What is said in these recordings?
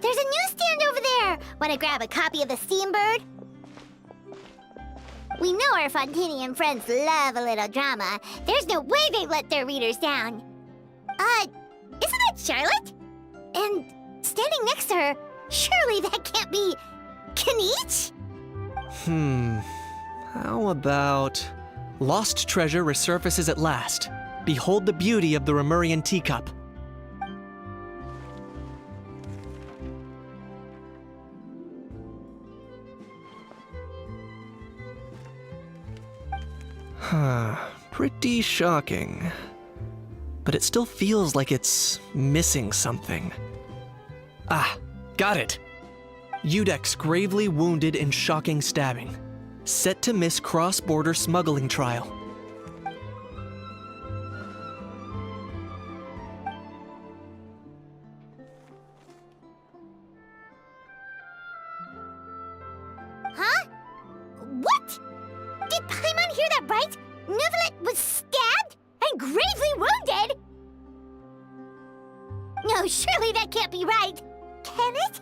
There's a newsstand over there! Want to grab a copy of the Steambird? We know our Fontanian friends love a little drama. There's no way they let their readers down. Isn't that Charlotte? And standing next to her, surely that can't be Kaniche? How about... Lost treasure resurfaces at last. Behold the beauty of the Remurian teacup. Pretty shocking. But it still feels like it's missing something. Ah, got it! Udex gravely wounded in shocking stabbing. Set to miss cross-border smuggling trial. Huh? What? Did Paimon hear that right? Neuvillette was stabbed and gravely wounded? No, surely that can't be right. Can it?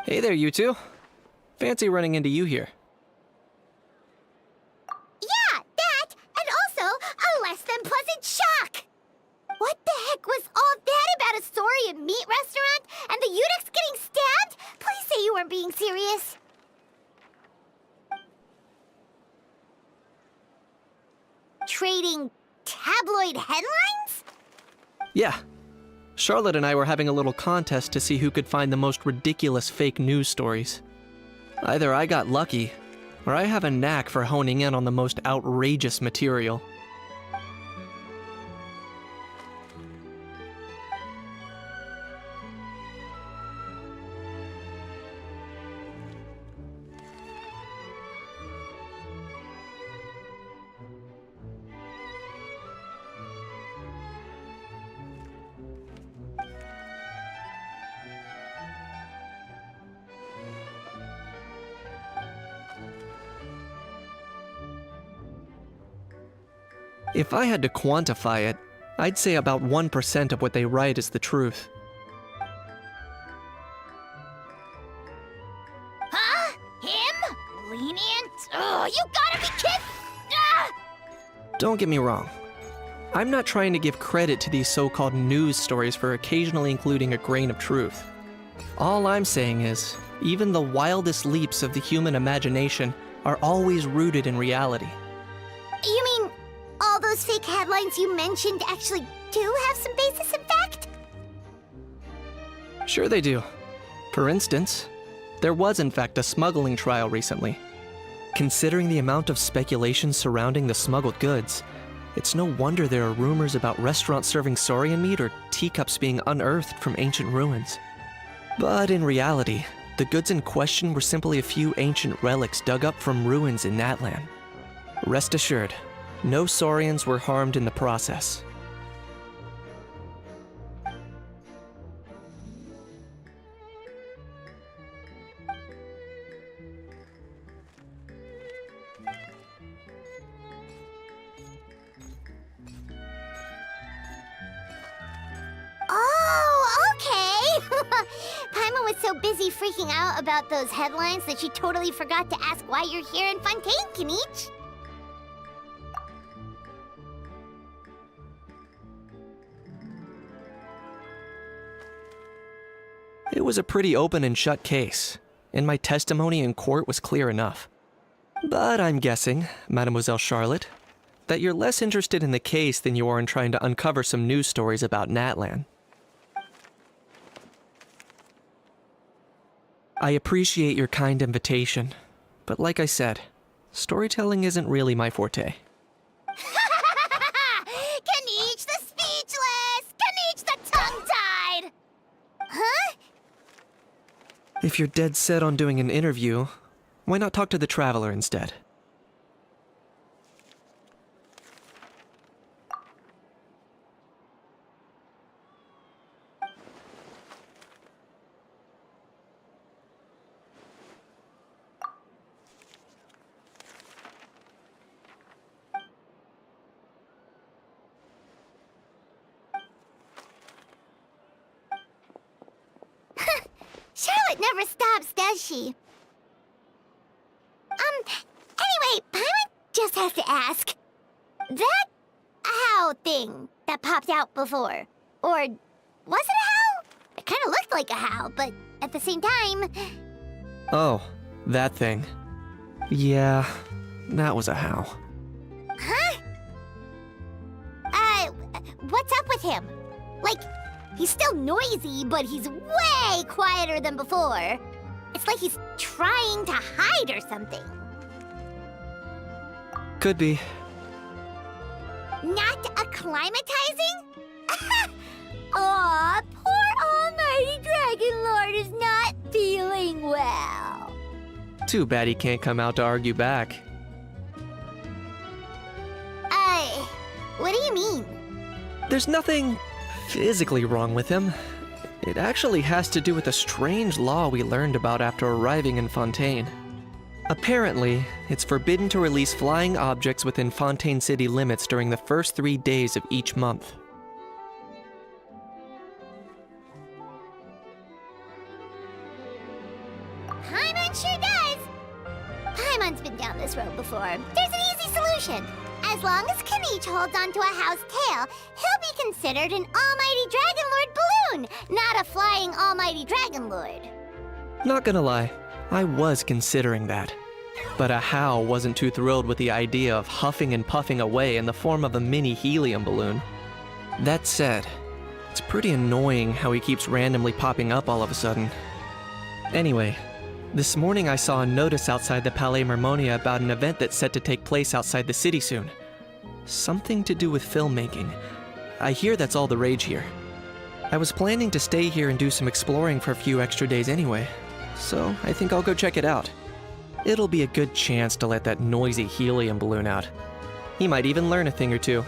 Hey there, you two. Fancy running into you here. Yeah, that, and also a less than pleasant shock! What the heck was all that about a saurian meat restaurant and the eunuchs getting stabbed? Please say you weren't being serious. Trading tabloid headlines? Yeah. Charlotte and I were having a little contest to see who could find the most ridiculous fake news stories. Either I got lucky, or I have a knack for honing in on the most outrageous material. If I had to quantify it, I'd say about 1% of what they write is the truth. Huh? Him? Lenient? Oh, you gotta be kidding! Ah! Don't get me wrong. I'm not trying to give credit to these so-called news stories for occasionally including a grain of truth. All I'm saying is, even the wildest leaps of the human imagination are always rooted in reality. You mean all those fake headlines you mentioned actually do have some basis in fact? Sure they do. For instance, there was in fact a smuggling trial recently. Considering the amount of speculation surrounding the smuggled goods, it's no wonder there are rumors about restaurants serving saurian meat or teacups being unearthed from ancient ruins. But in reality, the goods in question were simply a few ancient relics dug up from ruins in Natlan. Rest assured, no saurians were harmed in the process. Oh, okay! Paimon was so busy freaking out about those headlines that she totally forgot to ask why you're here in Fontaine, Kenichi. It was a pretty open and shut case, and my testimony in court was clear enough. But I'm guessing, Mademoiselle Charlotte, that you're less interested in the case than you are in trying to uncover some news stories about Natlan. I appreciate your kind invitation, but like I said, storytelling isn't really my forte. Kenichi the speechless! Kenichi the tongue-tied! Huh? If you're dead set on doing an interview, why not talk to the Traveler instead? Charlotte never stops, does she? Anyway, Paimon just has to ask. That owl thing that popped out before, or was it a howl? It kind of looked like a howl, but at the same time... Oh, that thing. Yeah, that was a howl. Huh? What's up with him? Like, he's still noisy, but he's way quieter than before. It's like he's trying to hide or something. Could be. Not acclimatizing? Aw, poor almighty Dragon Lord is not feeling well. Too bad he can't come out to argue back. What do you mean? There's nothing physically wrong with him. It actually has to do with a strange law we learned about after arriving in Fontaine. Apparently, it's forbidden to release flying objects within Fontaine city limits during the first 3 days of each month. Paimon sure does. Paimon's been down this road before. There's an easy solution. As long as Kaniche holds onto a house tail, he'll be considered an almighty Dragon Lord balloon, not a flying almighty Dragon Lord. Not gonna lie, I was considering that. But Ahau wasn't too thrilled with the idea of huffing and puffing away in the form of a mini helium balloon. That said, it's pretty annoying how he keeps randomly popping up all of a sudden. Anyway, this morning I saw a notice outside the Palais Mermonia about an event that's set to take place outside the city soon. Something to do with filmmaking. I hear that's all the rage here. I was planning to stay here and do some exploring for a few extra days anyway, so I think I'll go check it out. It'll be a good chance to let that noisy helium balloon out. He might even learn a thing or two.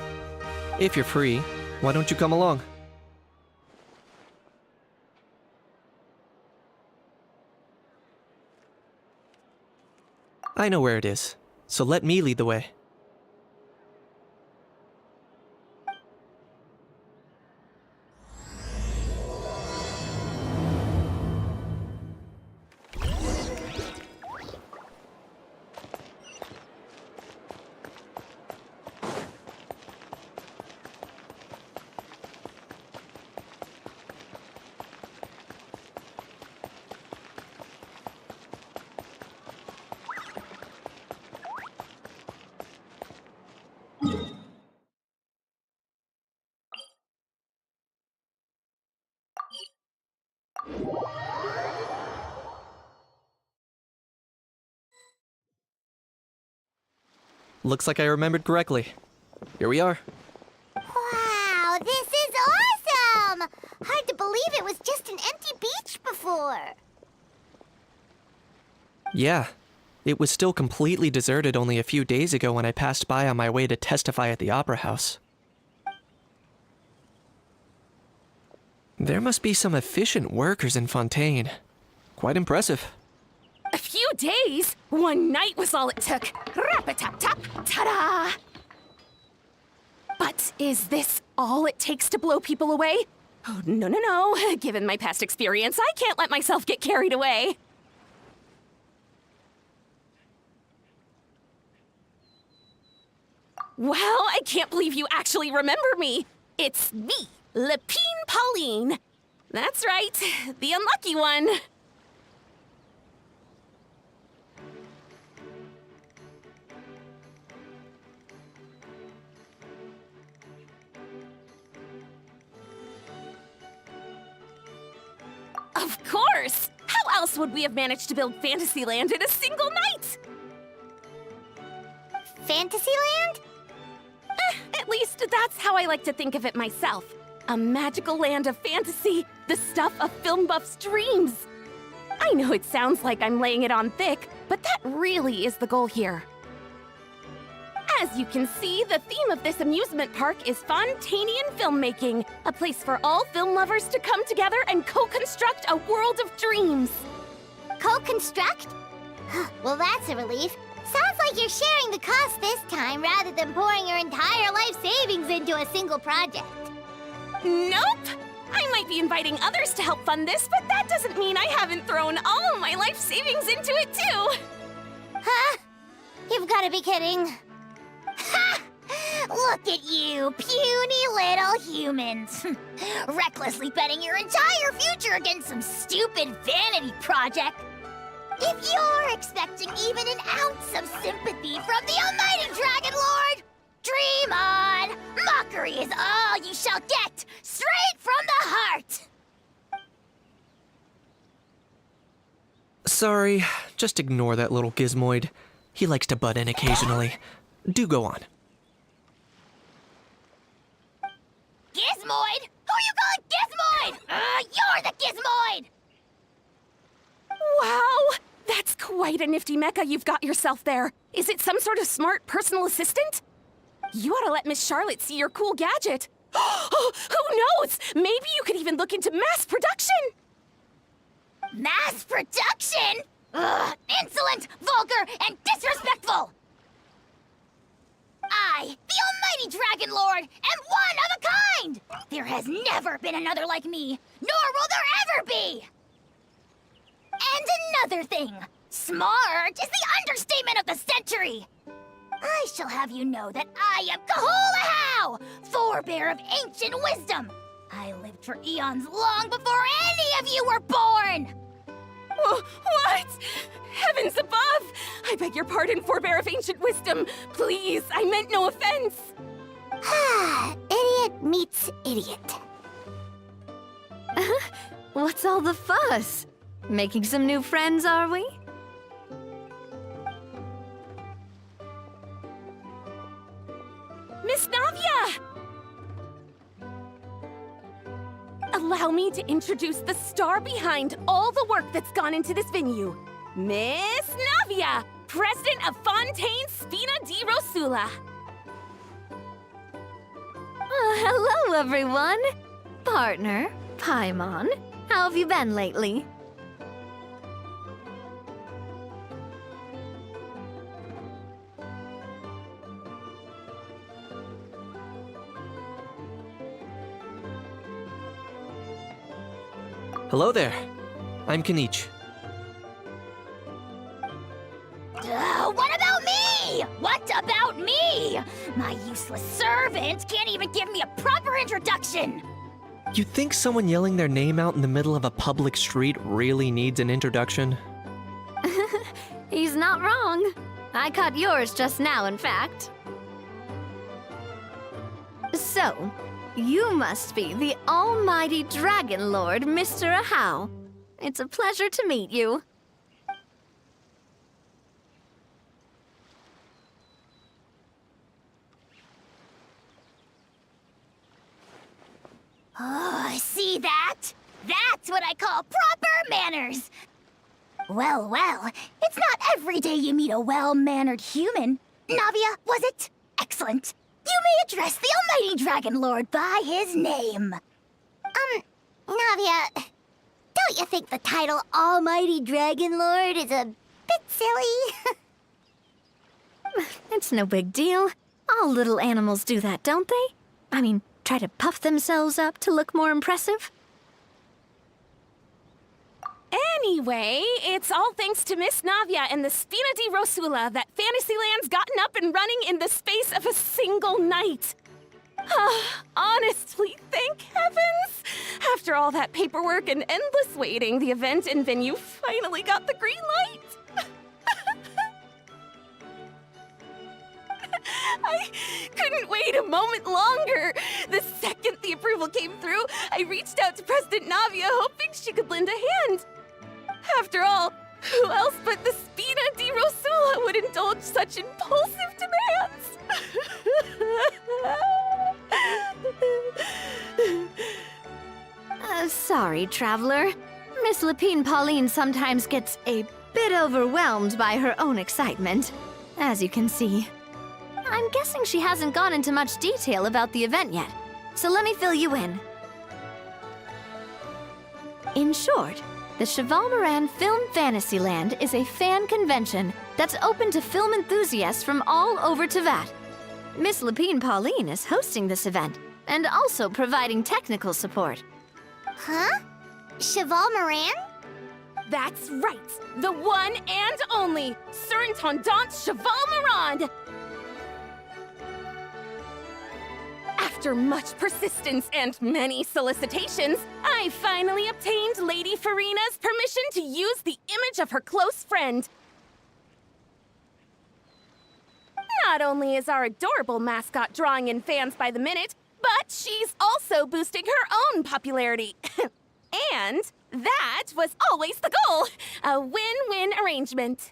If you're free, why don't you come along? I know where it is, so let me lead the way. Looks like I remembered correctly. Here we are. Wow, this is awesome! Hard to believe it was just an empty beach before. Yeah, it was still completely deserted only a few days ago when I passed by on my way to testify at the Opera House. There must be some efficient workers in Fontaine. Quite impressive. A few days? One night was all it took. Rap-a-tap-tap, ta-da! But is this all it takes to blow people away? Oh, no, no, no. Given my past experience, I can't let myself get carried away. Wow, I can't believe you actually remember me. It's me, Lepine Pauline. That's right, the unlucky one. Of course! How else would we have managed to build Fantasyland in a single night? Fantasyland? At least that's how I like to think of it myself. A magical land of fantasy, the stuff of film buffs' dreams. I know it sounds like I'm laying it on thick, but that really is the goal here. As you can see, the theme of this amusement park is Fontainian filmmaking, a place for all film lovers to come together and co-construct a world of dreams. Co-construct? Well, that's a relief. Sounds like you're sharing the cost this time rather than pouring your entire life savings into a single project. Nope! I might be inviting others to help fund this, but that doesn't mean I haven't thrown all of my life savings into it too! Huh? You've got to be kidding. Ha! Look at you, puny little humans. Recklessly betting your entire future against some stupid vanity project. If you're expecting even an ounce of sympathy from the almighty Dragon Lord, dream on! Mockery is all you shall get, straight from the heart! Sorry, just ignore that little gizmoid. He likes to butt in occasionally. Do go on. Gizmoid? Who you calling Gizmoid? You're the Gizmoid! Wow! That's quite a nifty mecha you've got yourself there. Is it some sort of smart personal assistant? You ought to let Miss Charlotte see your cool gadget. Who knows? Maybe you could even look into mass production! Mass production? Ugh, insolent, vulgar, and disrespectful! I, the almighty Dragon Lord, am one of a kind! There has never been another like me, nor will there ever be! And another thing, smart is the understatement of the century. I shall have you know that I am Kahulahau, forebear of ancient wisdom. I lived for eons long before any of you were born. What? Heavens above! I beg your pardon, forebear of ancient wisdom. Please, I meant no offense. Idiot meets idiot. What's all the fuss? Making some new friends, are we? Miss Navia! Allow me to introduce the star behind all the work that's gone into this venue. Miss Navia, President of Fontaine Spina di Rosula. Hello, everyone. Partner, Paimon, how have you been lately? Hello there. I'm Kanich. What about me? What about me? My useless servant can't even give me a proper introduction. You think someone yelling their name out in the middle of a public street really needs an introduction? He's not wrong. I caught yours just now, in fact. So, you must be the almighty Dragon Lord, Mr. Ahau. It's a pleasure to meet you. Oh, see that? That's what I call proper manners. Well, it's not every day you meet a well-mannered human. Navia, was it? Excellent. You may address the almighty Dragon Lord by his name. Navia, don't you think the title Almighty Dragon Lord is a bit silly? It's no big deal. All little animals do that, don't they? I mean, try to puff themselves up to look more impressive. Anyway, it's all thanks to Miss Navia and the Spina di Rosula that Fantasyland's gotten up and running in the space of a single night. Honestly, thank heavens! After all that paperwork and endless waiting, the event and venue finally got the green light. I couldn't wait a moment longer. The second the approval came through, I reached out to President Navia, hoping she could lend a hand. After all, who else but the Spina di Rosula would indulge such impulsive demands? Sorry, traveler. Miss Lapine Pauline sometimes gets a bit overwhelmed by her own excitement, as you can see. I'm guessing she hasn't gone into much detail about the event yet, so let me fill you in. In short, the Cheval Moran Film Fantasyland is a fan convention that's open to film enthusiasts from all over Teyvat. Miss Lapine Pauline is hosting this event and also providing technical support. Huh? Cheval Moran? That's right, the one and only Surintendant Cheval Moran! After much persistence and many solicitations, I finally obtained Lady Farina's permission to use the image of her close friend. Not only is our adorable mascot drawing in fans by the minute, but she's also boosting her own popularity. And that was always the goal, a win-win arrangement.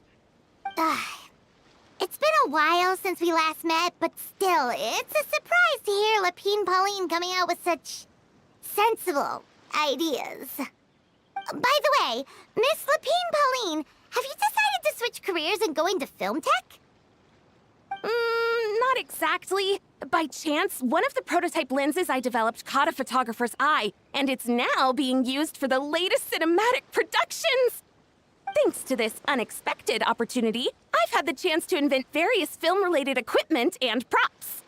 It's been a while since we last met, but still, it's a surprise to hear Lapine Pauline coming out with such sensible ideas. By the way, Miss Lapine Pauline, have you decided to switch careers and go into film tech? Not exactly. By chance, one of the prototype lenses I developed caught a photographer's eye, and it's now being used for the latest cinematic productions. Thanks to this unexpected opportunity, I've had the chance to invent various film-related equipment and props.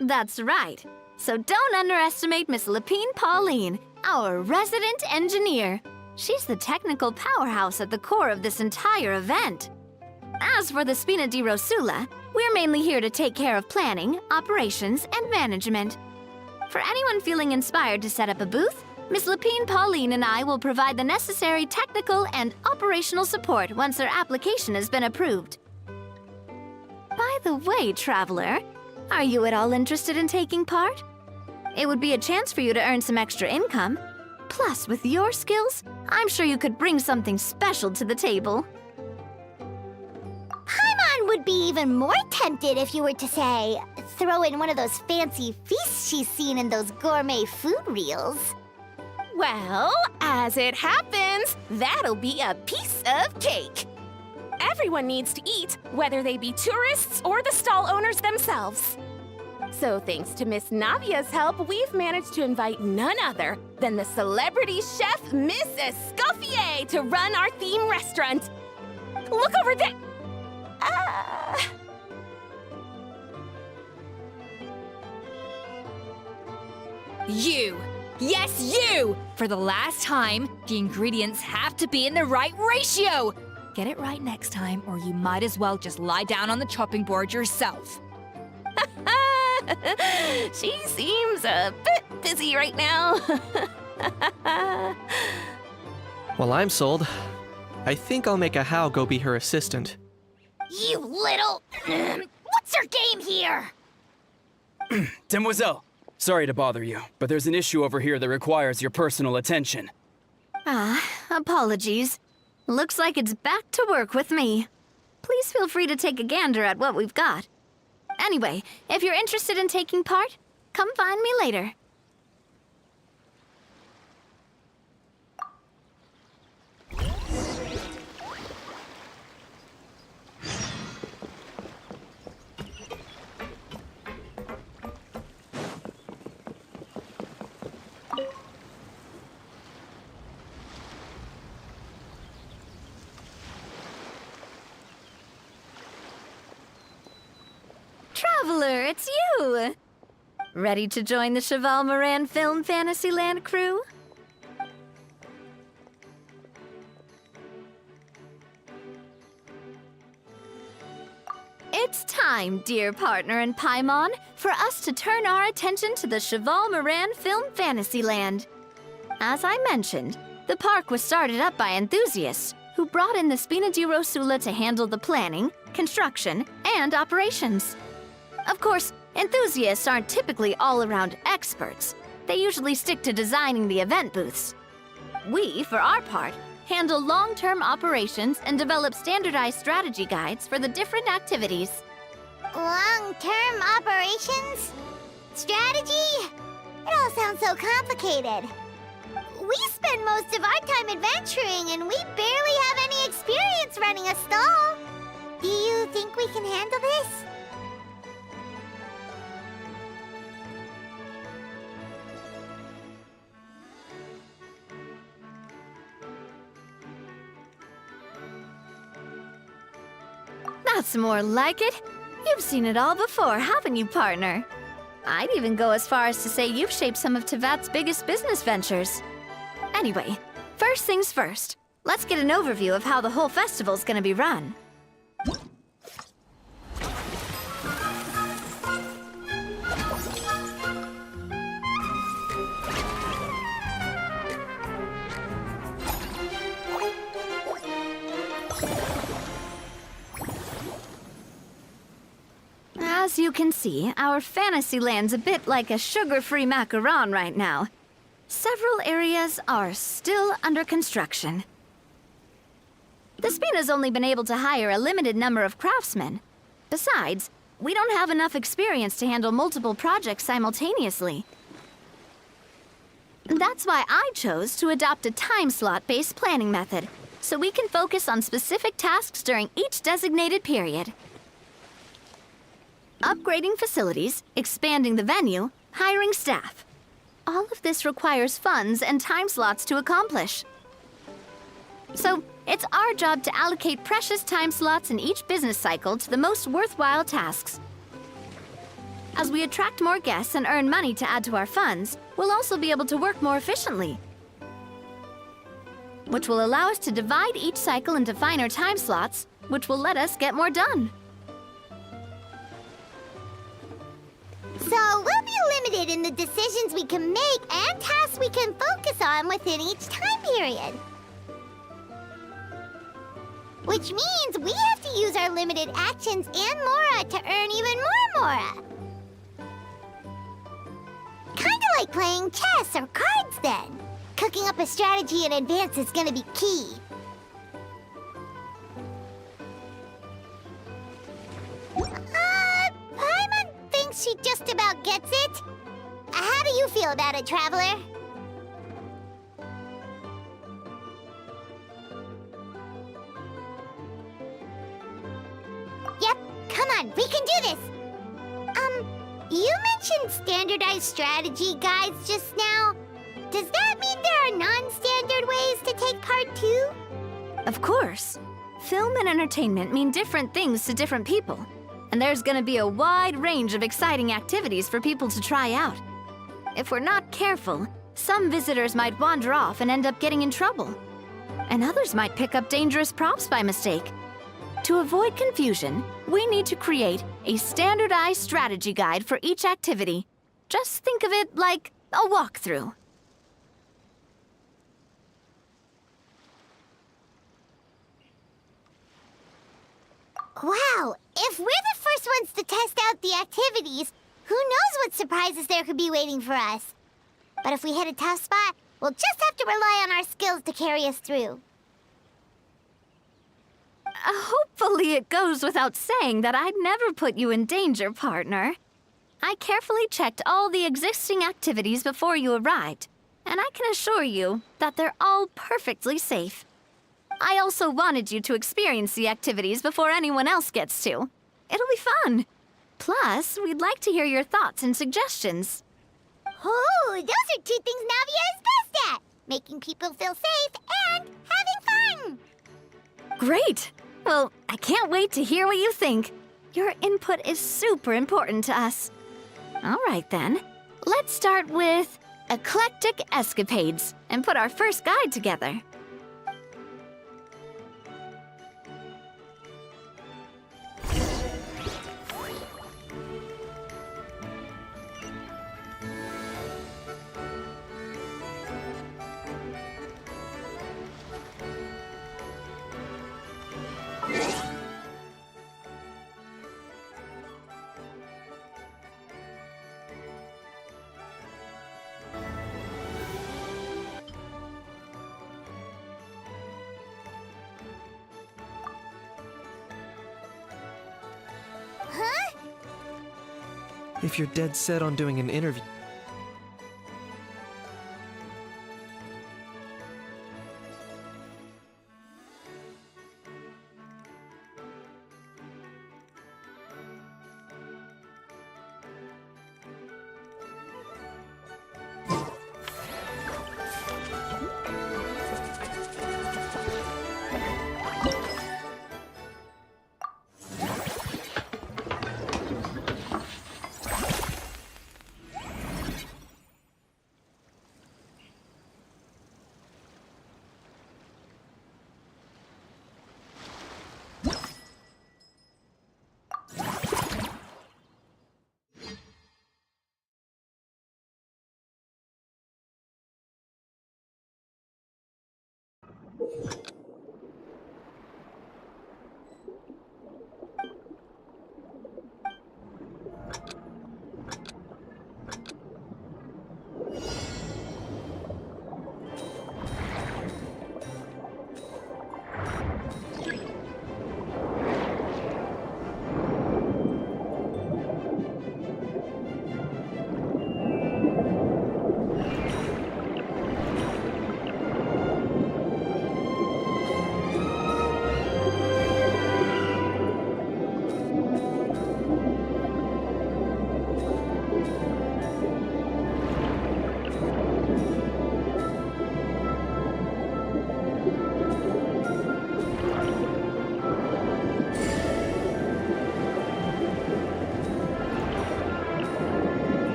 That's right. So don't underestimate Miss Lapine Pauline, our resident engineer. She's the technical powerhouse at the core of this entire event. As for the Spina di Rosula, we're mainly here to take care of planning, operations, and management. For anyone feeling inspired to set up a booth, Miss Lapine Pauline and I will provide the necessary technical and operational support once their application has been approved. By the way, traveler, are you at all interested in taking part? It would be a chance for you to earn some extra income. Plus, with your skills, I'm sure you could bring something special to the table. Paimon would be even more tempted if you were to, say, throw in one of those fancy feasts she's seen in those gourmet food reels. Well, as it happens, that'll be a piece of cake. Everyone needs to eat, whether they be tourists or the stall owners themselves. So thanks to Miss Navia's help, we've managed to invite none other than the celebrity chef, Miss Escoffier, to run our theme restaurant. Look over there! You! Yes, you! For the last time, the ingredients have to be in the right ratio! Get it right next time, or you might as well just lie down on the chopping board yourself. She seems a bit busy right now. Well, I'm sold. I think I'll make a How go be her assistant. You little... What's your game here? Demoiselle, sorry to bother you, but there's an issue over here that requires your personal attention. Apologies. Looks like it's back to work with me. Please feel free to take a gander at what we've got. Anyway, if you're interested in taking part, come find me later. Traveler, it's you! Ready to join the Cheval Moran Film Fantasyland crew? It's time, dear partner in Paimon, for us to turn our attention to the Cheval Moran Film Fantasyland. As I mentioned, the park was started up by enthusiasts who brought in the Spina di Rosula to handle the planning, construction, and operations. Of course, enthusiasts aren't typically all-around experts. They usually stick to designing the event booths. We, for our part, handle long-term operations and develop standardized strategy guides for the different activities. Long-term operations? Strategy? It all sounds so complicated. We spend most of our time adventuring, and we barely have any experience running a stall. Do you think we can handle this? That's more like it. You've seen it all before, haven't you, partner? I'd even go as far as to say you've shaped some of Tevat's biggest business ventures. Anyway, first things first. Let's get an overview of how the whole festival's gonna be run. As you can see, our Fantasyland's a bit like a sugar-free macaron right now. Several areas are still under construction. The Spina's only been able to hire a limited number of craftsmen. Besides, we don't have enough experience to handle multiple projects simultaneously. That's why I chose to adopt a time slot-based planning method, so we can focus on specific tasks during each designated period. Upgrading facilities, expanding the venue, hiring staff. All of this requires funds and time slots to accomplish. So, it's our job to allocate precious time slots in each business cycle to the most worthwhile tasks. As we attract more guests and earn money to add to our funds, we'll also be able to work more efficiently. which will allow us to divide each cycle into finer time slots, which will let us get more done. So we'll be limited in the decisions we can make and tasks we can focus on within each time period. Which means we have to use our limited actions and Mora to earn even more Mora. Kinda like playing chess or cards then. Cooking up a strategy in advance is gonna be key. Paimon thinks she just about gets it. How do you feel about it, Traveler? Yep, come on, we can do this! You mentioned standardized strategy guides just now. Does that mean there are non-standard ways to take part too? Of course. Film and entertainment mean different things to different people. And there's gonna be a wide range of exciting activities for people to try out. If we're not careful, some visitors might wander off and end up getting in trouble. And others might pick up dangerous props by mistake. To avoid confusion, we need to create a standardized strategy guide for each activity. Just think of it like a walkthrough. Wow, if we're the first ones to test out the activities, who knows what surprises there could be waiting for us? But if we hit a tough spot, we'll just have to rely on our skills to carry us through. Hopefully it goes without saying that I'd never put you in danger, partner. I carefully checked all the existing activities before you arrived, and I can assure you that they're all perfectly safe. I also wanted you to experience the activities before anyone else gets to. It'll be fun. Plus, we'd like to hear your thoughts and suggestions. Oh, those are two things Navia is best at! Making people feel safe and having fun! Great! Well, I can't wait to hear what you think. Your input is super important to us. All right, then. Let's start with Eclectic Escapades and put our first guide together. Huh? If you're dead set on doing an interview,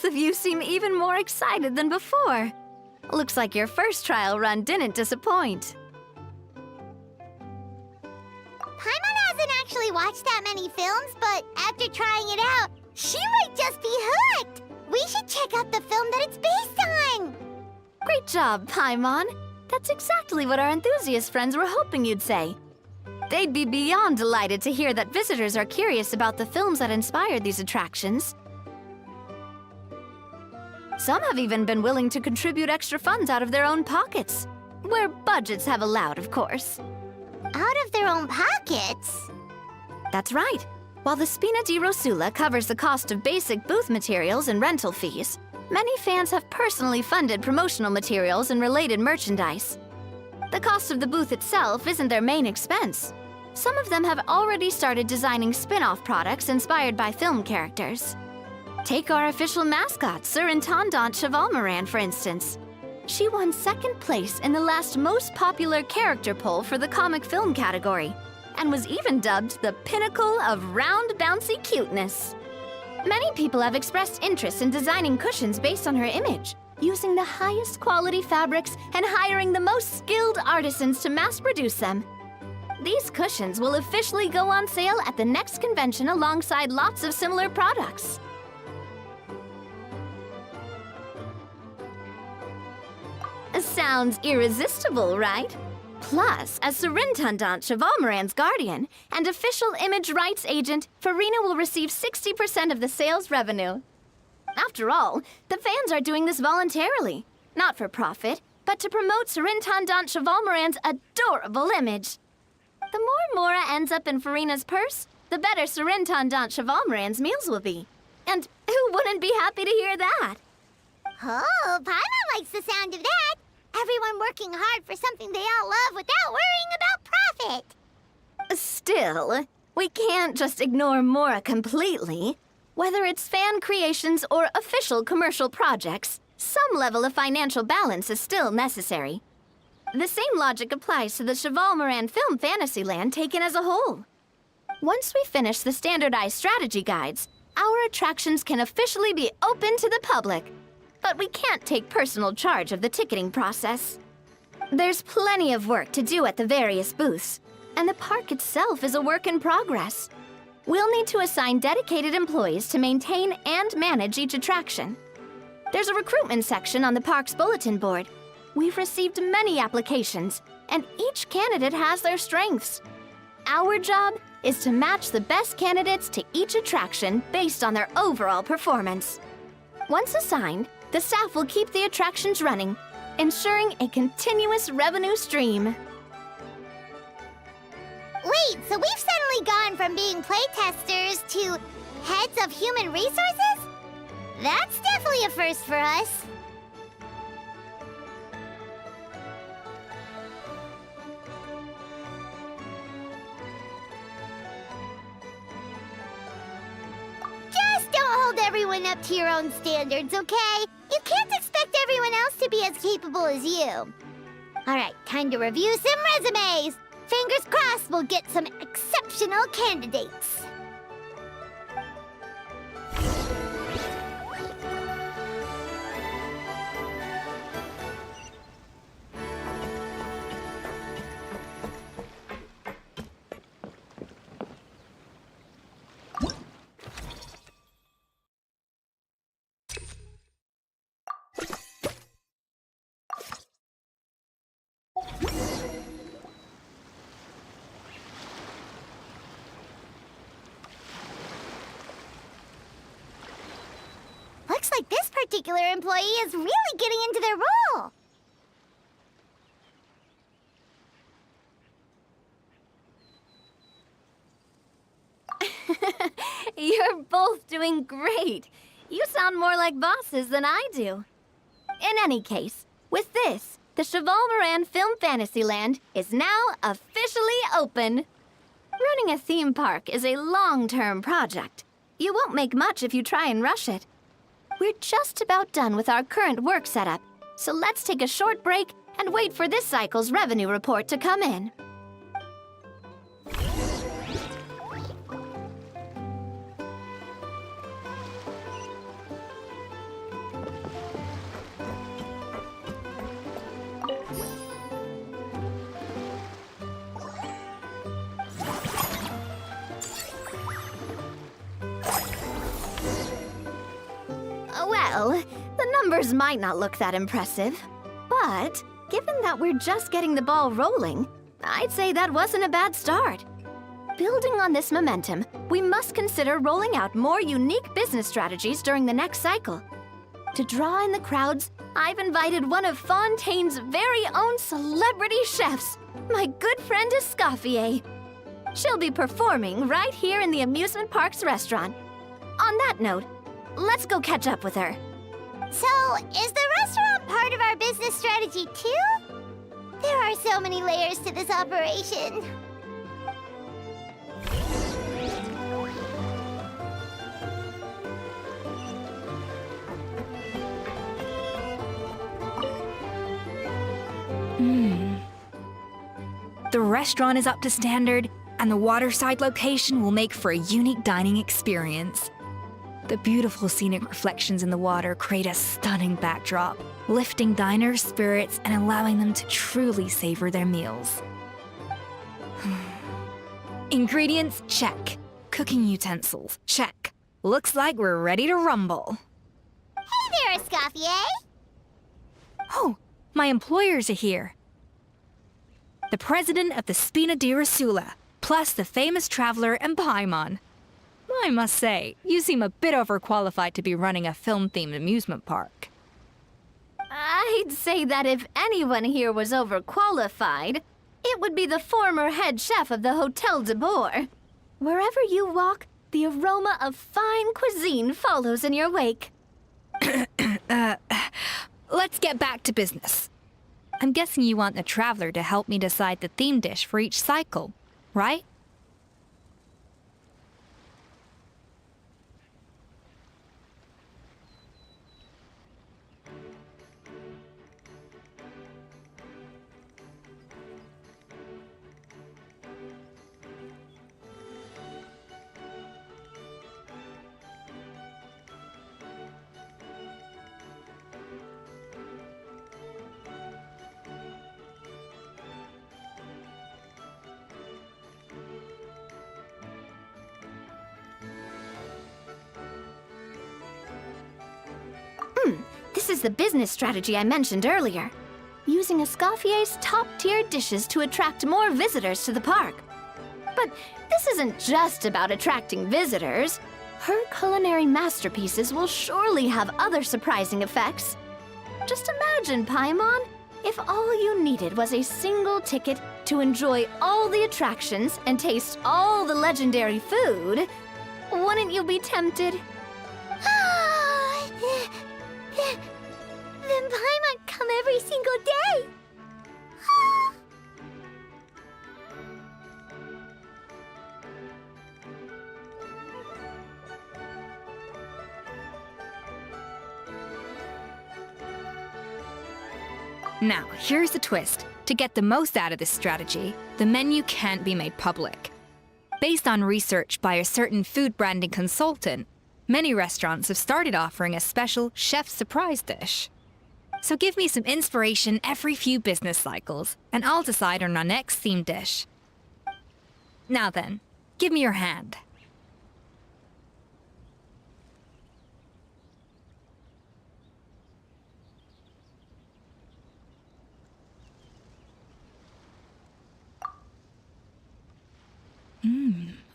Both of you seem even more excited than before. Looks like your first trial run didn't disappoint. Paimon hasn't actually watched that many films, but after trying it out, she might just be hooked! We should check out the film that it's based on! Great job, Paimon. That's exactly what our enthusiast friends were hoping you'd say. They'd be beyond delighted to hear that visitors are curious about the films that inspired these attractions. Some have even been willing to contribute extra funds out of their own pockets. Where budgets have allowed, of course. Out of their own pockets? That's right. While the Spina di Rosula covers the cost of basic booth materials and rental fees, many fans have personally funded promotional materials and related merchandise. The cost of the booth itself isn't their main expense. Some of them have already started designing spin-off products inspired by film characters. Take our official mascot, Surintendant Chevalmoran, for instance. She won second place in the last most popular character poll for the comic film category, and was even dubbed the pinnacle of round, bouncy cuteness. Many people have expressed interest in designing cushions based on her image, using the highest quality fabrics and hiring the most skilled artisans to mass produce them. These cushions will officially go on sale at the next convention alongside lots of similar products. Sounds irresistible, right? Plus, as Surintendant Chevalmoran's guardian and official image rights agent, Farina will receive 60% of the sales revenue. After all, the fans are doing this voluntarily, not for profit, but to promote Surintendant Chevalmoran's adorable image. The more Mora ends up in Farina's purse, the better Surintendant Chevalmoran's meals will be. And who wouldn't be happy to hear that? Oh, Paimon likes the sound of that! Everyone working hard for something they all love without worrying about profit! Still, we can't just ignore Mora completely. Whether it's fan creations or official commercial projects, some level of financial balance is still necessary. The same logic applies to the Chevalmoran Film Fantasyland taken as a whole. Once we finish the standardized strategy guides, our attractions can officially be open to the public. But we can't take personal charge of the ticketing process. There's plenty of work to do at the various booths, and the park itself is a work in progress. We'll need to assign dedicated employees to maintain and manage each attraction. There's a recruitment section on the park's bulletin board. We've received many applications, and each candidate has their strengths. Our job is to match the best candidates to each attraction based on their overall performance. Once assigned, the staff will keep the attractions running, ensuring a continuous revenue stream. Wait, so we've suddenly gone from being playtesters to heads of human resources? That's definitely a first for us. Just don't hold everyone up to your own standards, okay? You can't expect everyone else to be as capable as you. All right, time to review some resumes. Fingers crossed we'll get some exceptional candidates. Looks like this particular employee is really getting into their role. You're both doing great. You sound more like bosses than I do. In any case, with this, the Chevalmoran Film Fantasyland is now officially open. Running a theme park is a long-term project. You won't make much if you try and rush it. We're just about done with our current work setup, so let's take a short break and wait for this cycle's revenue report to come in. Well, the numbers might not look that impressive, but given that we're just getting the ball rolling, I'd say that wasn't a bad start. Building on this momentum, we must consider rolling out more unique business strategies during the next cycle. To draw in the crowds, I've invited one of Fontaine's very own celebrity chefs, my good friend Escoffier. She'll be performing right here in the amusement park's restaurant. On that note, let's go catch up with her. So, is the restaurant part of our business strategy too? There are so many layers to this operation. The restaurant is up to standard, and the waterside location will make for a unique dining experience. The beautiful scenic reflections in the water create a stunning backdrop, lifting diners' spirits and allowing them to truly savor their meals. Ingredients, check. Cooking utensils, check. Looks like we're ready to rumble. Hey there, Escoffier! Oh, my employers are here. The president of the Spina di Rasula, plus the famous traveler and Paimon. I must say, you seem a bit overqualified to be running a film-themed amusement park. I'd say that if anyone here was overqualified, it would be the former head chef of the Hotel de Boer. Wherever you walk, the aroma of fine cuisine follows in your wake. Let's get back to business. I'm guessing you want the traveler to help me decide the theme dish for each cycle, right? This is the business strategy I mentioned earlier. Using Escoffier's top-tier dishes to attract more visitors to the park. But this isn't just about attracting visitors. Her culinary masterpieces will surely have other surprising effects. Just imagine, Paimon, if all you needed was a single ticket to enjoy all the attractions and taste all the legendary food. Wouldn't you be tempted? Then Paimon come every single day. Now, here's the twist. To get the most out of this strategy, the menu can't be made public. Based on research by a certain food branding consultant, many restaurants have started offering a special chef surprise dish. So give me some inspiration every few business cycles, and I'll decide on our next theme dish. Now then, give me your hand.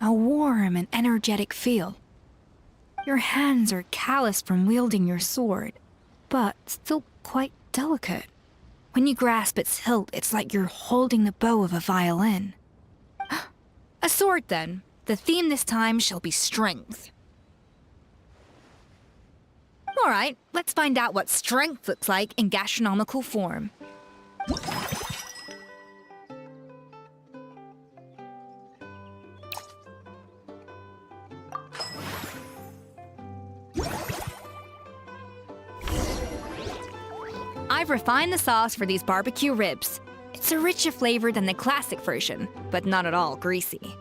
A warm and energetic feel. Your hands are calloused from wielding your sword, but still quite delicate. When you grasp its hilt, it's like you're holding the bow of a violin. A sword, then. The theme this time shall be strength. All right, let's find out what strength looks like in gastronomical form. I've refined the sauce for these barbecue ribs. It's a richer flavor than the classic version, but not at all greasy.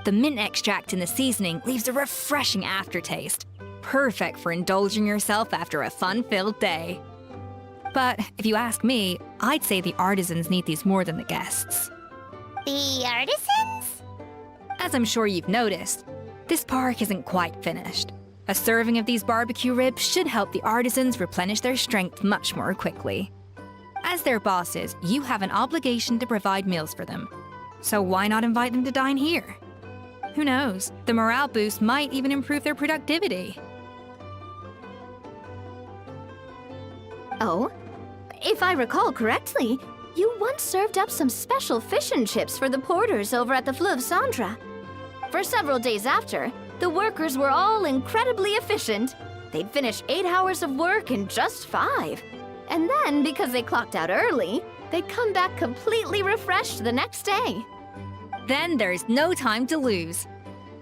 The mint extract in the seasoning leaves a refreshing aftertaste, perfect for indulging yourself after a fun-filled day. But if you ask me, I'd say the artisans need these more than the guests. The artisans? As I'm sure you've noticed, this park isn't quite finished. A serving of these barbecue ribs should help the artisans replenish their strength much more quickly. As their bosses, you have an obligation to provide meals for them. So why not invite them to dine here? Who knows, the morale boost might even improve their productivity. Oh, if I recall correctly, you once served up some special fish and chips for the porters over at the Fleuve Sandra. For several days after, the workers were all incredibly efficient. They'd finish 8 hours of work in just 5. And then, because they clocked out early, they'd come back completely refreshed the next day. Then there's no time to lose.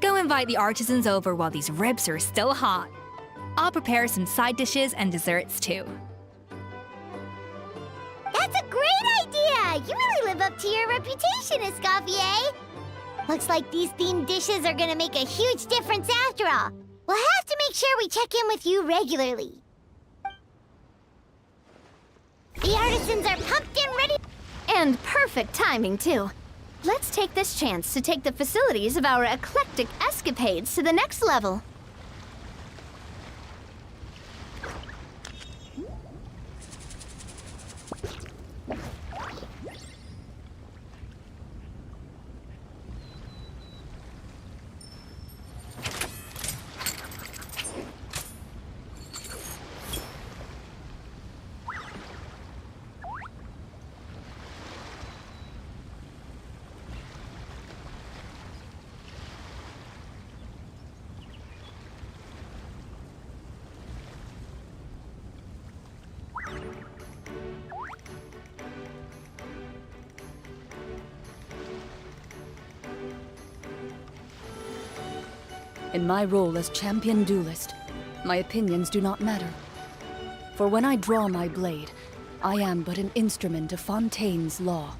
Go invite the artisans over while these ribs are still hot. I'll prepare some side dishes and desserts too. That's a great idea! You really live up to your reputation, Escoffier! Looks like these themed dishes are gonna make a huge difference after all. We'll have to make sure we check in with you regularly. The artisans are pumped and ready. And perfect timing, too. Let's take this chance to take the facilities of our eclectic escapades to the next level. In my role as champion duelist, my opinions do not matter. For when I draw my blade, I am but an instrument of Fontaine's law.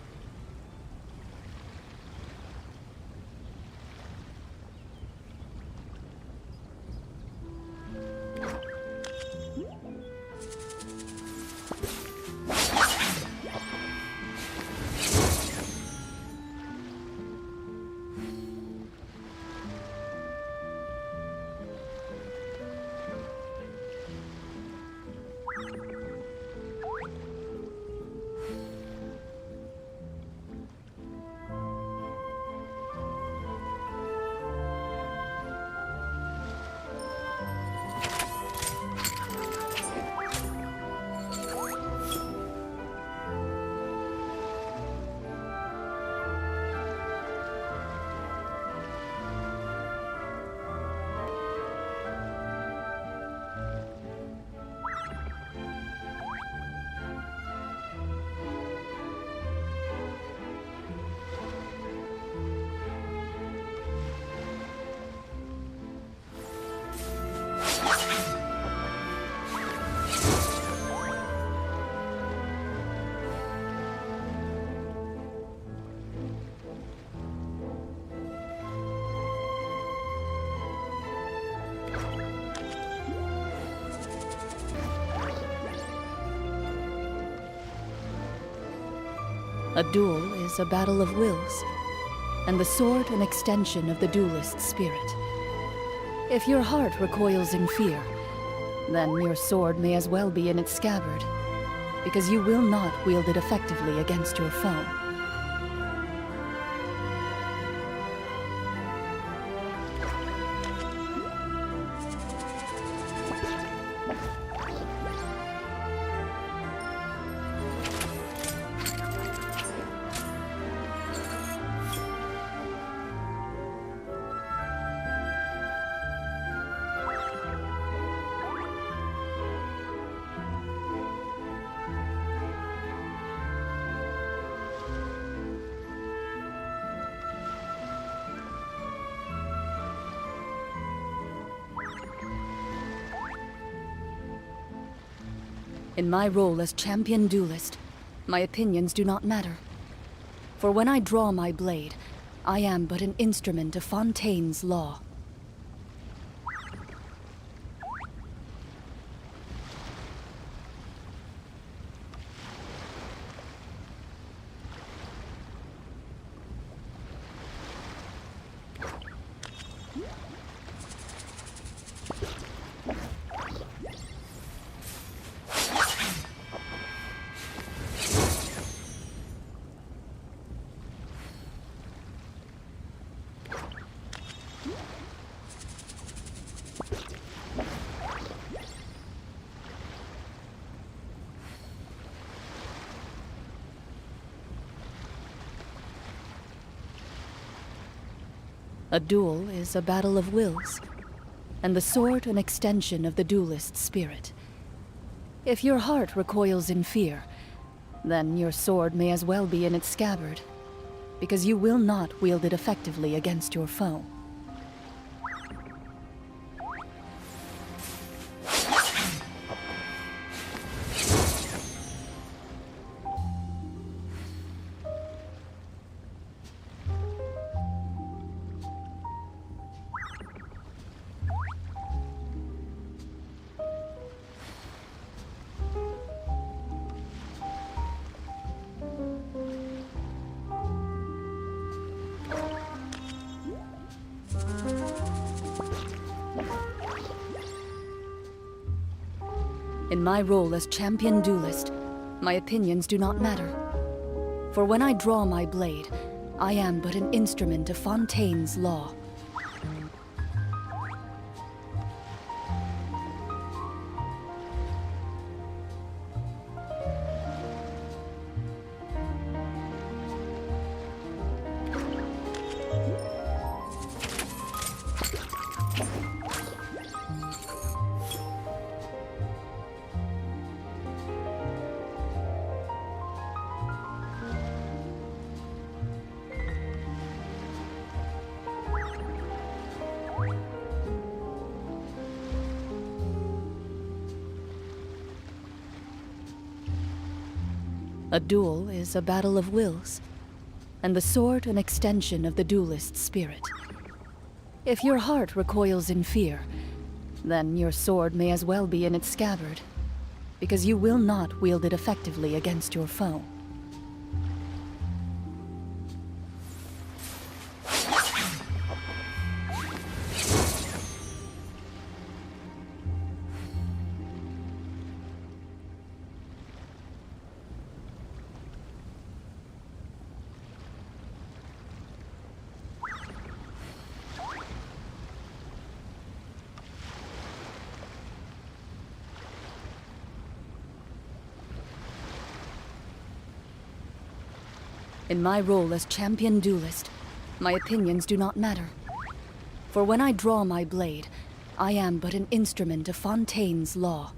A duel is a battle of wills, and the sword an extension of the duelist's spirit. If your heart recoils in fear, then your sword may as well be in its scabbard, because you will not wield it effectively against your foe. In my role as champion duelist, my opinions do not matter. For when I draw my blade, I am but an instrument of Fontaine's law. A duel is a battle of wills, and the sword an extension of the duelist's spirit. If your heart recoils in fear, then your sword may as well be in its scabbard, because you will not wield it effectively against your foe. In my role as champion duelist, my opinions do not matter. For when I draw my blade, I am but an instrument of Fontaine's law. A duel is a battle of wills, and the sword an extension of the duelist's spirit. If your heart recoils in fear, then your sword may as well be in its scabbard, because you will not wield it effectively against your foe. In my role as champion duelist, my opinions do not matter. For when I draw my blade, I am but an instrument of Fontaine's law.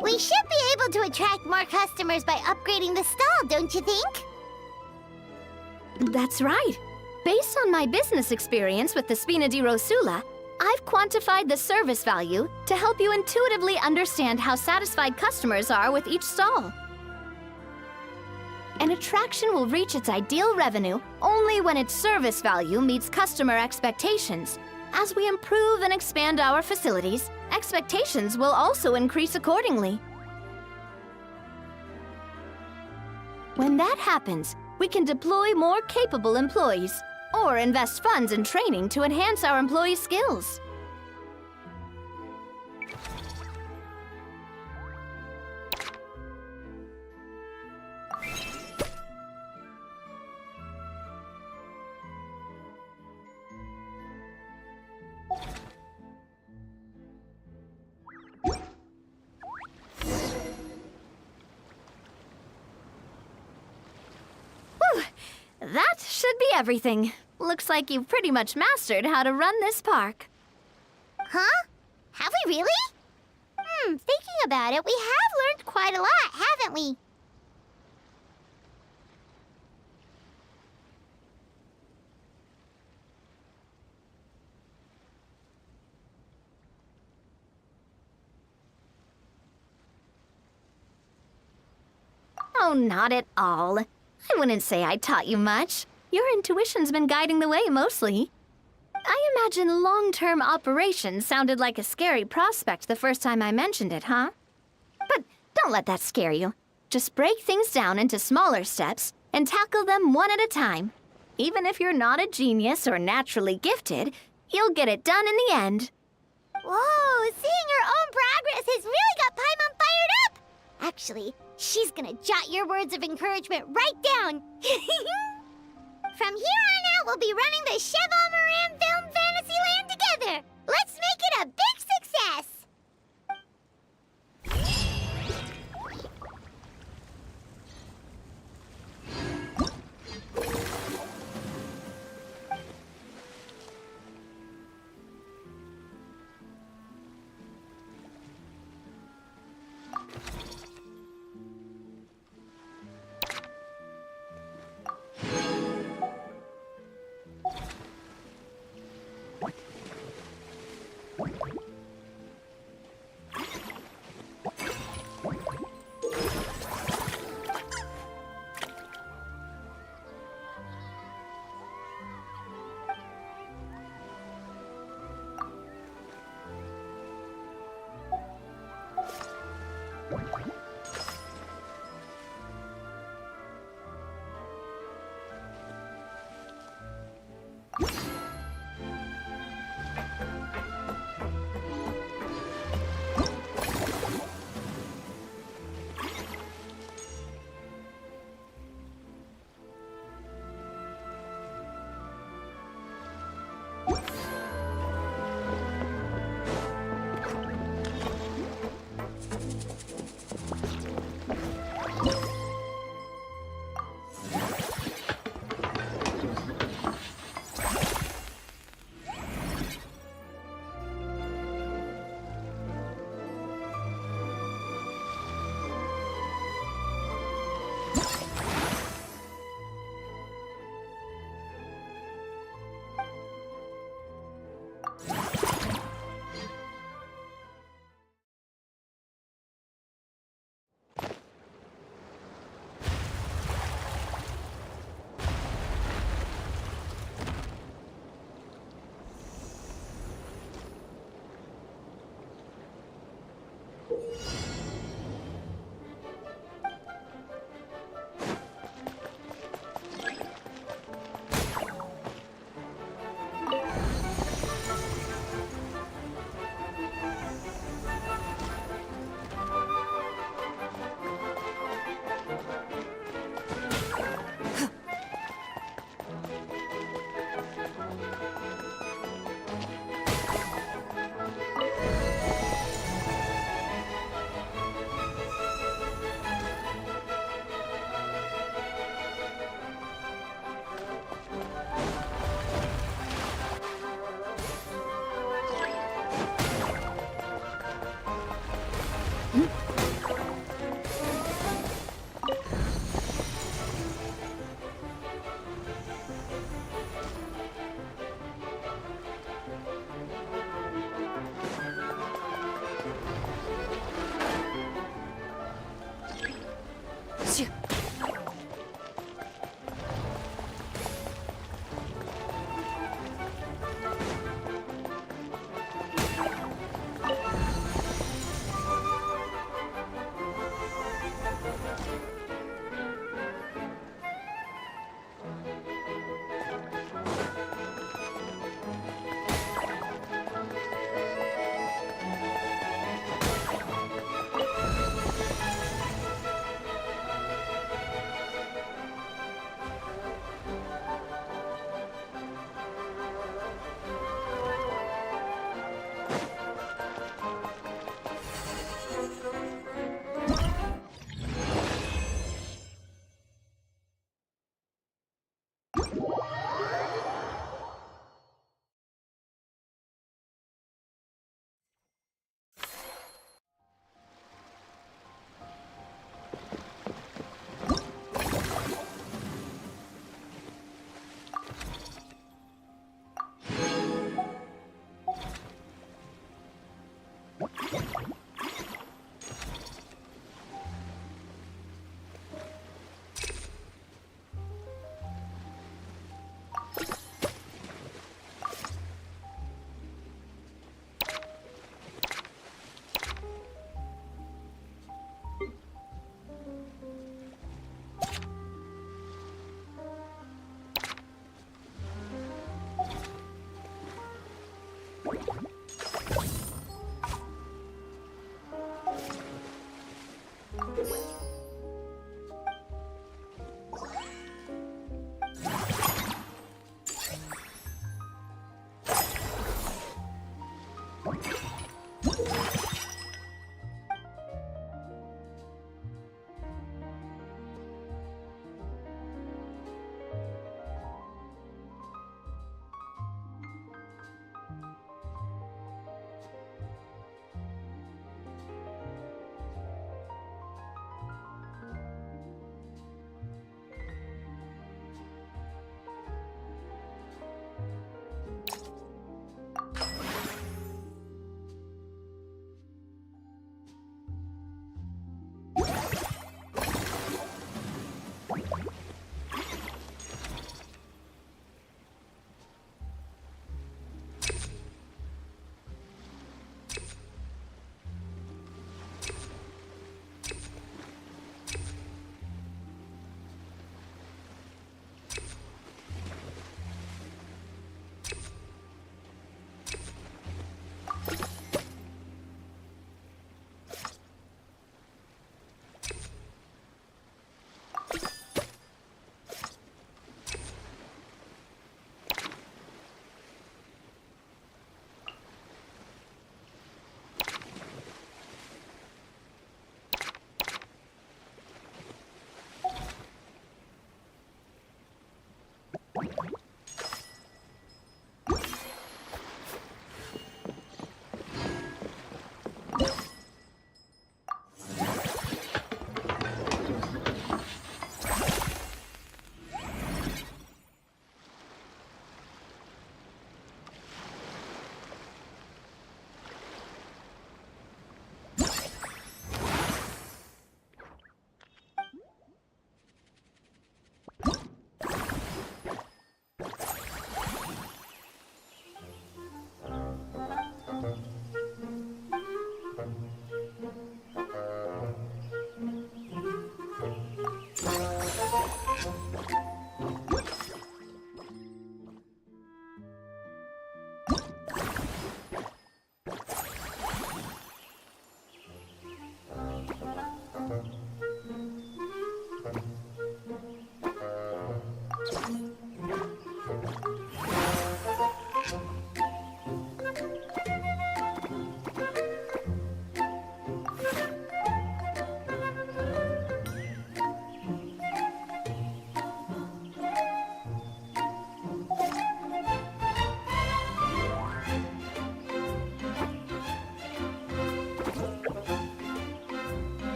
We should be able to attract more customers by upgrading the stall, don't you think? That's right. Based on my business experience with the Spina di Rosula, I've quantified the service value to help you intuitively understand how satisfied customers are with each stall. An attraction will reach its ideal revenue only when its service value meets customer expectations. As we improve and expand our facilities, expectations will also increase accordingly. When that happens, we can deploy more capable employees or invest funds in training to enhance our employees' skills. That should be everything. Looks like you've pretty much mastered how to run this park. Huh? Have we really? Thinking about it, we have learned quite a lot, haven't we? Oh, not at all. I wouldn't say I taught you much. Your intuition's been guiding the way mostly. I imagine long-term operations sounded like a scary prospect the first time I mentioned it, huh? But don't let that scare you. Just break things down into smaller steps and tackle them one at a time. Even if you're not a genius or naturally gifted, you'll get it done in the end. Whoa, seeing her own progress has really got Paimon fired up! Actually, she's gonna jot your words of encouragement right down. From here on out, we'll be running the Cheval Moran Film Fantasyland together. Let's make it a big success!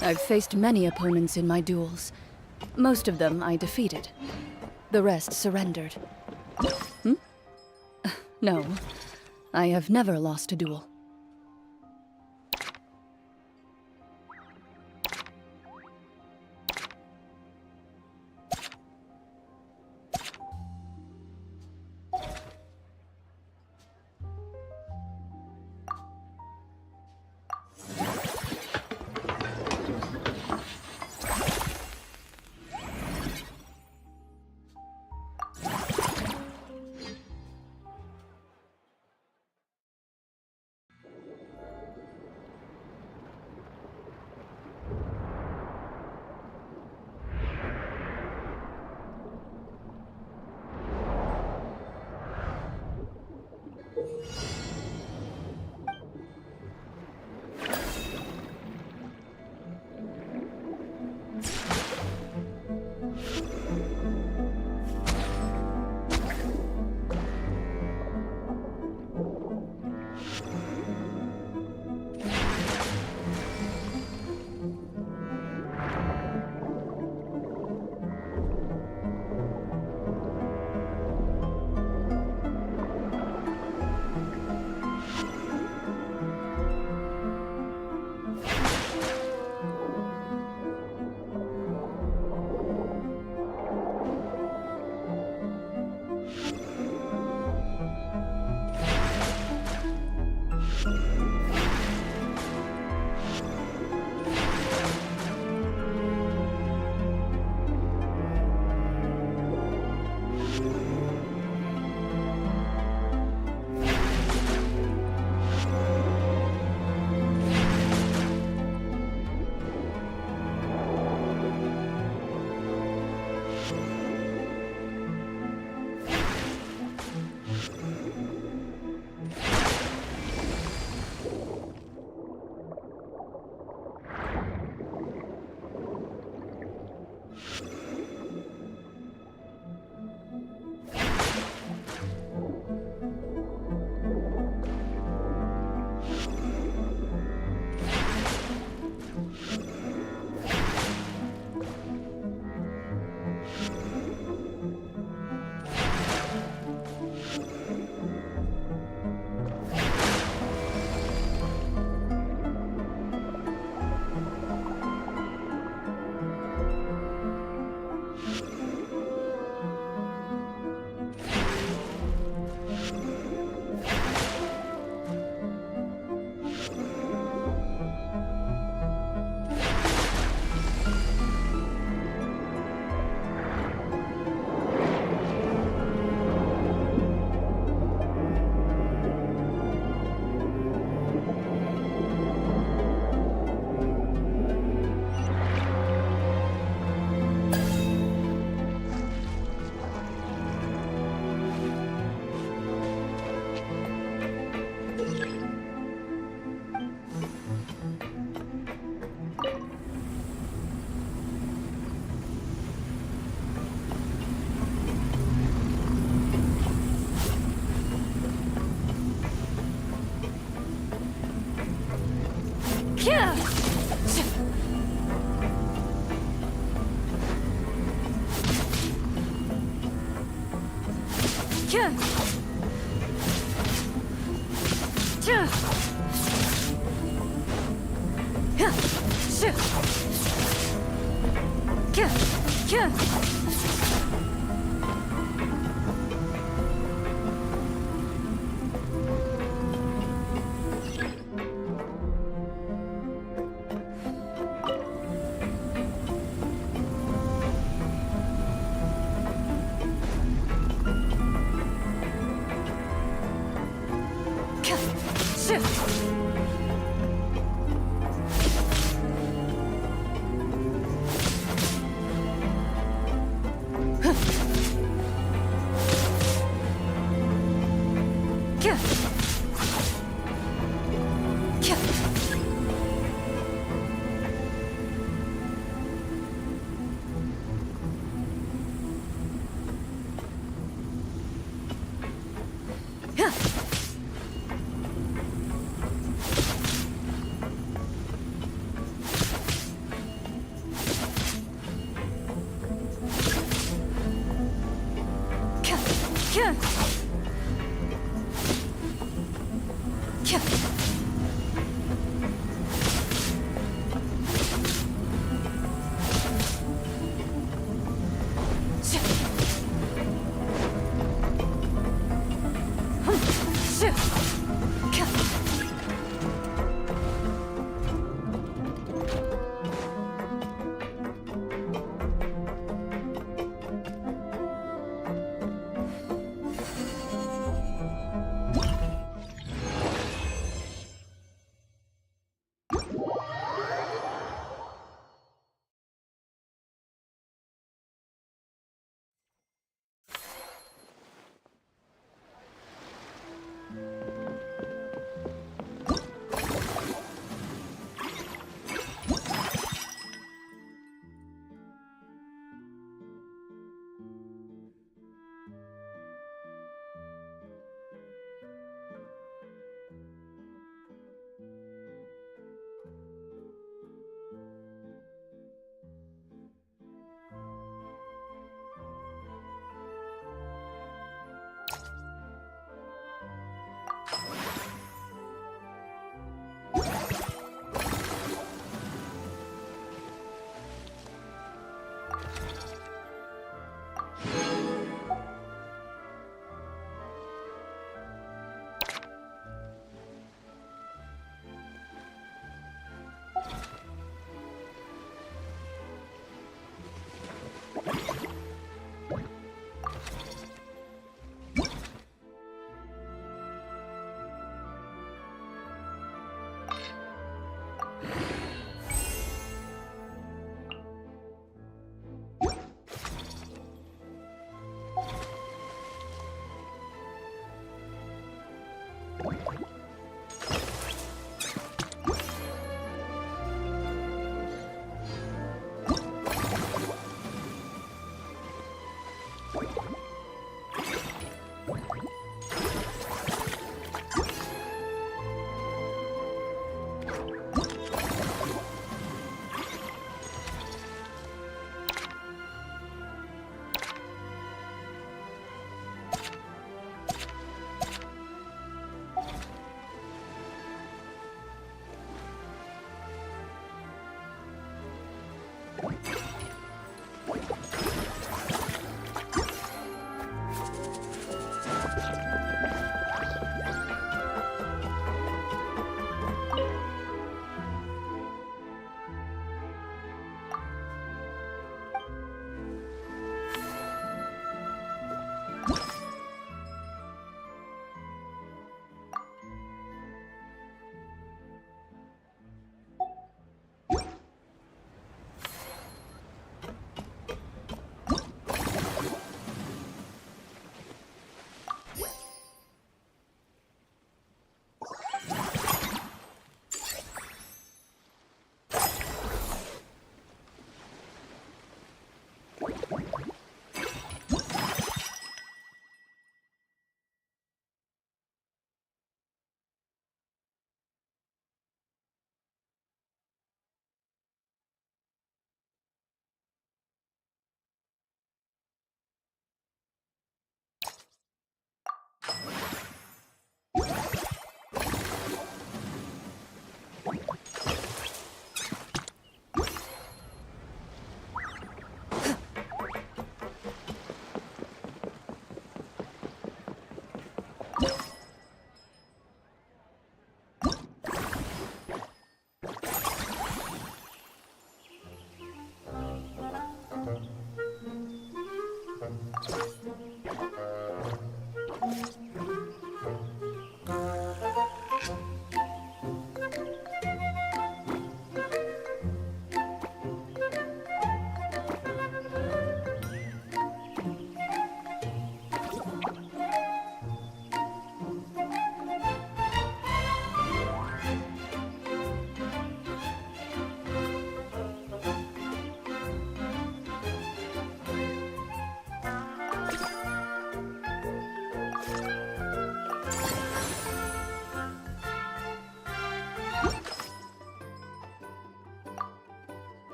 I've faced many opponents in my duels. Most of them I defeated. The rest surrendered. No, I have never lost a duel.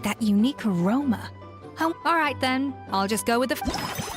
That unique aroma. Oh, all right then. I'll just go with the.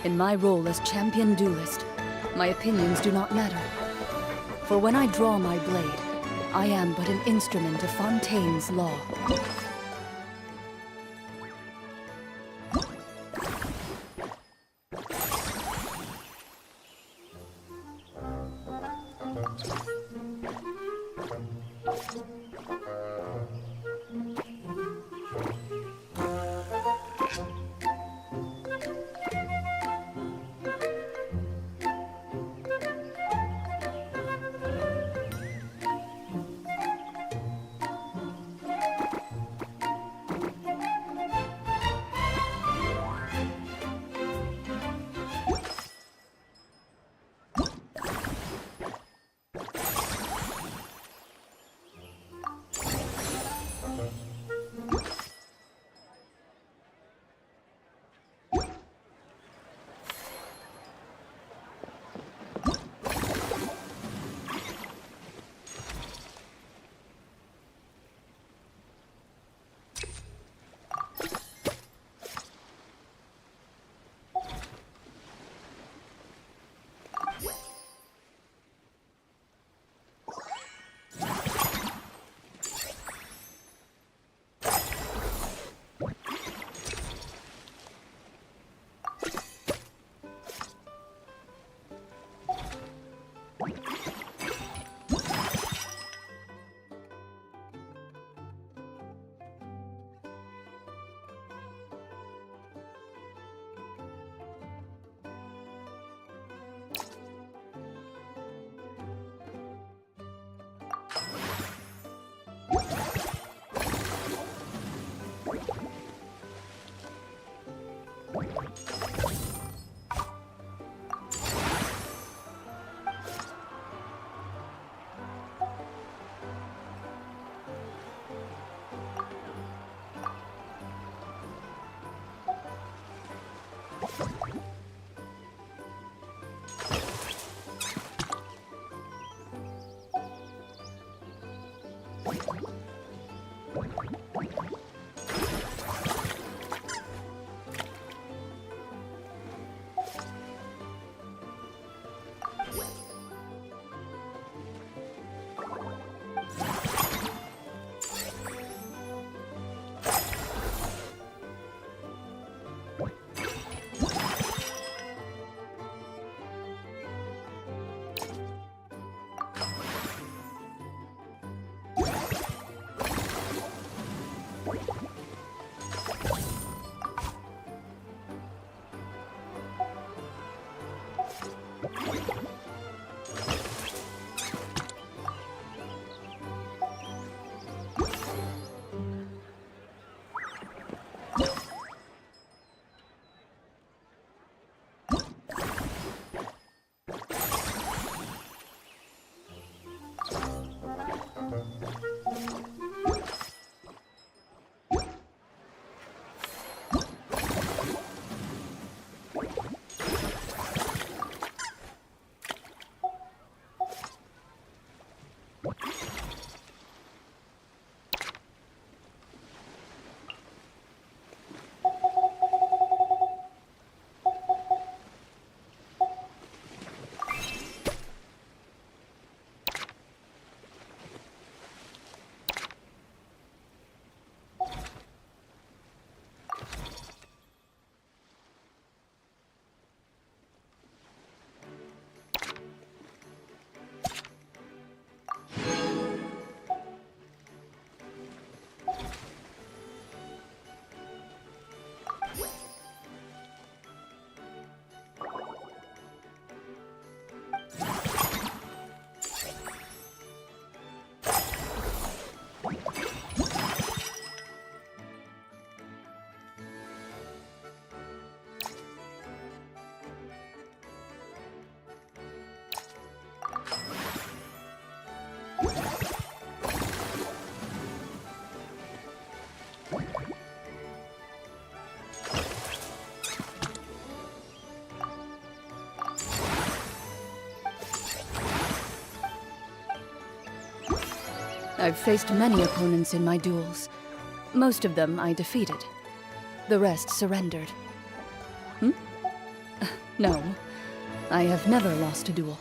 In my role as champion duelist, my opinions do not matter. For when I draw my blade, I am but an instrument of Fontaine's law. I've faced many opponents in my duels. Most of them I defeated. The rest surrendered. No, I have never lost a duel.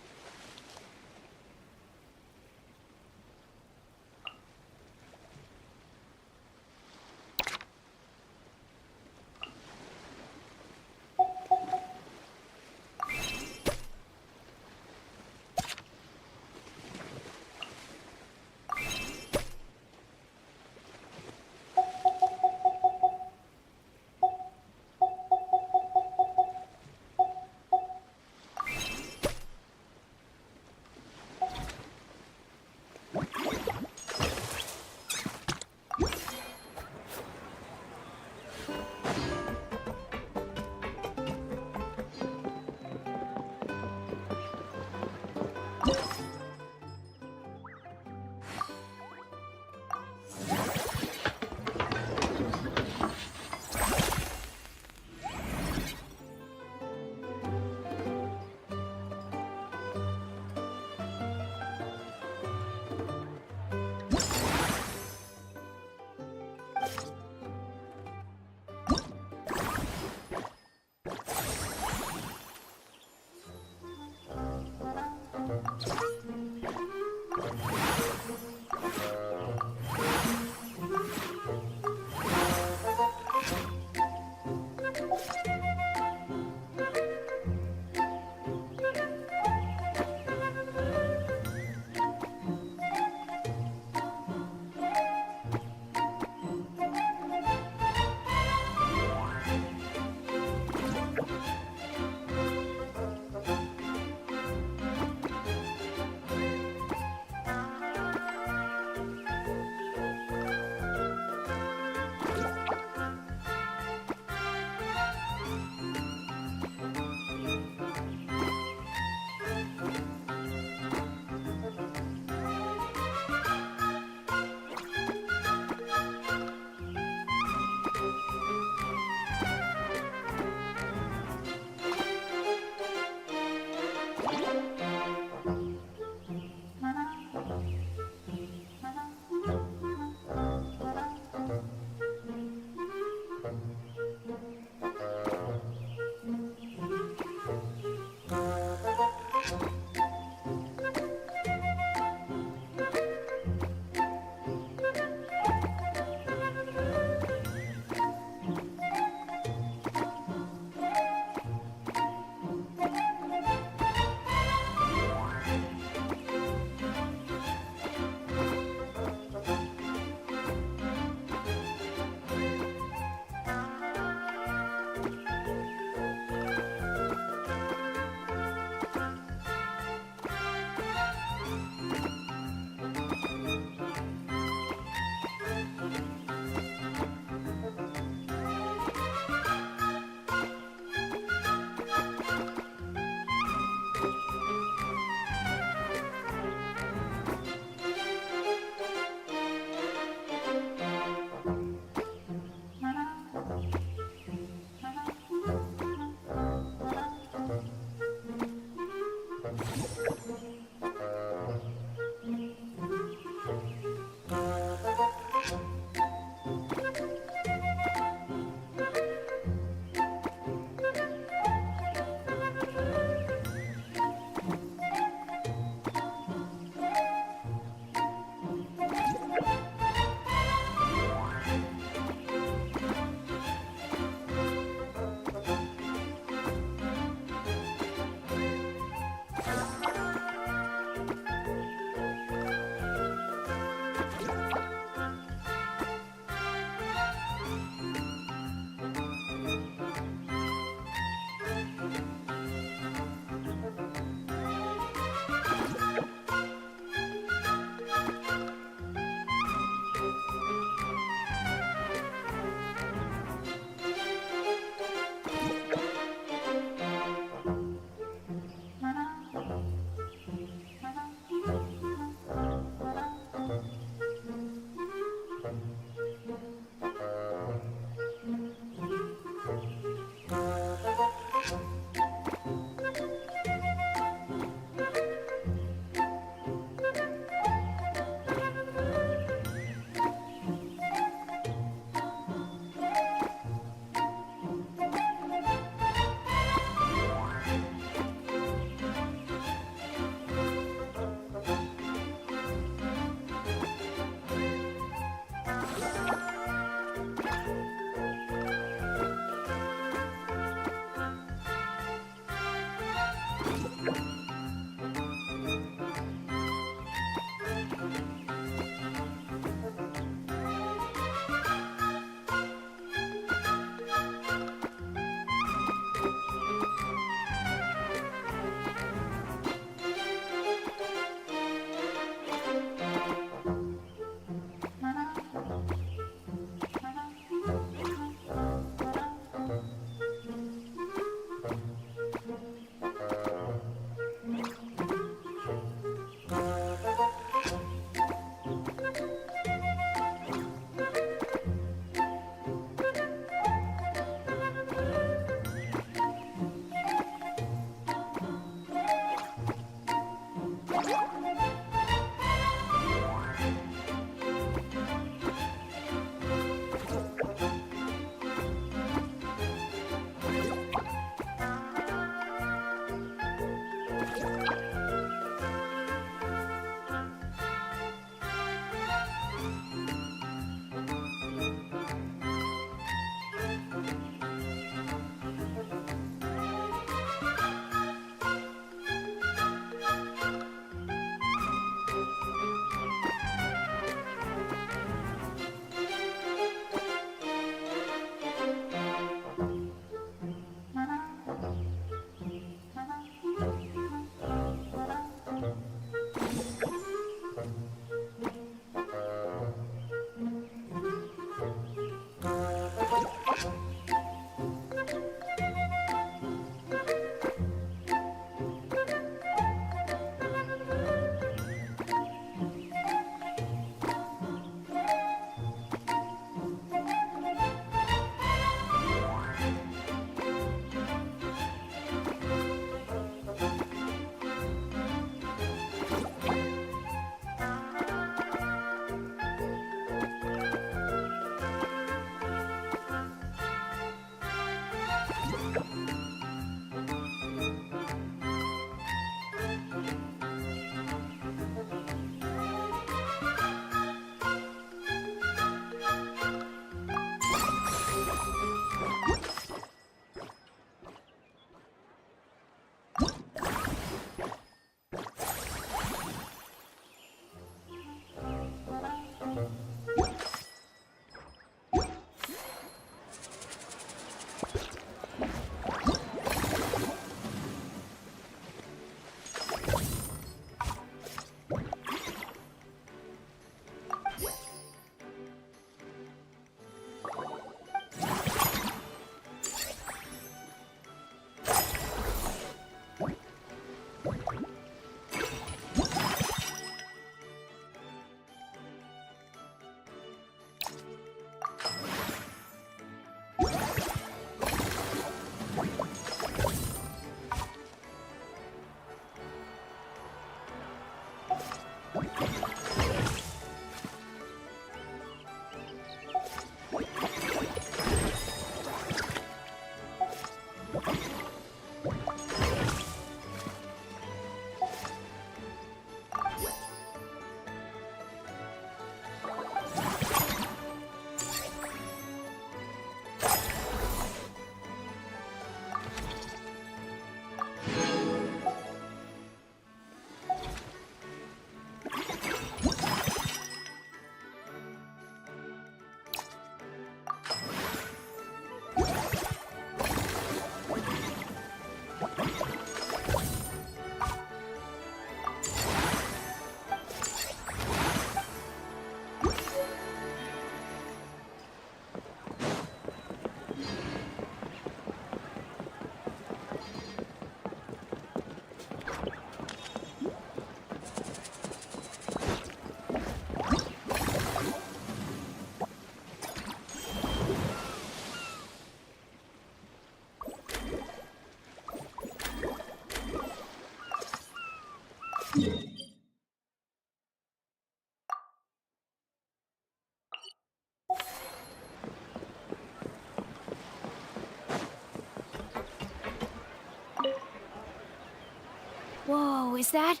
Oh, is that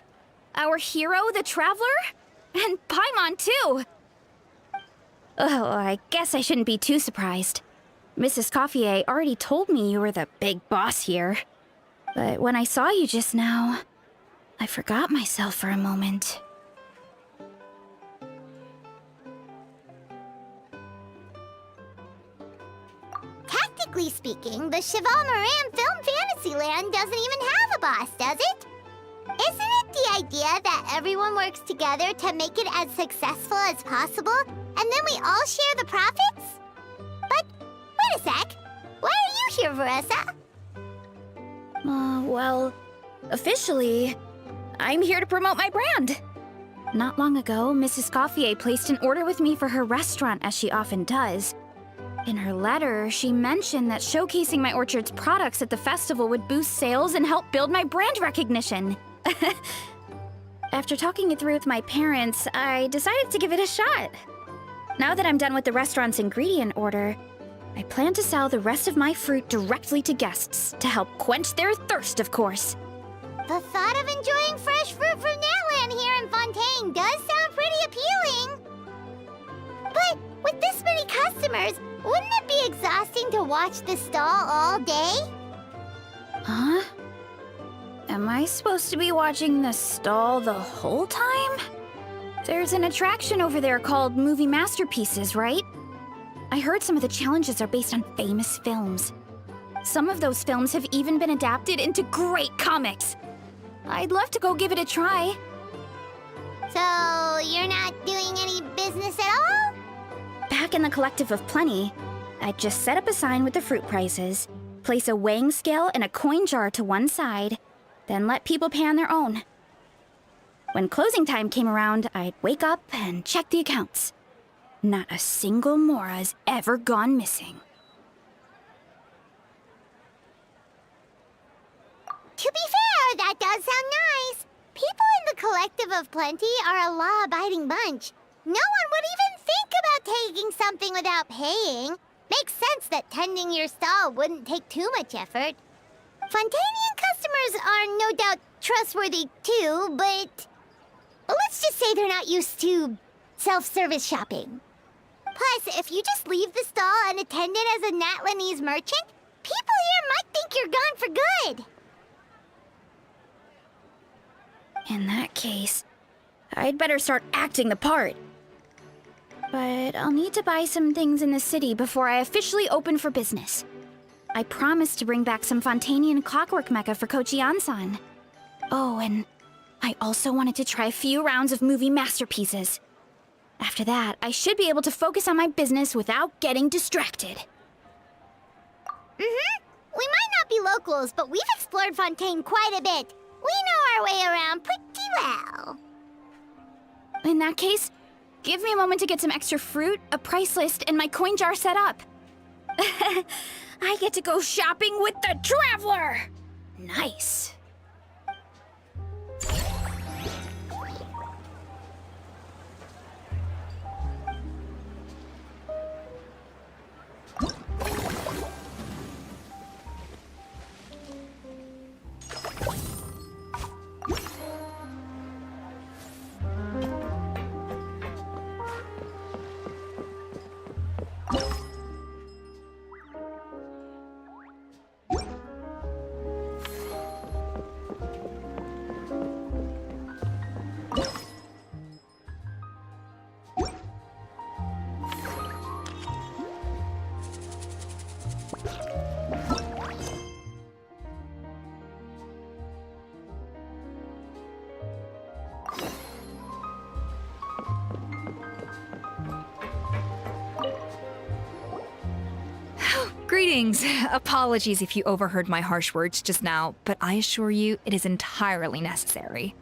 our hero, the Traveler? And Paimon, too! Oh, I guess I shouldn't be too surprised. Mrs. Coiffier already told me you were the big boss here. But when I saw you just now, I forgot myself for a moment. Technically speaking, the Cheval Moran Film Fantasyland doesn't even have a boss, does it? Isn't it the idea that everyone works together to make it as successful as possible, and then we all share the profits? But, wait a sec. Why are you here, Veressa? Well, officially, I'm here to promote my brand. Not long ago, Mrs. Coiffier placed an order with me for her restaurant, as she often does. In her letter, she mentioned that showcasing my orchard's products at the festival would boost sales and help build my brand recognition. After talking it through with my parents, I decided to give it a shot. Now that I'm done with the restaurant's ingredient order, I plan to sell the rest of my fruit directly to guests to help quench their thirst, of course. The thought of enjoying fresh fruit from Natland here in Fontaine does sound pretty appealing. But with this many customers, wouldn't it be exhausting to watch the stall all day? Huh? Am I supposed to be watching the stall the whole time? There's an attraction over there called Movie Masterpieces, right? I heard some of the challenges are based on famous films. Some of those films have even been adapted into great comics. I'd love to go give it a try. So, you're not doing any business at all? Back in the Collective of Plenty, I'd just set up a sign with the fruit prices, place a weighing scale and a coin jar to one side, then let people pay on their own. When closing time came around, I'd wake up and check the accounts. Not a single Mora's ever gone missing. To be fair, that does sound nice. People in the Collective of Plenty are a law-abiding bunch. No one would even think about taking something without paying. Makes sense that tending your stall wouldn't take too much effort. Fontainian customers are no doubt trustworthy too, but let's just say they're not used to self-service shopping. Plus, if you just leave the stall unattended as a Natlanese merchant, people here might think you're gone for good. In that case, I'd better start acting the part. But I'll need to buy some things in the city before I officially open for business. I promised to bring back some Fontainian clockwork mecha for Kochi-an-san. Oh, and I also wanted to try a few rounds of movie masterpieces. After that, I should be able to focus on my business without getting distracted. We might not be locals, but we've explored Fontaine quite a bit. We know our way around pretty well. In that case, give me a moment to get some extra fruit, a price list, and my coin jar set up. I get to go shopping with the Traveler! Nice. Greetings. Apologies if you overheard my harsh words just now, but I assure you it is entirely necessary.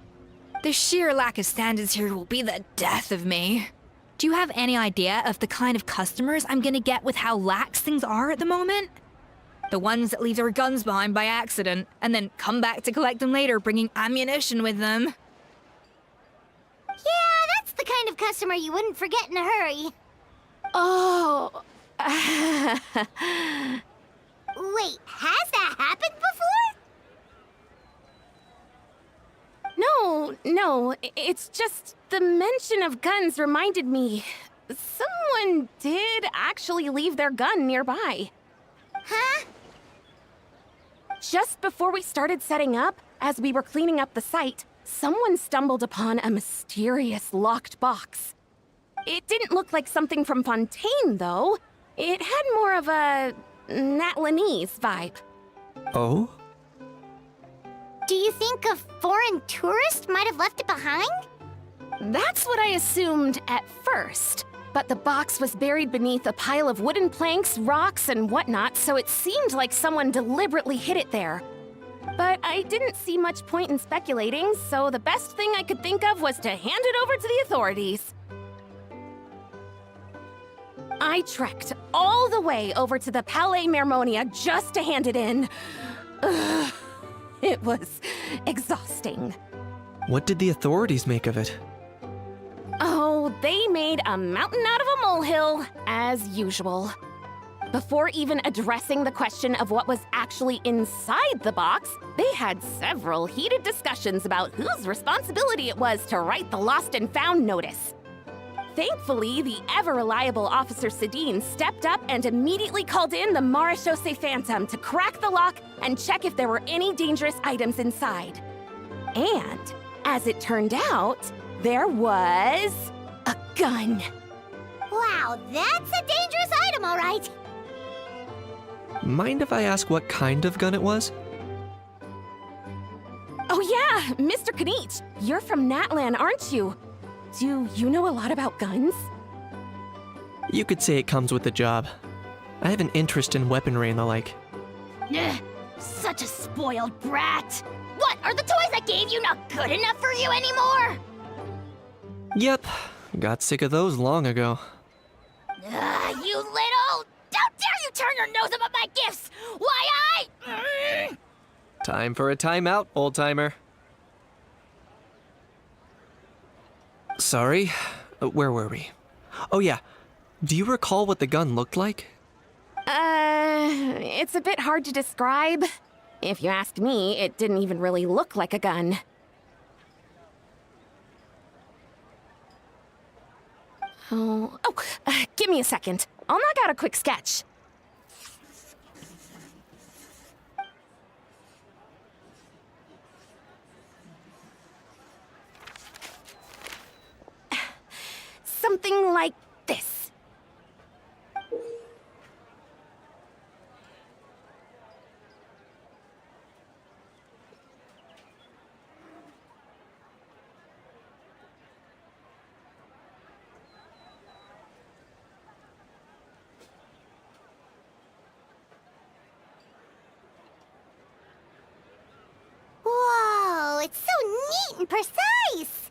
The sheer lack of standards here will be the death of me. Do you have any idea of the kind of customers I'm gonna get with how lax things are at the moment? The ones that leave their guns behind by accident, and then come back to collect them later bringing ammunition with them. Yeah, that's the kind of customer you wouldn't forget in a hurry. Oh. Wait, has that happened before? No, it's just the mention of guns reminded me. Someone did actually leave their gun nearby. Huh? Just before we started setting up, as we were cleaning up the site, someone stumbled upon a mysterious locked box. It didn't look like something from Fontaine, though. It had more of a Natlanese vibe. Oh? Do you think a foreign tourist might have left it behind? That's what I assumed at first. But the box was buried beneath a pile of wooden planks, rocks, and whatnot, so it seemed like someone deliberately hid it there. But I didn't see much point in speculating, so the best thing I could think of was to hand it over to the authorities. I trekked all the way over to the Palais Mermonia just to hand it in. Ugh, it was exhausting. What did the authorities make of it? Oh, they made a mountain out of a molehill, as usual. Before even addressing the question of what was actually inside the box, they had several heated discussions about whose responsibility it was to write the lost and found notice. Thankfully, the ever-reliable Officer Sedine stepped up and immediately called in the Marechaussee Phantom to crack the lock and check if there were any dangerous items inside. And, as it turned out, there was a gun. Wow, that's a dangerous item, all right. Mind if I ask what kind of gun it was? Oh yeah, Mr. Kanich, you're from Natlan, aren't you? Do you know a lot about guns? You could say it comes with the job. I have an interest in weaponry and the like. Ugh, such a spoiled brat. What, are the toys I gave you not good enough for you anymore? Yep, got sick of those long ago. You little... How dare you turn your nose up at my gifts! Why Time for a timeout, old-timer. Sorry, where were we? Oh yeah, do you recall what the gun looked like? It's a bit hard to describe. If you ask me, it didn't even really look like a gun. Give me a second. I'll knock out a quick sketch. Something like this. Whoa, it's so neat and precise.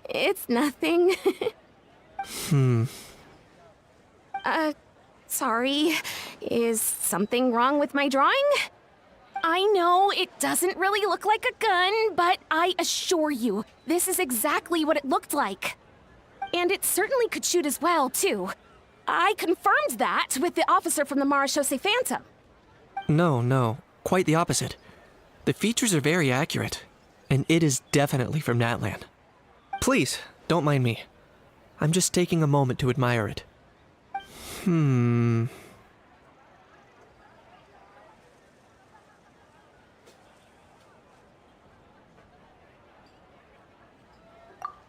It's nothing. Sorry. Is something wrong with my drawing? I know it doesn't really look like a gun, but I assure you, this is exactly what it looked like. And it certainly could shoot as well, too. I confirmed that with the officer from the Marechaussee Phantom. No, quite the opposite. The features are very accurate, and it is definitely from Natlan. Please, don't mind me. I'm just taking a moment to admire it.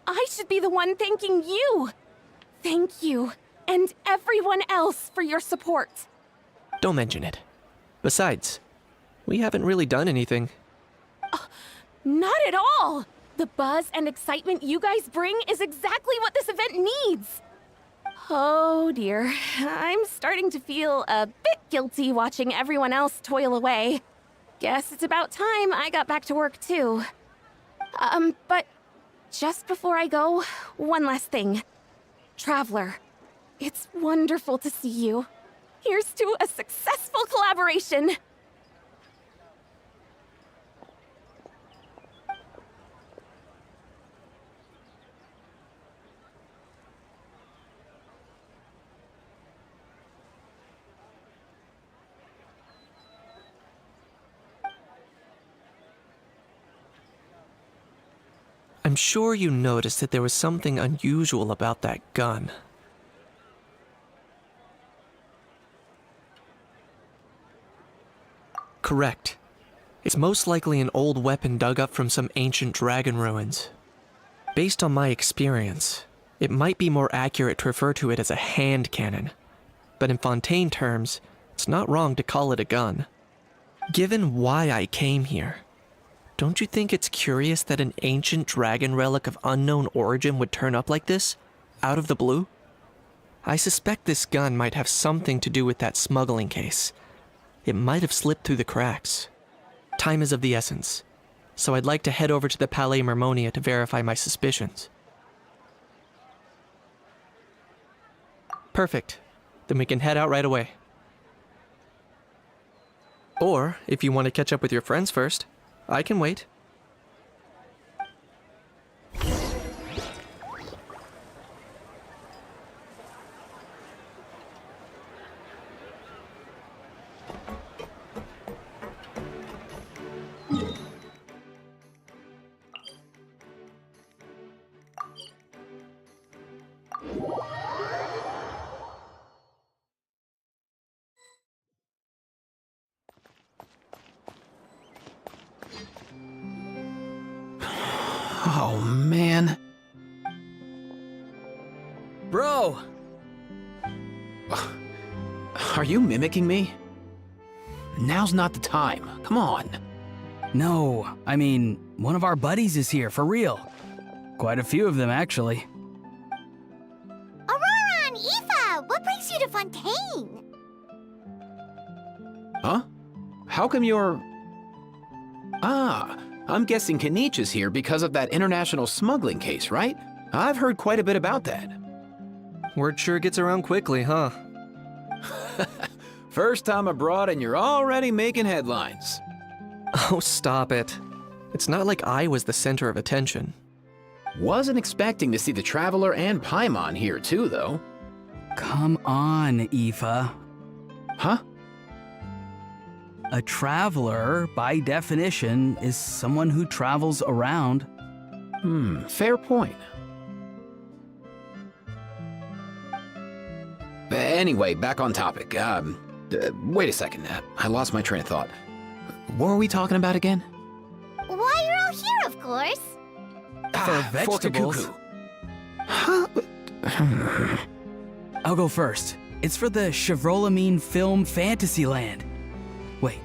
I should be the one thanking you. Thank you, and everyone else for your support. Don't mention it. Besides, we haven't really done anything. Not at all! The buzz and excitement you guys bring is exactly what this event needs. Oh dear, I'm starting to feel a bit guilty watching everyone else toil away. Guess it's about time I got back to work too. But just before I go, one last thing. Traveler, it's wonderful to see you. Here's to a successful collaboration. I'm sure you noticed that there was something unusual about that gun. Correct. It's most likely an old weapon dug up from some ancient dragon ruins. Based on my experience, it might be more accurate to refer to it as a hand cannon, but in Fontaine terms, it's not wrong to call it a gun. Given why I came here, don't you think it's curious that an ancient dragon relic of unknown origin would turn up like this, out of the blue? I suspect this gun might have something to do with that smuggling case. It might have slipped through the cracks. Time is of the essence, so I'd like to head over to the Palais Mermonia to verify my suspicions. Perfect. Then we can head out right away. Or, if you want to catch up with your friends first, I can wait. Oh, man. Bro! Are you mimicking me? Now's not the time. Come on. No, I mean, one of our buddies is here, for real. Quite a few of them, actually. Aurora and Aoife, what brings you to Fontaine? Huh? How come you're... Ah, I'm guessing Kanich is here because of that international smuggling case, right? I've heard quite a bit about that. Word sure gets around quickly, huh? First time abroad and you're already making headlines. Oh, stop it. It's not like I was the center of attention. Wasn't expecting to see the Traveler and Paimon here too, though. Come on, Aoife. Huh? A traveler, by definition, is someone who travels around. Fair point. Anyway, back on topic. Wait a second. I lost my train of thought. What were we talking about again? Why, you're all here, of course. For vegetables. Huh? I'll go first. It's for the Chevrolamine Film Fantasyland. Wait,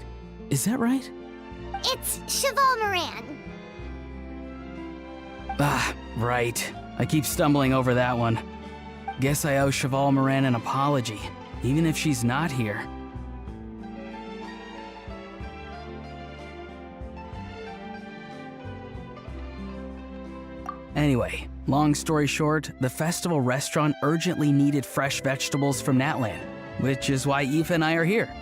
is that right? It's Cheval Moran. Ah, right. I keep stumbling over that one. Guess I owe Cheval Moran an apology, even if she's not here. Anyway, long story short, the festival restaurant urgently needed fresh vegetables from Natland, which is why Aoife and I are here.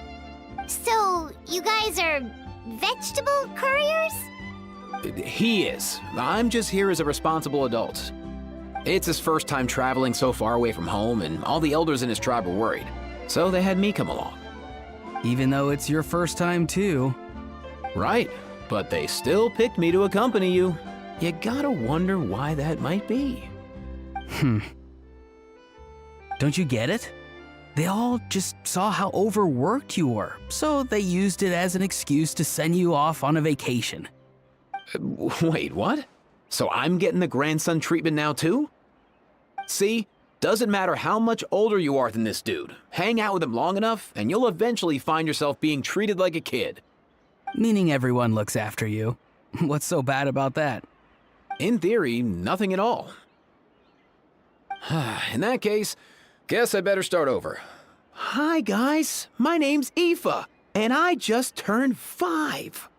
So, you guys are vegetable couriers? He is. I'm just here as a responsible adult. It's his first time traveling so far away from home, and all the elders in his tribe were worried. So they had me come along. Even though it's your first time too. Right, but they still picked me to accompany you. You gotta wonder why that might be. Don't you get it? They all just saw how overworked you were, so they used it as an excuse to send you off on a vacation. Wait, what? So I'm getting the grandson treatment now too? See, doesn't matter how much older you are than this dude. Hang out with him long enough, and you'll eventually find yourself being treated like a kid. Meaning everyone looks after you. What's so bad about that? In theory, nothing at all. In that case, guess I better start over. Hi guys, my name's Aoife, and I just turned 5.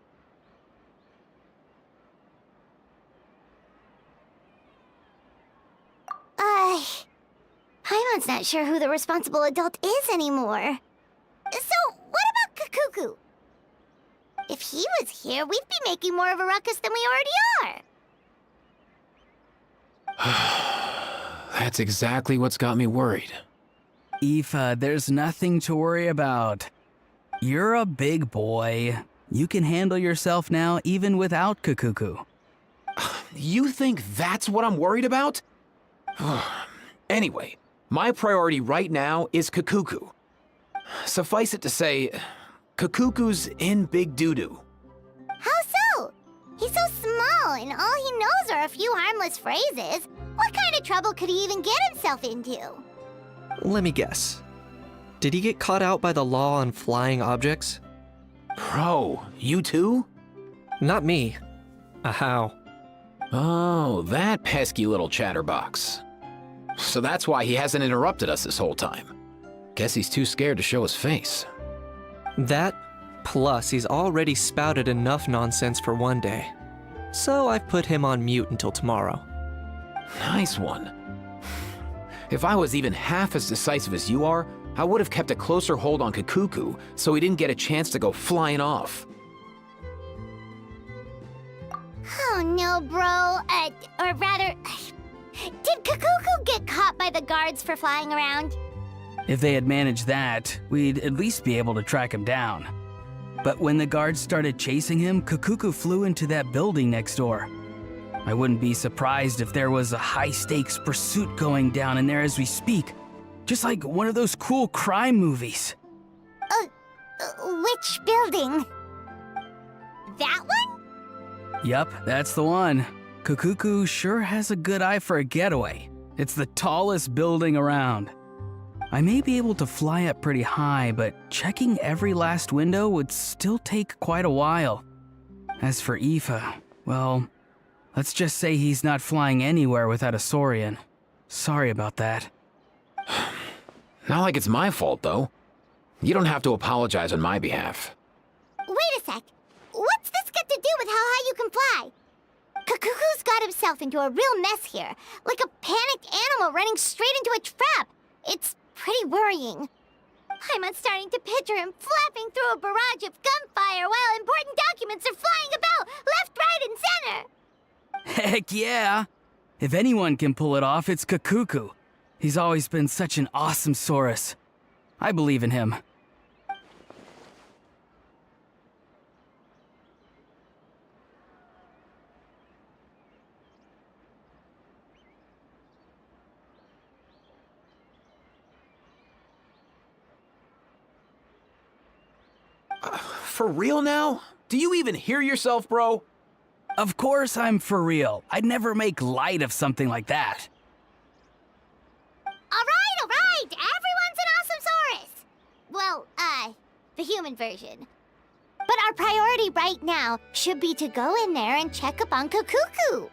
Paimon's not sure who the responsible adult is anymore. So, what about Kakuku? If he was here, we'd be making more of a ruckus than we already are. That's exactly what's got me worried. Aoife, there's nothing to worry about. You're a big boy. You can handle yourself now even without Kakuku. You think that's what I'm worried about? Anyway, my priority right now is Kakuku. Suffice it to say, Kakuku's in big doo-doo. How so? He's so small, and all he knows are a few harmless phrases. What kind of trouble could he even get himself into? Let me guess. Did he get caught out by the law on flying objects? Bro, you too? Not me. How? Oh, that pesky little chatterbox. So that's why he hasn't interrupted us this whole time. Guess he's too scared to show his face. That, plus he's already spouted enough nonsense for one day. So I've put him on mute until tomorrow. Nice one. If I was even half as decisive as you are, I would have kept a closer hold on Kakuku so he didn't get a chance to go flying off. Oh no, bro. Or rather, did Kakuku get caught by the guards for flying around? If they had managed that, we'd at least be able to track him down. But when the guards started chasing him, Kakuku flew into that building next door. I wouldn't be surprised if there was a high-stakes pursuit going down in there as we speak. Just like one of those cool crime movies. Which building? That one? Yup, that's the one. Kakuku sure has a good eye for a getaway. It's the tallest building around. I may be able to fly up pretty high, but checking every last window would still take quite a while. As for Aoife, well, let's just say he's not flying anywhere without a Saurian. Sorry about that. Not like it's my fault, though. You don't have to apologize on my behalf. Wait a sec. What's this got to do with how high you can fly? Kakuku's got himself into a real mess here, like a panicked animal running straight into a trap. It's pretty worrying. I'm starting to picture him flapping through a barrage of gunfire while important documents are flying about left, right, and center. Heck yeah! If anyone can pull it off, it's Kakuku. He's always been such an awesome Saurus. I believe in him. For real now? Do you even hear yourself, bro? Of course I'm for real. I'd never make light of something like that. All right. Everyone's an awesome Saurus. Well, the human version. But our priority right now should be to go in there and check up on Kakuku.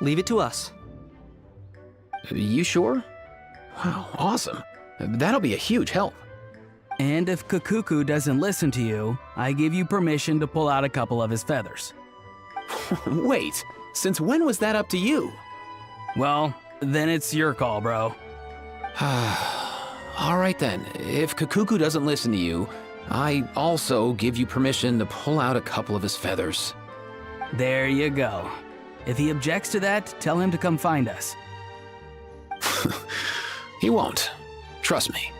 Leave it to us. You sure? Wow, awesome. That'll be a huge help. And if Kakuku doesn't listen to you, I give you permission to pull out a couple of his feathers. Wait, since when was that up to you? Well, then it's your call, bro. All right then, if Kakuku doesn't listen to you, I also give you permission to pull out a couple of his feathers. There you go. If he objects to that, tell him to come find us. He won't. Trust me.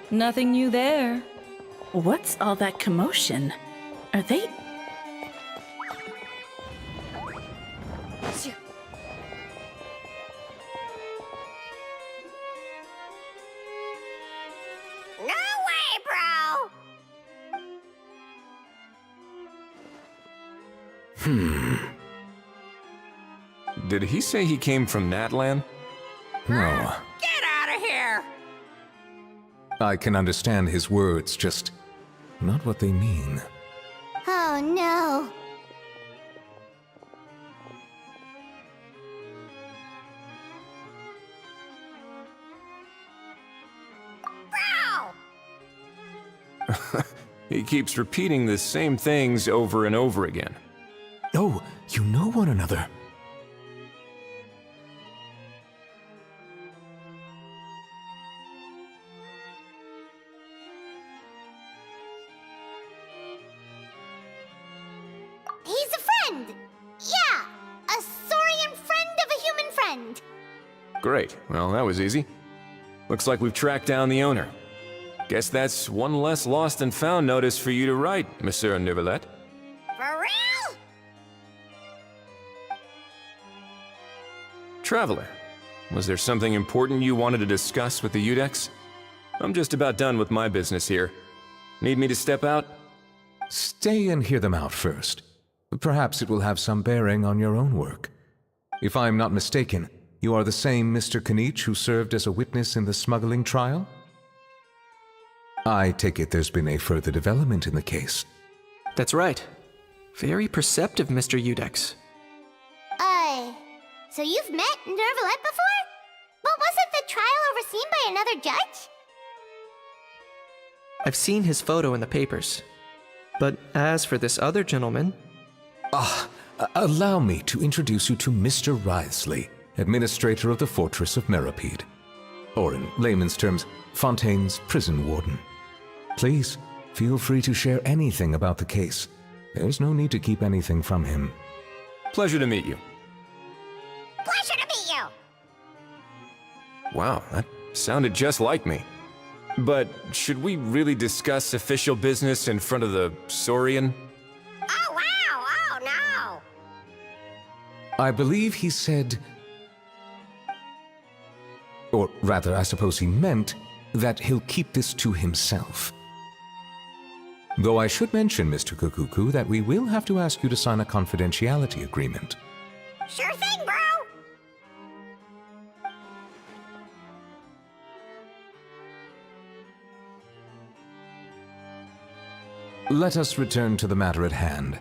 Nothing new there. What's all that commotion? Are they... No way, bro! Did he say he came from Natlan? No. Get out of here! I can understand his words, just not what they mean. Oh no. He keeps repeating the same things over and over again. Oh, you know one another. He's a friend! Yeah! A saurian friend of a human friend! Great. Well, that was easy. Looks like we've tracked down the owner. Guess that's one less lost and found notice for you to write, Monsieur Neuvillette. For real? Traveler, was there something important you wanted to discuss with the Udex? I'm just about done with my business here. Need me to step out? Stay and hear them out first. Perhaps it will have some bearing on your own work. If I am not mistaken, you are the same Mr. Kanich who served as a witness in the smuggling trial? I take it there's been a further development in the case. That's right. Very perceptive, Mr. Udex. So you've met Neuvillette before? But wasn't the trial overseen by another judge? I've seen his photo in the papers. But as for this other gentleman... Allow me to introduce you to Mr. Wriothesley, administrator of the Fortress of Meripede. Or in layman's terms, Fontaine's prison warden. Please, feel free to share anything about the case. There's no need to keep anything from him. Pleasure to meet you. Pleasure to meet you! Wow, that sounded just like me. But should we really discuss official business in front of the Saurian? Oh wow! Oh no! I believe he said... Or rather, I suppose he meant that he'll keep this to himself. Though I should mention, Mr. Kukuku, that we will have to ask you to sign a confidentiality agreement. Sure thing, bro! Let us return to the matter at hand.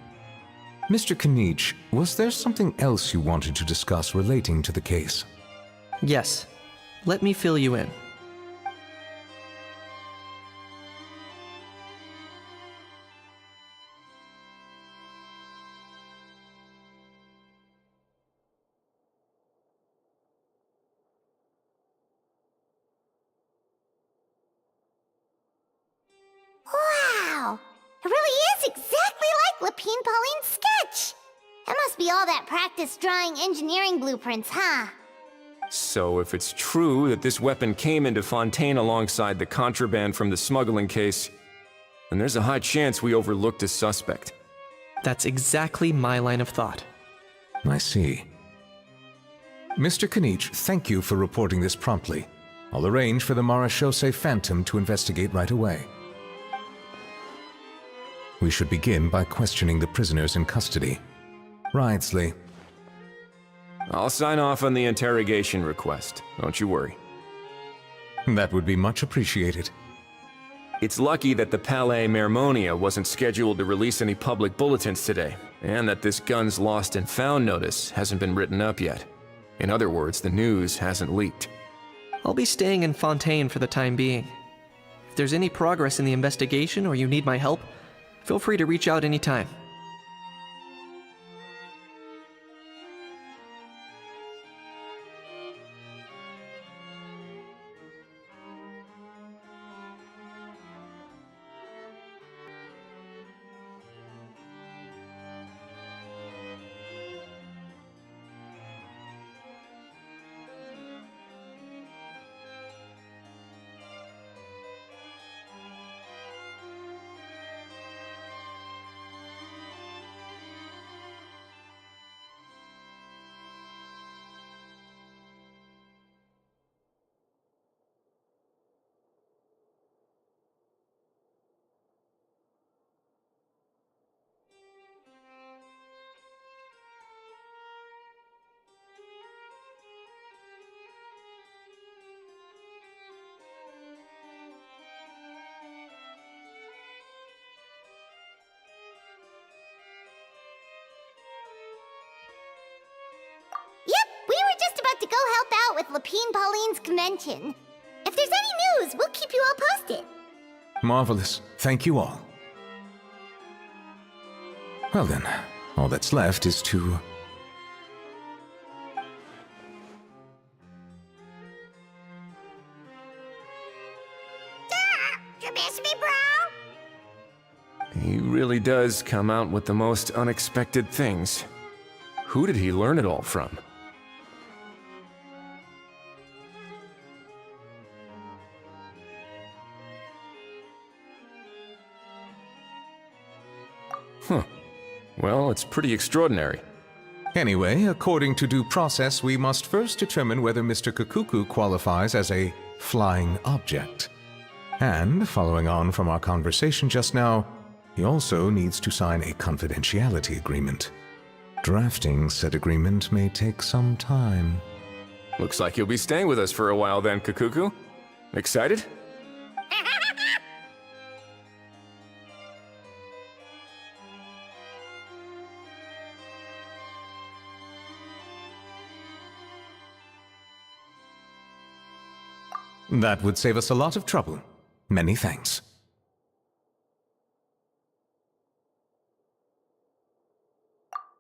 Mr. Kanich, was there something else you wanted to discuss relating to the case? Yes. Let me fill you in. Wow! It really is exactly like Lapine Pauline's sketch! That must be all that practice drawing engineering blueprints, huh? So if it's true that this weapon came into Fontaine alongside the contraband from the smuggling case, then there's a high chance we overlooked a suspect. That's exactly my line of thought. I see. Mr. Kanich, thank you for reporting this promptly. I'll arrange for the Marechaussee Phantom to investigate right away. We should begin by questioning the prisoners in custody. Wriothesley. I'll sign off on the interrogation request, don't you worry. That would be much appreciated. It's lucky that the Palais Mermonia wasn't scheduled to release any public bulletins today, and that this gun's lost and found notice hasn't been written up yet. In other words, the news hasn't leaked. I'll be staying in Fontaine for the time being. If there's any progress in the investigation or you need my help, feel free to reach out anytime. out to go help out with Lapine Pauline's convention. If there's any news, we'll keep you all posted. Marvelous. Thank you all. Well then, all that's left is to... You miss me, bro? He really does come out with the most unexpected things. Who did he learn it all from? Huh. Well, it's pretty extraordinary. Anyway, according to due process, we must first determine whether Mr. Kukuku qualifies as a flying object. And, following on from our conversation just now, he also needs to sign a confidentiality agreement. Drafting said agreement may take some time. Looks like you'll be staying with us for a while then, Kukuku. Excited? That would save us a lot of trouble. Many thanks.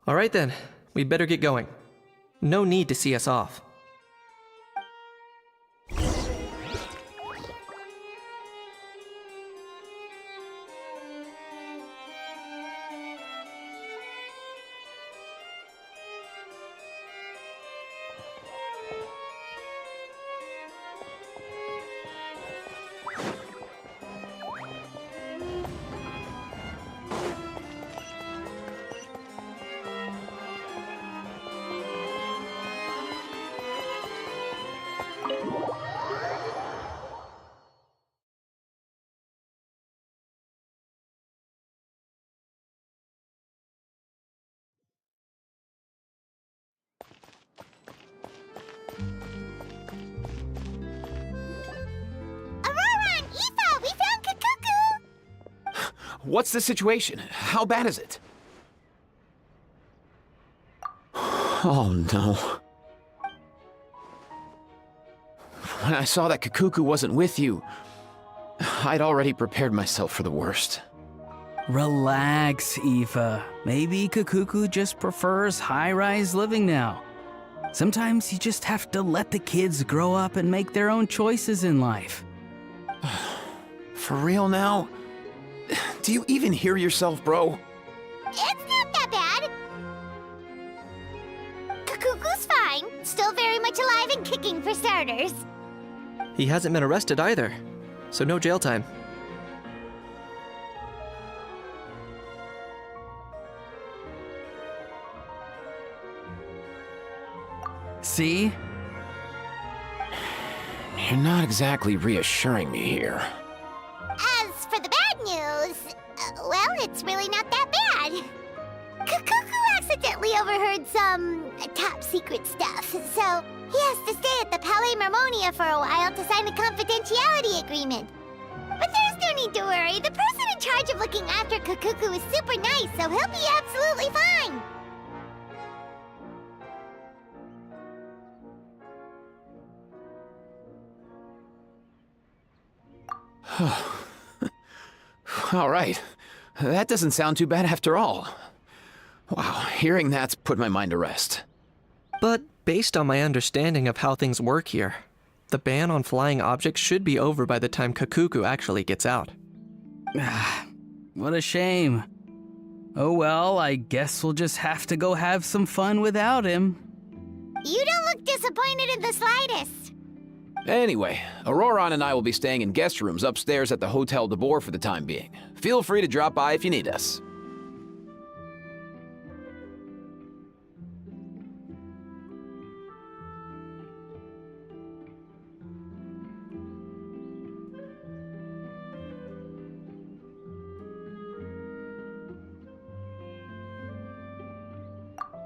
All right then, we'd better get going. No need to see us off. What's the situation? How bad is it? Oh no. When I saw that Kukuku wasn't with you, I'd already prepared myself for the worst. Relax, Aoife. Maybe Kukuku just prefers high-rise living now. Sometimes you just have to let the kids grow up and make their own choices in life. For real now? Do you even hear yourself, bro? It's not that bad. Kukuku's fine. Still very much alive and kicking for starters. He hasn't been arrested either, so no jail time. See? You're not exactly reassuring me here. As for the bad news, well, it's really not that bad. Kukuku accidentally overheard some top secret stuff, so he has to stay at the Palais Mermonia for a while to sign a confidentiality agreement. But there's no need to worry. The person in charge of looking after Kukuku is super nice, so he'll be absolutely fine. All right. That doesn't sound too bad after all. Wow, hearing that's put my mind to rest. But based on my understanding of how things work here, the ban on flying objects should be over by the time Kukuku actually gets out. What a shame. Oh well, I guess we'll just have to go have some fun without him. You don't look disappointed in the slightest. Anyway, Auroron and I will be staying in guest rooms upstairs at the Hotel de Boer for the time being. Feel free to drop by if you need us.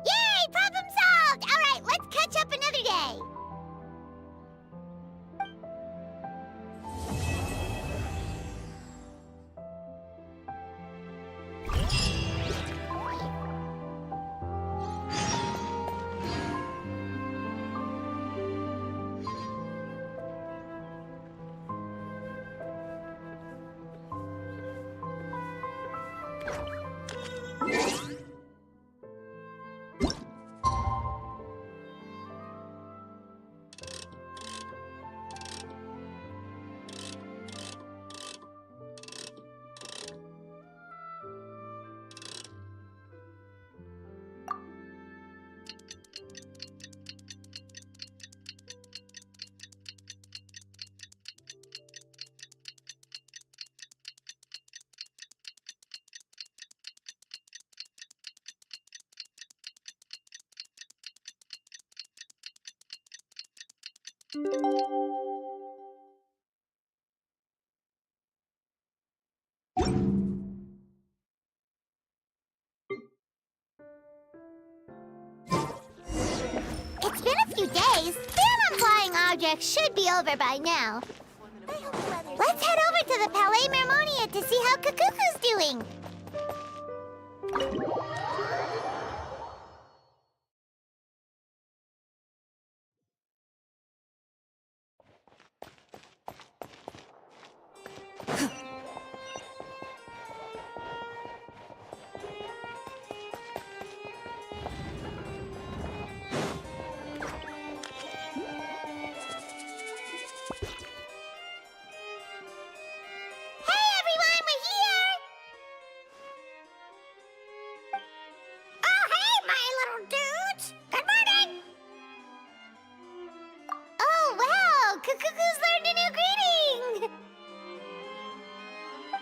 Yay! Problem solved! All right, let's catch up another day. It's been a few days. Ban on flying objects should be over by now. Let's head over to the Palais Mermonia to see how Kukuku's doing.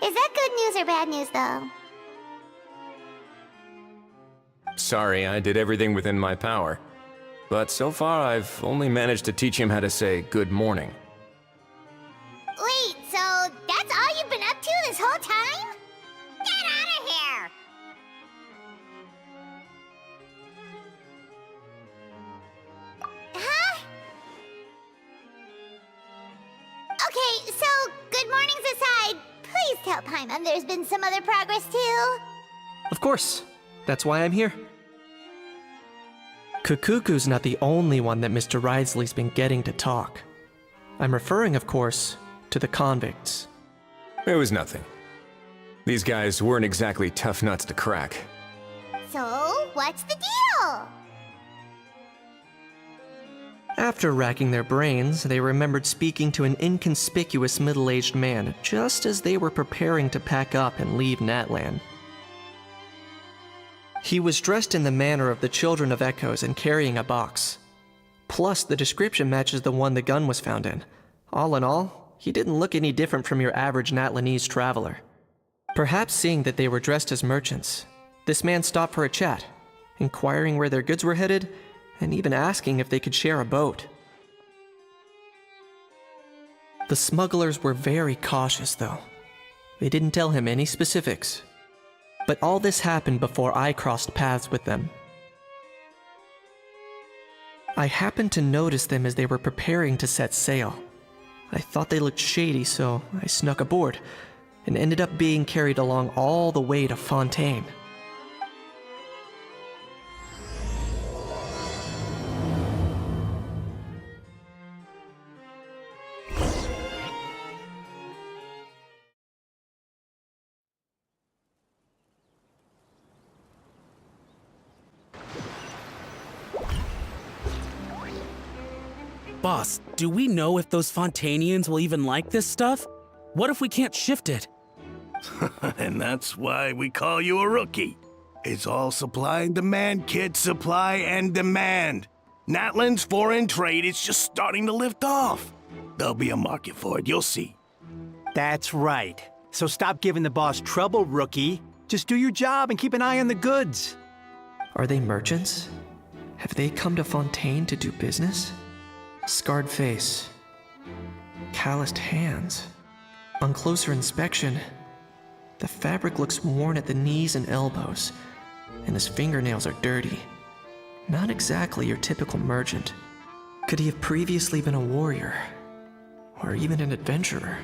Is that good news or bad news, though? Sorry, I did everything within my power. But so far, I've only managed to teach him how to say good morning. Wait, so that's all you've been up to this whole time? Get out of here! Huh? Okay, so good mornings aside, please tell Paimon there's been some other progress too. Of course. That's why I'm here. Kukuku's not the only one that Mr. Wriothesley's been getting to talk. I'm referring, of course, to the convicts. It was nothing. These guys weren't exactly tough nuts to crack. So, what's the deal? After racking their brains, they remembered speaking to an inconspicuous middle-aged man just as they were preparing to pack up and leave Natlan. He was dressed in the manner of the Children of Echoes and carrying a box. Plus, the description matches the one the gun was found in. All in all, he didn't look any different from your average Natlanese traveler. Perhaps seeing that they were dressed as merchants, this man stopped for a chat, inquiring where their goods were headed, and even asking if they could share a boat. The smugglers were very cautious, though. They didn't tell him any specifics. But all this happened before I crossed paths with them. I happened to notice them as they were preparing to set sail. I thought they looked shady, so I snuck aboard, and ended up being carried along all the way to Fontaine. Boss, do we know if those Fontainians will even like this stuff? What if we can't shift it? And that's why we call you a rookie. It's all supply and demand, kid. Supply and demand. Natlan's foreign trade is just starting to lift off. There'll be a market for it, you'll see. That's right. So stop giving the boss trouble, rookie. Just do your job and keep an eye on the goods. Are they merchants? Have they come to Fontaine to do business? Scarred face, calloused hands. On closer inspection, the fabric looks worn at the knees and elbows, and his fingernails are dirty. Not exactly your typical merchant. Could he have previously been a warrior? Or even an adventurer?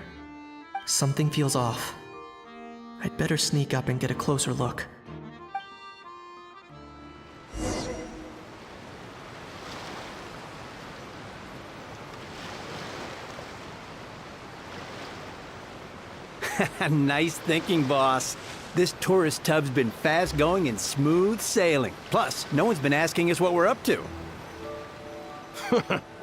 Something feels off. I'd better sneak up and get a closer look. Nice thinking, boss. This tourist tub's been fast-going and smooth sailing. Plus, no one's been asking us what we're up to.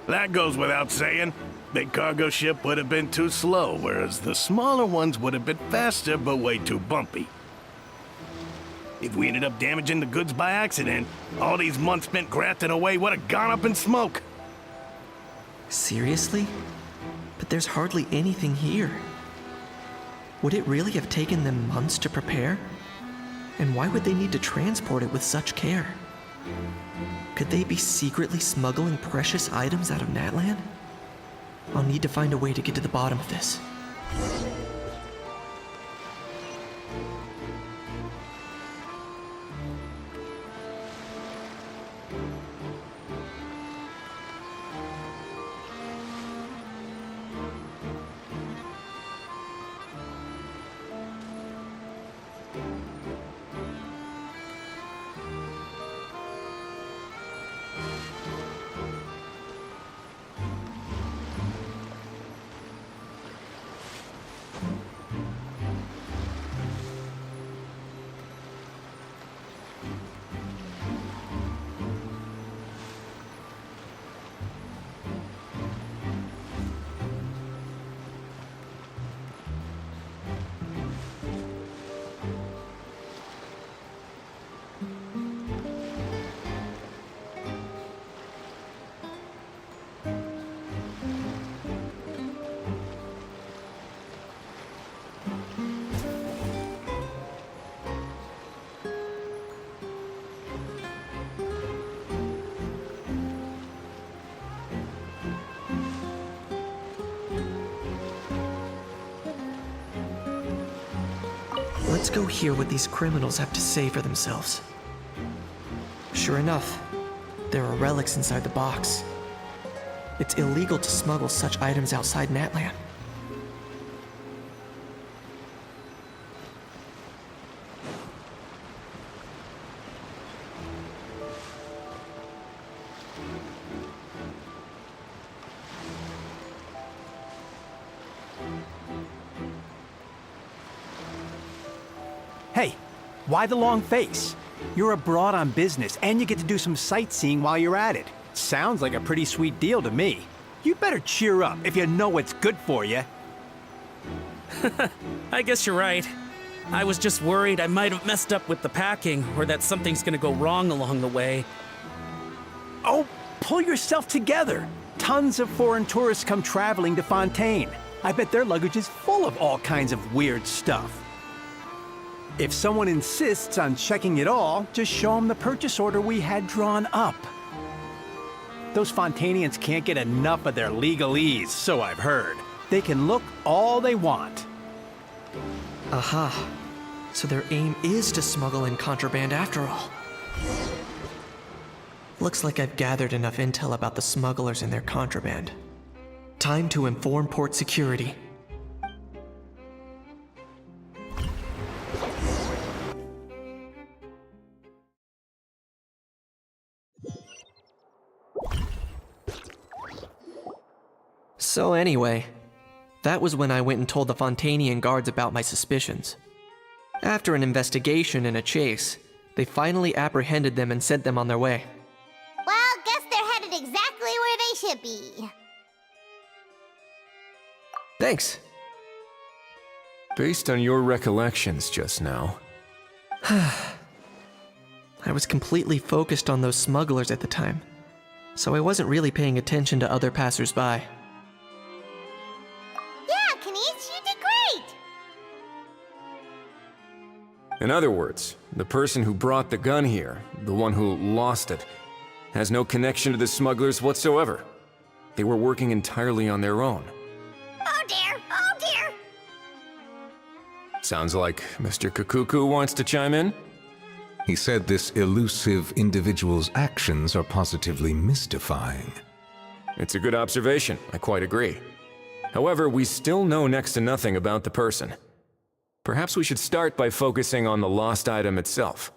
That goes without saying. Big cargo ship would have been too slow, whereas the smaller ones would have been faster but way too bumpy. If we ended up damaging the goods by accident, all these months spent grafting away would have gone up in smoke. Seriously? But there's hardly anything here. Would it really have taken them months to prepare? And why would they need to transport it with such care? Could they be secretly smuggling precious items out of Natlan? I'll need to find a way to get to the bottom of this. Let's go hear what these criminals have to say for themselves. Sure enough, there are relics inside the box. It's illegal to smuggle such items outside Natlan. Hey, why the long face? You're abroad on business, and you get to do some sightseeing while you're at it. Sounds like a pretty sweet deal to me. You better cheer up if you know what's good for you. I guess you're right. I was just worried I might have messed up with the packing, or that something's gonna go wrong along the way. Oh, pull yourself together. Tons of foreign tourists come traveling to Fontaine. I bet their luggage is full of all kinds of weird stuff. If someone insists on checking it all, just show them the purchase order we had drawn up. Those Fontainians can't get enough of their legalese, so I've heard. They can look all they want. Aha. So their aim is to smuggle in contraband after all. Looks like I've gathered enough intel about the smugglers and their contraband. Time to inform port security. So anyway, that was when I went and told the Fontainian guards about my suspicions. After an investigation and a chase, they finally apprehended them and sent them on their way. Well, guess they're headed exactly where they should be. Thanks. Based on your recollections just now, I was completely focused on those smugglers at the time, so I wasn't really paying attention to other passersby. Yeah, Kanice, you did great! in other words, the person who brought the gun here, the one who lost it, has no connection to the smugglers whatsoever. They were working entirely on their own. Oh dear, oh dear! Sounds like Mr. Kukuku wants to chime in? He said this elusive individual's actions are positively mystifying. It's a good observation, I quite agree. However, we still know next to nothing about the person. Perhaps we should start by focusing on the lost item itself.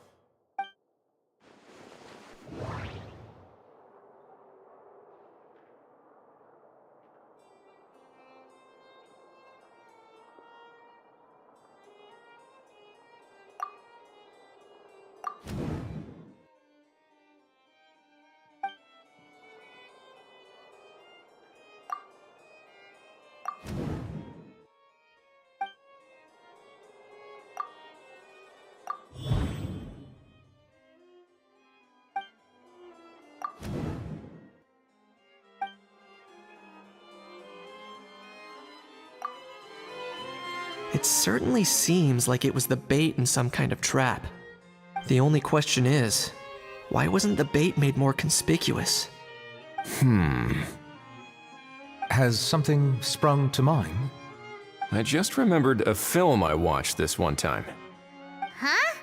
It certainly seems like it was the bait in some kind of trap. The only question is, why wasn't the bait made more conspicuous? Has something sprung to mind? I just remembered a film I watched this one time. Huh?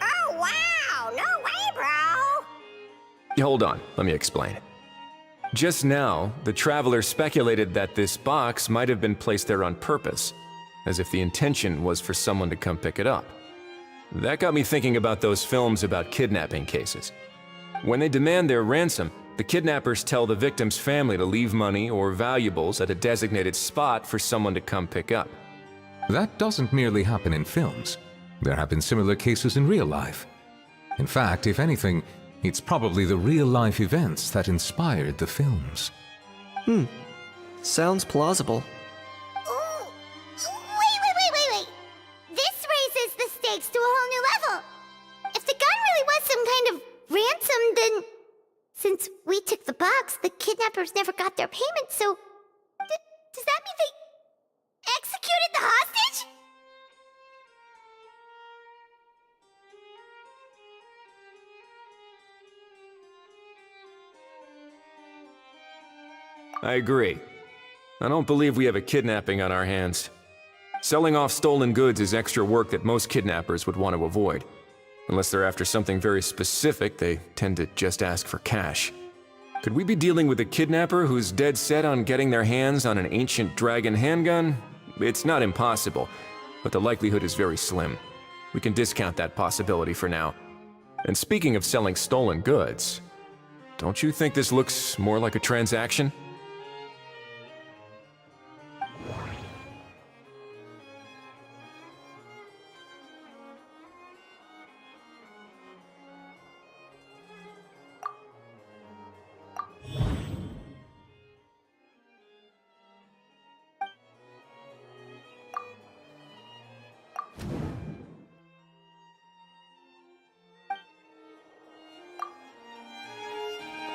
Oh, wow! No way, bro! Hold on, let me explain. Just now, the traveler speculated that this box might have been placed there on purpose, as if the intention was for someone to come pick it up. That got me thinking about those films about kidnapping cases. When they demand their ransom, the kidnappers tell the victim's family to leave money or valuables at a designated spot for someone to come pick up. That doesn't merely happen in films. There have been similar cases in real life. In fact, if anything, it's probably the real-life events that inspired the films. Sounds plausible. Ooh. Wait. This raises the stakes to a whole new level. If the gun really was some kind of ransom, then since we took the box, the kidnappers never got their payment, so does that mean they executed the hostage? I agree. I don't believe we have a kidnapping on our hands. Selling off stolen goods is extra work that most kidnappers would want to avoid. Unless they're after something very specific, they tend to just ask for cash. Could we be dealing with a kidnapper who's dead set on getting their hands on an ancient dragon handgun? It's not impossible, but the likelihood is very slim. We can discount that possibility for now. And speaking of selling stolen goods, don't you think this looks more like a transaction?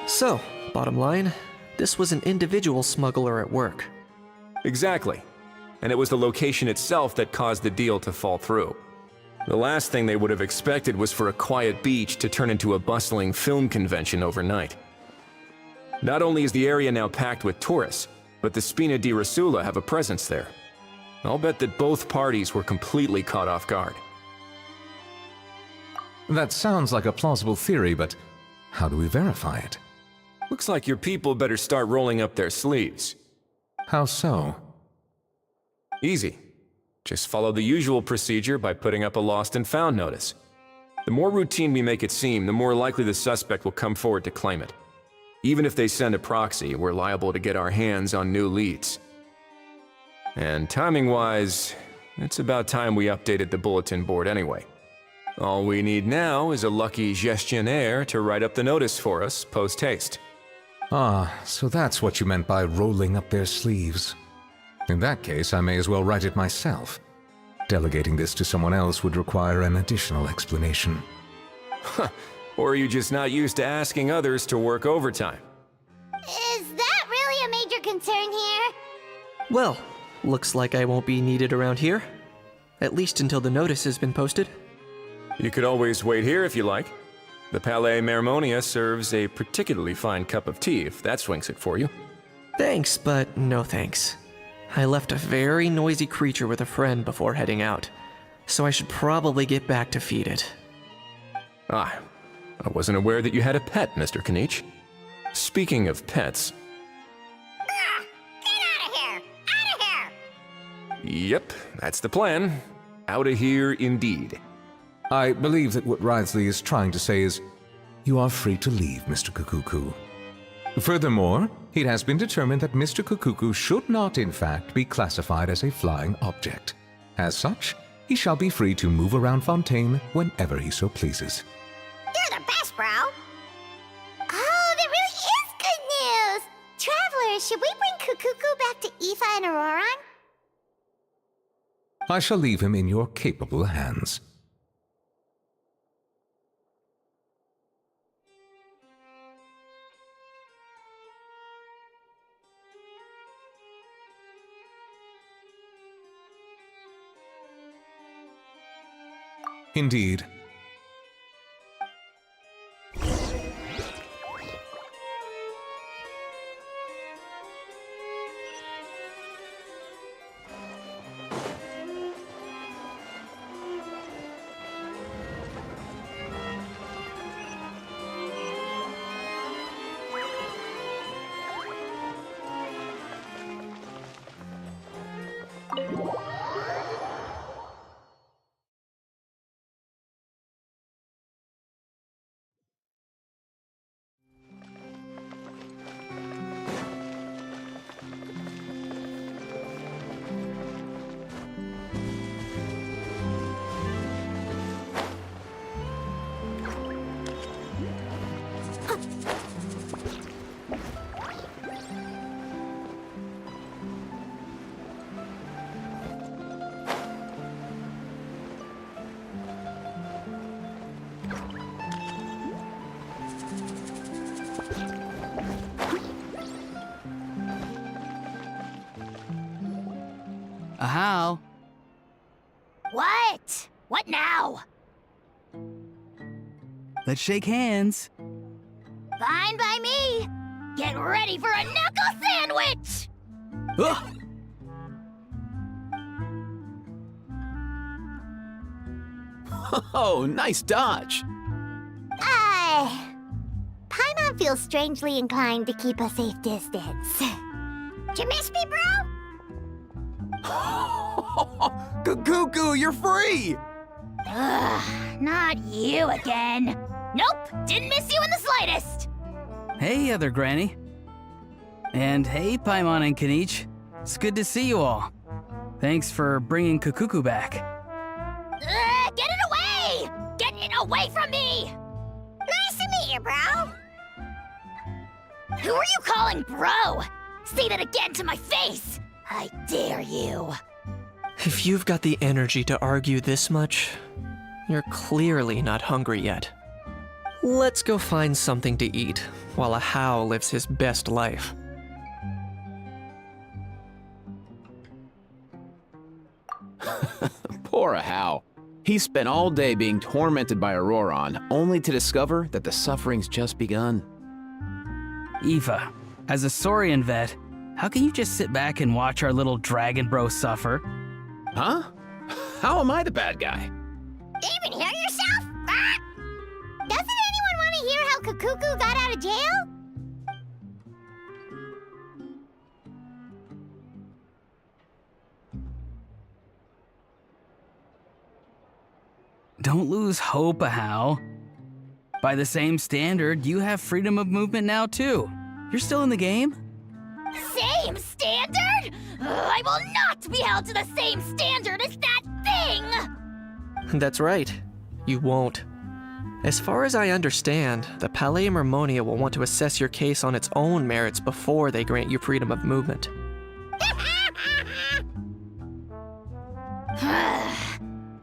So, bottom line, this was an individual smuggler at work. Exactly. And it was the location itself that caused the deal to fall through. The last thing they would have expected was for a quiet beach to turn into a bustling film convention overnight. Not only is the area now packed with tourists, but the Spina di Rosula have a presence there. I'll bet that both parties were completely caught off guard. That sounds like a plausible theory, but how do we verify it? Looks like your people better start rolling up their sleeves. How so? Easy. Just follow the usual procedure by putting up a lost and found notice. The more routine we make it seem, the more likely the suspect will come forward to claim it. Even if they send a proxy, we're liable to get our hands on new leads. And timing-wise, it's about time we updated the bulletin board anyway. All we need now is a lucky gestionnaire to write up the notice for us post-haste. Ah, so that's what you meant by rolling up their sleeves. In that case, I may as well write it myself. Delegating this to someone else would require an additional explanation. Or are you just not used to asking others to work overtime? Is that really a major concern here? Well, looks like I won't be needed around here. At least until the notice has been posted. You could always wait here if you like. The Palais Mermonia serves a particularly fine cup of tea if that swings it for you. Thanks, but no thanks. I left a very noisy creature with a friend before heading out, so I should probably get back to feed it. Ah, I wasn't aware that you had a pet, Mr. Kanich. Speaking of pets... Get out of here! Out of here! Yep, that's the plan. Out of here indeed. I believe that what Wriothesley is trying to say is, you are free to leave, Mr. Kukuku. Furthermore, it has been determined that Mr. Kukuku should not, in fact, be classified as a flying object. As such, he shall be free to move around Fontaine whenever he so pleases. You're the best, bro! Oh, that really is good news! Travelers, should we bring Kukuku back to Aoife and Auroran? I shall leave him in your capable hands. Indeed. How? What? What now? Let's shake hands. Fine by me. Get ready for a knuckle sandwich! Ugh. Oh, nice dodge. Paimon feels strangely inclined to keep a safe distance. Did you miss me, bro? Cuckoo, you're free! Ugh, not you again. Nope, didn't miss you in the slightest. Hey, other granny. And hey, Paimon and Kanich. It's good to see you all. Thanks for bringing Kukuku back. Get it away! Get it away from me! Nice to meet you, bro. Who are you calling bro? Say that again to my face! I dare you. If you've got the energy to argue this much, you're clearly not hungry yet. Let's go find something to eat while a How lives his best life. Poor Hao. He spent all day being tormented by Auroron, only to discover that the suffering's just begun. Eva, as a Saurian vet, how can you just sit back and watch our little dragon bro suffer? Huh? How am I the bad guy? Even hear yourself? Ah! Doesn't anyone want to hear how Kukuku got out of jail? Don't lose hope, Ahau. By the same standard, you have freedom of movement now too. You're still in the game? Same standard? I will not be held to the same standard as that thing! That's right. You won't. As far as I understand, the Palais Mermonia will want to assess your case on its own merits before they grant you freedom of movement.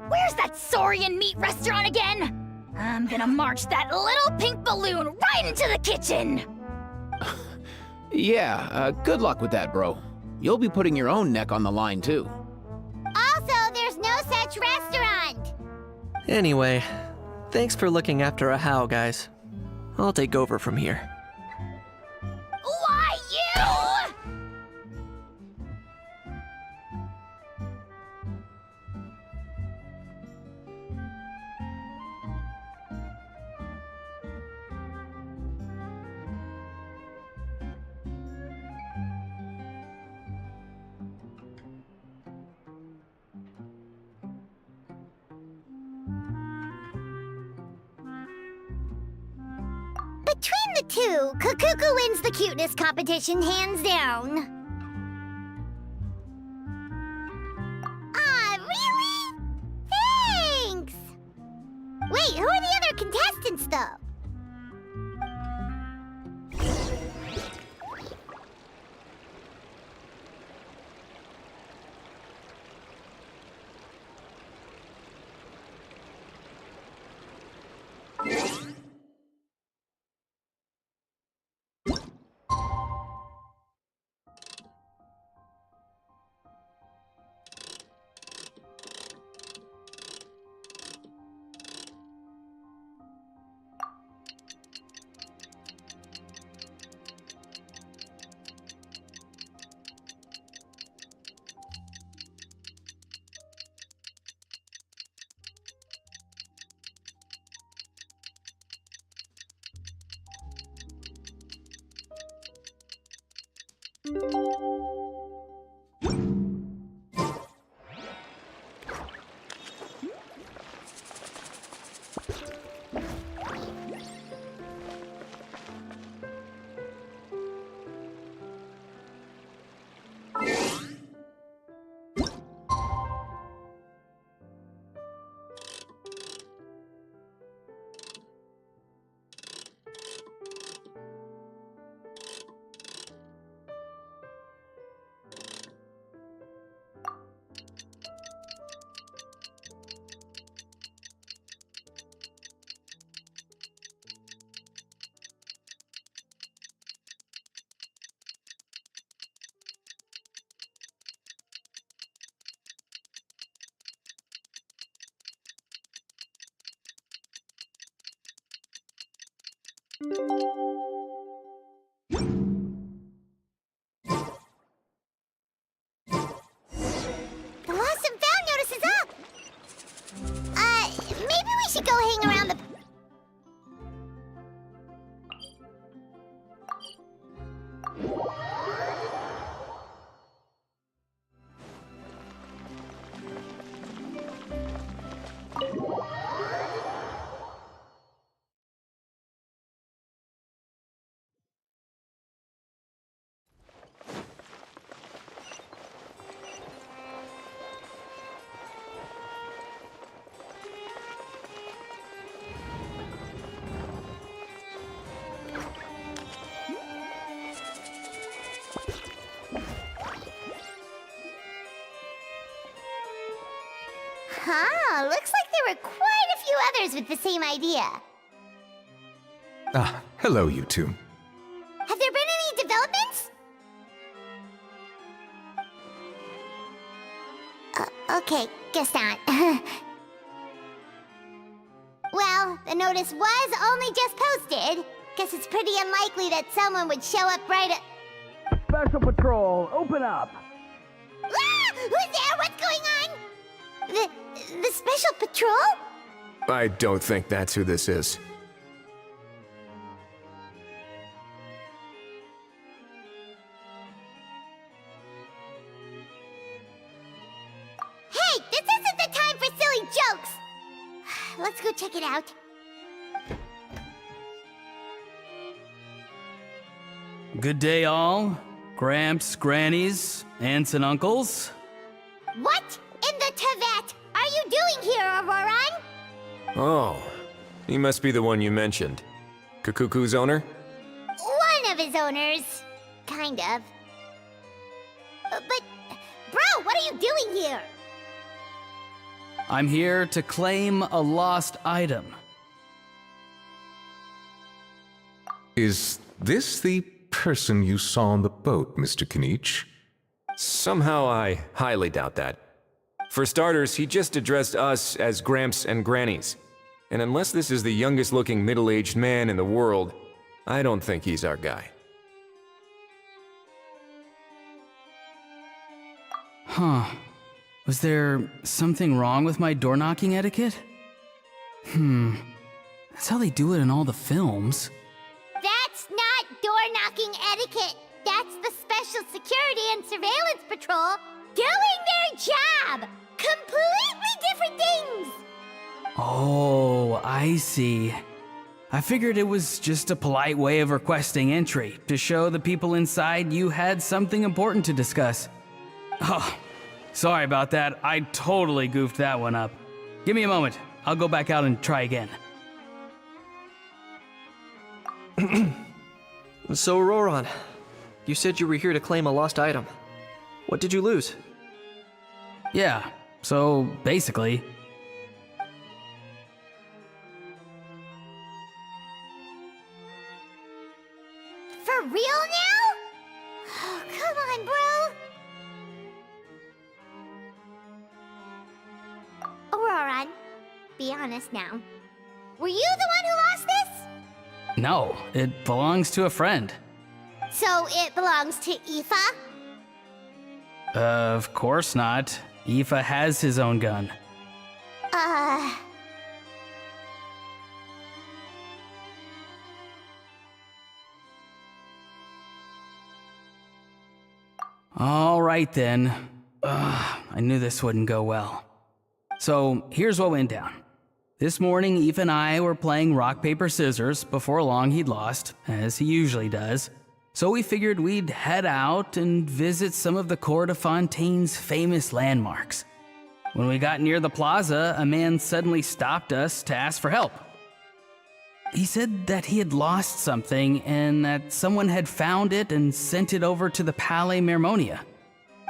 Where's that Saurian meat restaurant again? I'm gonna march that little pink balloon right into the kitchen! Yeah, good luck with that, bro. You'll be putting your own neck on the line, too. Also, there's no such restaurant! Anyway, thanks for looking after a How, guys. I'll take over from here. Why, you? Between the two, Kukuku wins the cuteness competition hands down. Ah, really? Thanks! Wait, who are the other contestants, though? The lost and found notice is up! Maybe we should go hang around the... Huh, looks like there were quite a few others with the same idea. Ah, hello, you two. Have there been any developments? Okay, guess not. Well, the notice was only just posted. Guess it's pretty unlikely that someone would show up right at... Special Patrol, open up! Ah! Who's there? What's going on? The Special Patrol? I don't think that's who this is. Hey, this isn't the time for silly jokes! Let's go check it out. Good day, all. Gramps, grannies, aunts, and uncles. What in the Tibet are you doing here, Auroran? Oh, he must be the one you mentioned. Kukuku's owner? One of his owners. Kind of. But, bro, what are you doing here? I'm here to claim a lost item. Is this the person you saw on the boat, Mr. Kinich? Somehow I highly doubt that. For starters, he just addressed us as Gramps and Grannies. And unless this is the youngest looking middle-aged man in the world, I don't think he's our guy. Huh. Was there something wrong with my door-knocking etiquette? That's how they do it in all the films. That's not door-knocking etiquette. That's the Special Security and Surveillance Patrol doing their job! Completely different things! Oh, I see. I figured it was just a polite way of requesting entry, to show the people inside you had something important to discuss. Oh, sorry about that. I totally goofed that one up. Give me a moment. I'll go back out and try again. So, Roran, you said you were here to claim a lost item. What did you lose? Yeah, so basically... For real now? Oh, come on, bro. Auroran, be honest now. Were you the one who lost this? No, it belongs to a friend. So it belongs to Aoife? Of course not. Aoife has his own gun. All right then. I knew this wouldn't go well. So here's what went down. This morning, Aoife and I were playing rock, paper, scissors. Before long, he'd lost, as he usually does. So we figured we'd head out and visit some of the Cour de Fontaine's famous landmarks. When we got near the plaza, a man suddenly stopped us to ask for help. He said that he had lost something and that someone had found it and sent it over to the Palais Mermonia.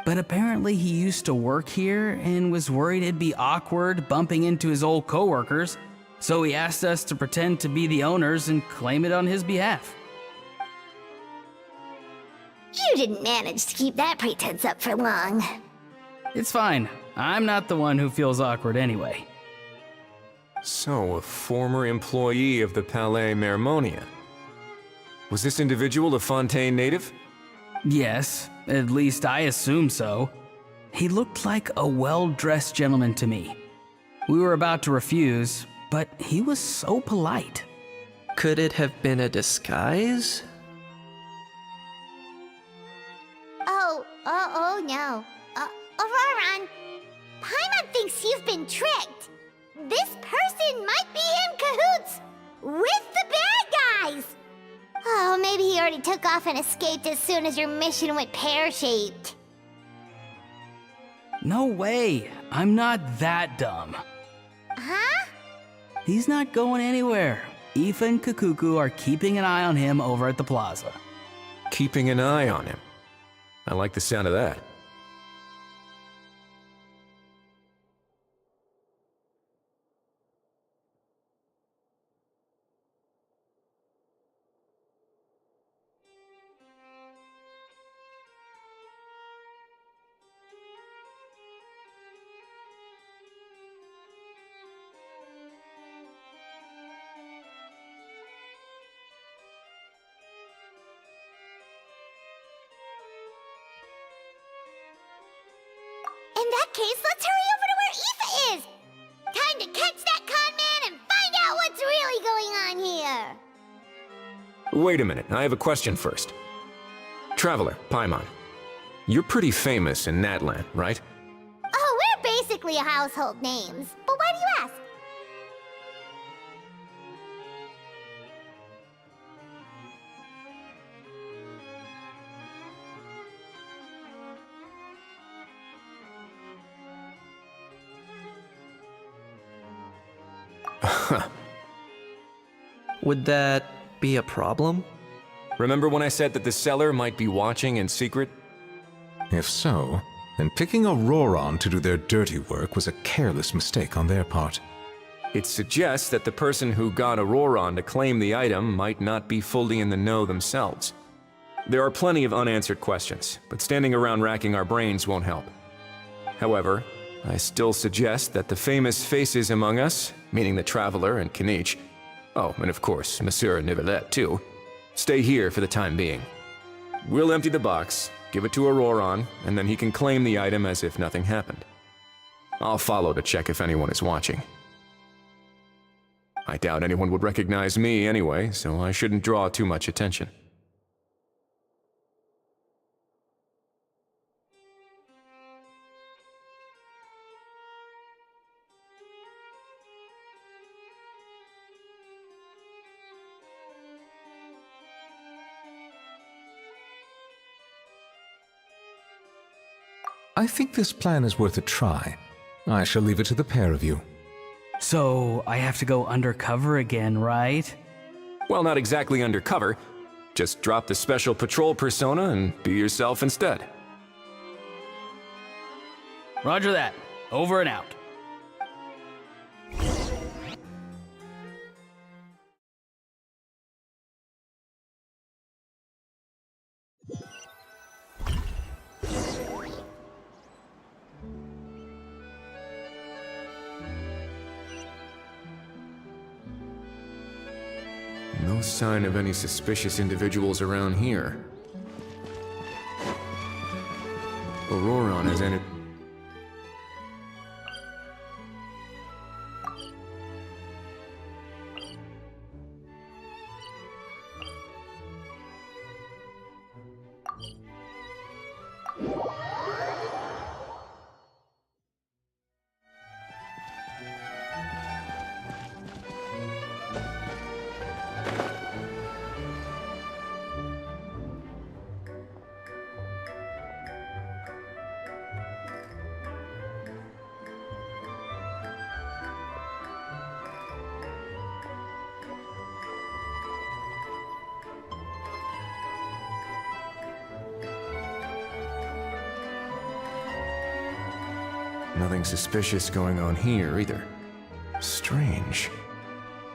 But apparently he used to work here and was worried it'd be awkward bumping into his old coworkers, so he asked us to pretend to be the owners and claim it on his behalf. You didn't manage to keep that pretense up for long. It's fine. I'm not the one who feels awkward anyway. So, a former employee of the Palais Mermonia. Was this individual a Fontaine native? Yes, at least I assume so. He looked like a well-dressed gentleman to me. We were about to refuse, but he was so polite. Could it have been a disguise? Oh no. Auroran, Paimon thinks you've been tricked. This person might be in cahoots with the bad guys. Oh, maybe he already took off and escaped as soon as your mission went pear-shaped. No way, I'm not that dumb. Huh? He's not going anywhere. Aoife and Kakuku are keeping an eye on him over at the plaza. Keeping an eye on him. I like the sound of that. In that case, let's hurry over to where Aoife is! Time to catch that con man and find out what's really going on here! Wait a minute, I have a question first. Traveler, Paimon, you're pretty famous in Natlan, right? Oh, we're basically household names. But why do you ask? Would that be a problem? Remember when I said that the seller might be watching in secret? If so, then picking Auroran to do their dirty work was a careless mistake on their part. It suggests that the person who got Auroran to claim the item might not be fully in the know themselves. There are plenty of unanswered questions, but standing around racking our brains won't help. However, I still suggest that the famous faces among us, meaning the Traveler and Kinich, oh, and of course, Monsieur Nivelet too, stay here for the time being. We'll empty the box, give it to Auroran, and then he can claim the item as if nothing happened. I'll follow to check if anyone is watching. I doubt anyone would recognize me anyway, so I shouldn't draw too much attention. I think this plan is worth a try. I shall leave it to the pair of you. So, I have to go undercover again, right? Well, not exactly undercover. Just drop the special patrol persona and be yourself instead. Roger that. Over and out. No sign of any suspicious individuals around here. Auroran has entered. Nothing suspicious going on here, either. Strange.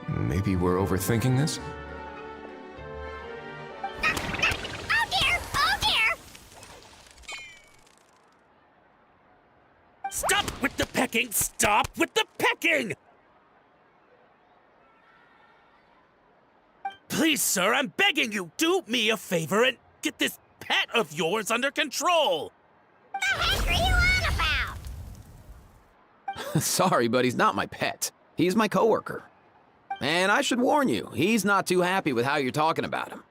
Maybe we're overthinking this? Oh dear! Oh dear! Stop with the pecking! Stop with the pecking! Please! Please, sir, I'm begging you, do me a favor and get this pet of yours under control. The heck are you on about? Sorry, but he's not my pet. He's my coworker. And I should warn you, he's not too happy with how you're talking about him.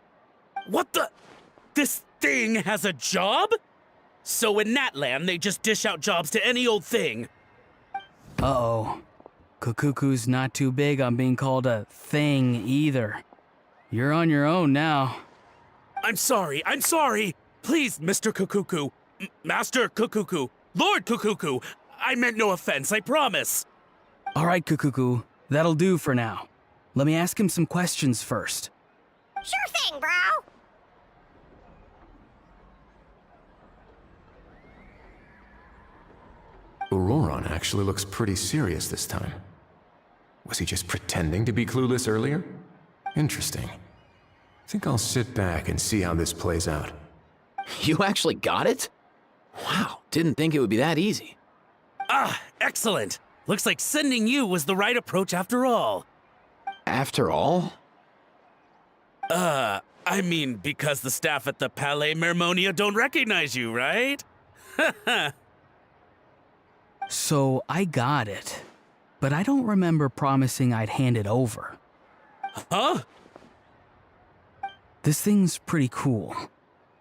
What the? This thing has a job? So in that land, they just dish out jobs to any old thing. Uh-oh. Kukuku's not too big on being called a thing either. You're on your own now. I'm sorry. Please, Mr. Kukuku, Master Kukuku, Lord Kukuku, I meant no offense, I promise. All right, Kukuku, that'll do for now. Let me ask him some questions first. Sure thing, bro. Auroron actually looks pretty serious this time. Was he just pretending to be clueless earlier? Interesting. Think I'll sit back and see how this plays out. You actually got it? Wow, didn't think it would be that easy. Ah, excellent. Looks like sending you was the right approach after all. After all? I mean, because the staff at the Palais Mermonia don't recognize you, right? So I got it, but I don't remember promising I'd hand it over. Huh? This thing's pretty cool.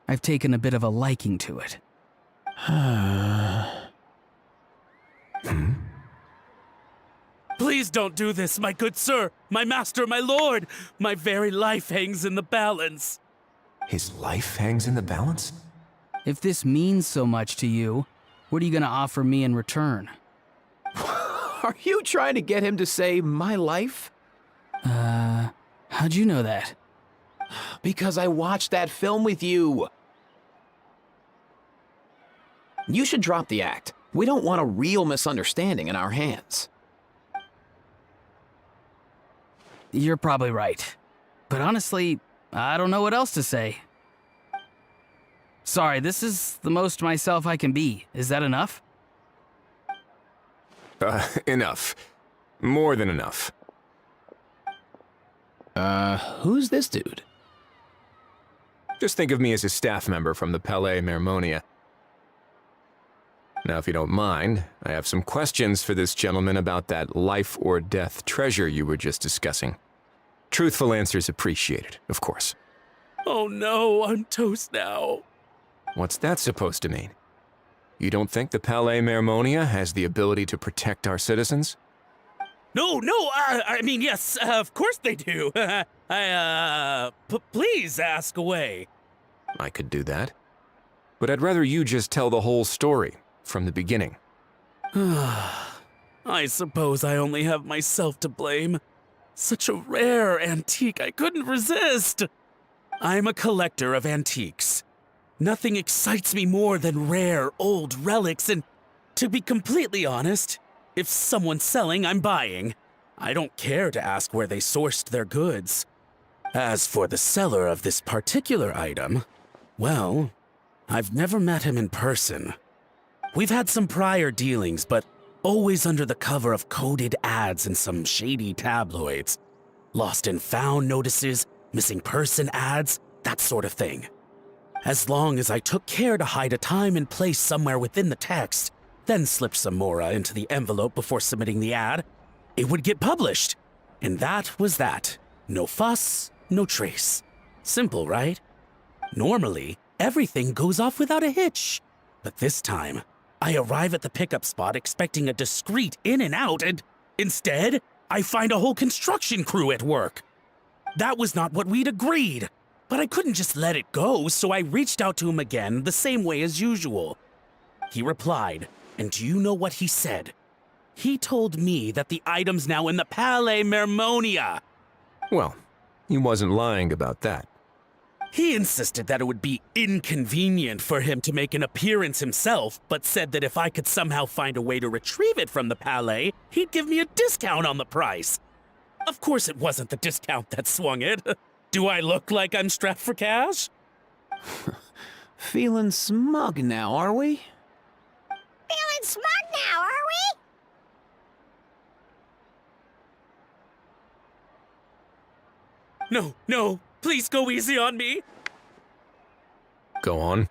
I've taken a bit of a liking to it. Please don't do this, my good sir, my master, my lord. My very life hangs in the balance. His life hangs in the balance? If this means so much to you, what are you gonna offer me in return? Are you trying to get him to say my life? How'd you know that? Because I watched that film with you. You should drop the act. We don't want a real misunderstanding in our hands. You're probably right. But honestly, I don't know what else to say. Sorry, this is the most myself I can be. Is that enough? Enough. More than enough. Who's this dude? Just think of me as a staff member from the Palais Mermonia. Now, if you don't mind, I have some questions for this gentleman about that life or death treasure you were just discussing. Truthful answers appreciated, of course. Oh no, I'm toast now. What's that supposed to mean? You don't think the Palais Mermonia has the ability to protect our citizens? No, I mean, yes, of course they do. Please ask away. I could do that. But I'd rather you just tell the whole story, from the beginning. I suppose I only have myself to blame. Such a rare antique, I couldn't resist. I'm a collector of antiques. Nothing excites me more than rare, old relics, and to be completely honest, if someone's selling, I'm buying. I don't care to ask where they sourced their goods. As for the seller of this particular item, well, I've never met him in person. We've had some prior dealings, but always under the cover of coded ads in some shady tabloids. Lost and found notices, missing person ads, that sort of thing. As long as I took care to hide a time and place somewhere within the text, then slipped some mora into the envelope before submitting the ad, it would get published. And that was that. No fuss, no trace. Simple, right? Normally, everything goes off without a hitch. But this time, I arrive at the pickup spot expecting a discreet in and out, and instead, I find a whole construction crew at work. That was not what we'd agreed. But I couldn't just let it go, so I reached out to him again the same way as usual. He replied, and do you know what he said? He told me that the item's now in the Palais Mermonia. Well, he wasn't lying about that. He insisted that it would be inconvenient for him to make an appearance himself, but said that if I could somehow find a way to retrieve it from the Palais, he'd give me a discount on the price. Of course it wasn't the discount that swung it. Do I look like I'm strapped for cash? Feeling smug now, are we? Feeling smug now, are we? No, Please go easy on me. Go on.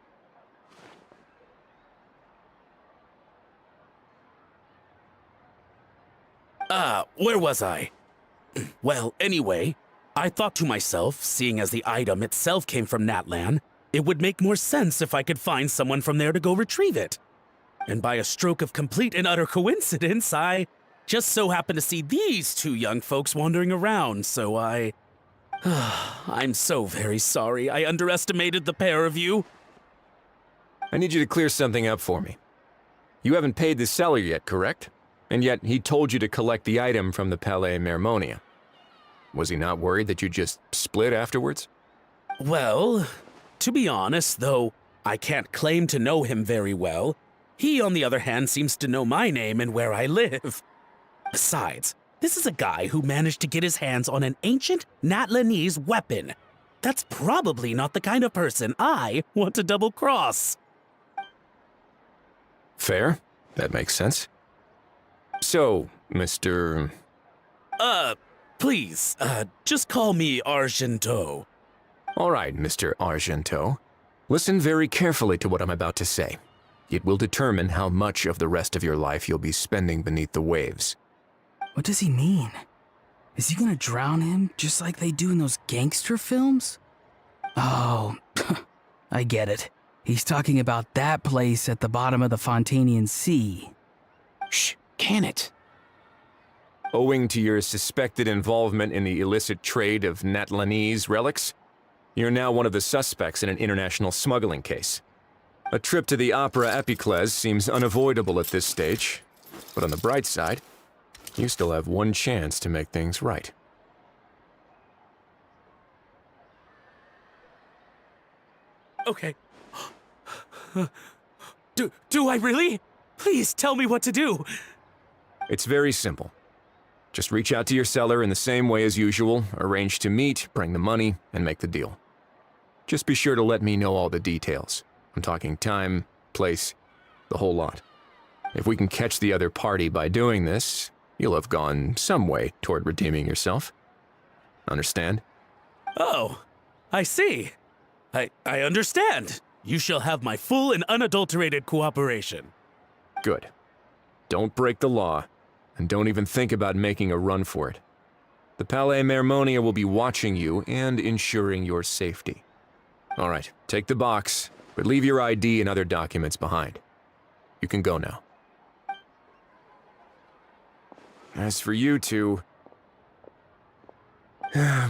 Where was I? Well, anyway, I thought to myself, seeing as the item itself came from Natlan, it would make more sense if I could find someone from there to go retrieve it. And by a stroke of complete and utter coincidence, I just so happened to see these two young folks wandering around, so I'm so very sorry. I underestimated the pair of you. I need you to clear something up for me. You haven't paid the seller yet, correct? And yet he told you to collect the item from the Palais Mermonia. Was he not worried that you'd just split afterwards? Well, to be honest, though I can't claim to know him very well, he, on the other hand, seems to know my name and where I live. Besides, this is a guy who managed to get his hands on an ancient Natlanese weapon. That's probably not the kind of person I want to double-cross. Fair. That makes sense. So, Mr. Please, just call me Argento. All right, Mr. Argento. Listen very carefully to what I'm about to say. It will determine how much of the rest of your life you'll be spending beneath the waves. What does he mean? Is he gonna drown him just like they do in those gangster films? Oh, I get it. He's talking about that place at the bottom of the Fontanian Sea. Shh, can it? Owing to your suspected involvement in the illicit trade of Natlanese relics, you're now one of the suspects in an international smuggling case. A trip to the Opera Epiclese seems unavoidable at this stage, but on the bright side, you still have one chance to make things right. Okay. Do I really? Please tell me what to do. It's very simple. Just reach out to your seller in the same way as usual, arrange to meet, bring the money, and make the deal. Just be sure to let me know all the details. I'm talking time, place, the whole lot. If we can catch the other party by doing this, you'll have gone some way toward redeeming yourself. Understand? Oh, I see. I understand. You shall have my full and unadulterated cooperation. Good. Don't break the law, and don't even think about making a run for it. The Palais Mermonia will be watching you and ensuring your safety. All right, take the box, but leave your ID and other documents behind. You can go now. As for you two,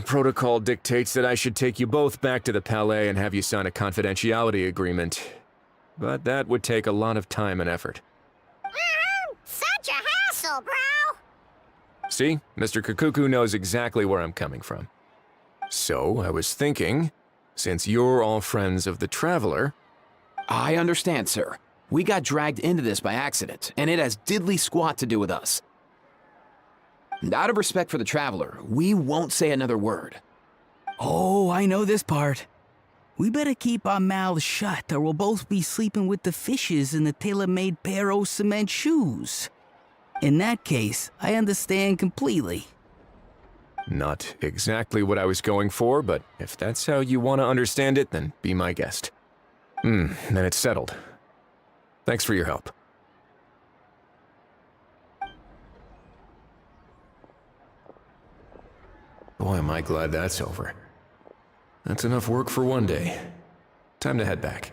protocol dictates that I should take you both back to the Palais and have you sign a confidentiality agreement. But that would take a lot of time and effort. Such a hassle, bro! See, Mr. Kakuku knows exactly where I'm coming from. So, I was thinking, since you're all friends of the Traveler... I understand, sir. We got dragged into this by accident, and it has diddly squat to do with us. And out of respect for the Traveler, we won't say another word. Oh, I know this part. We better keep our mouths shut or we'll both be sleeping with the fishes in the tailor-made pair of cement shoes. In that case, I understand completely. Not exactly what I was going for, but if that's how you want to understand it, then be my guest. Then it's settled. Thanks for your help. Boy, am I glad that's over. That's enough work for one day. Time to head back.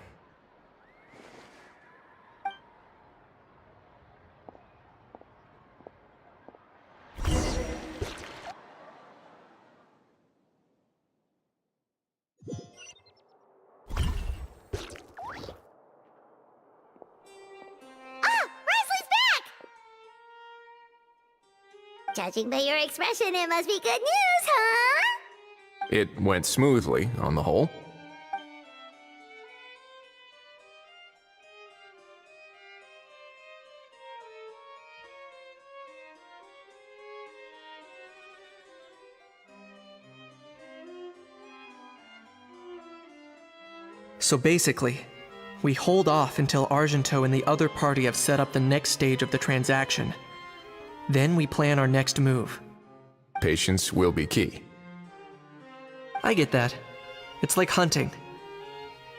Judging by your expression, it must be good news, huh? It went smoothly, on the whole. So basically, we hold off until Argento and the other party have set up the next stage of the transaction. Then we plan our next move. Patience will be key. I get that. It's like hunting.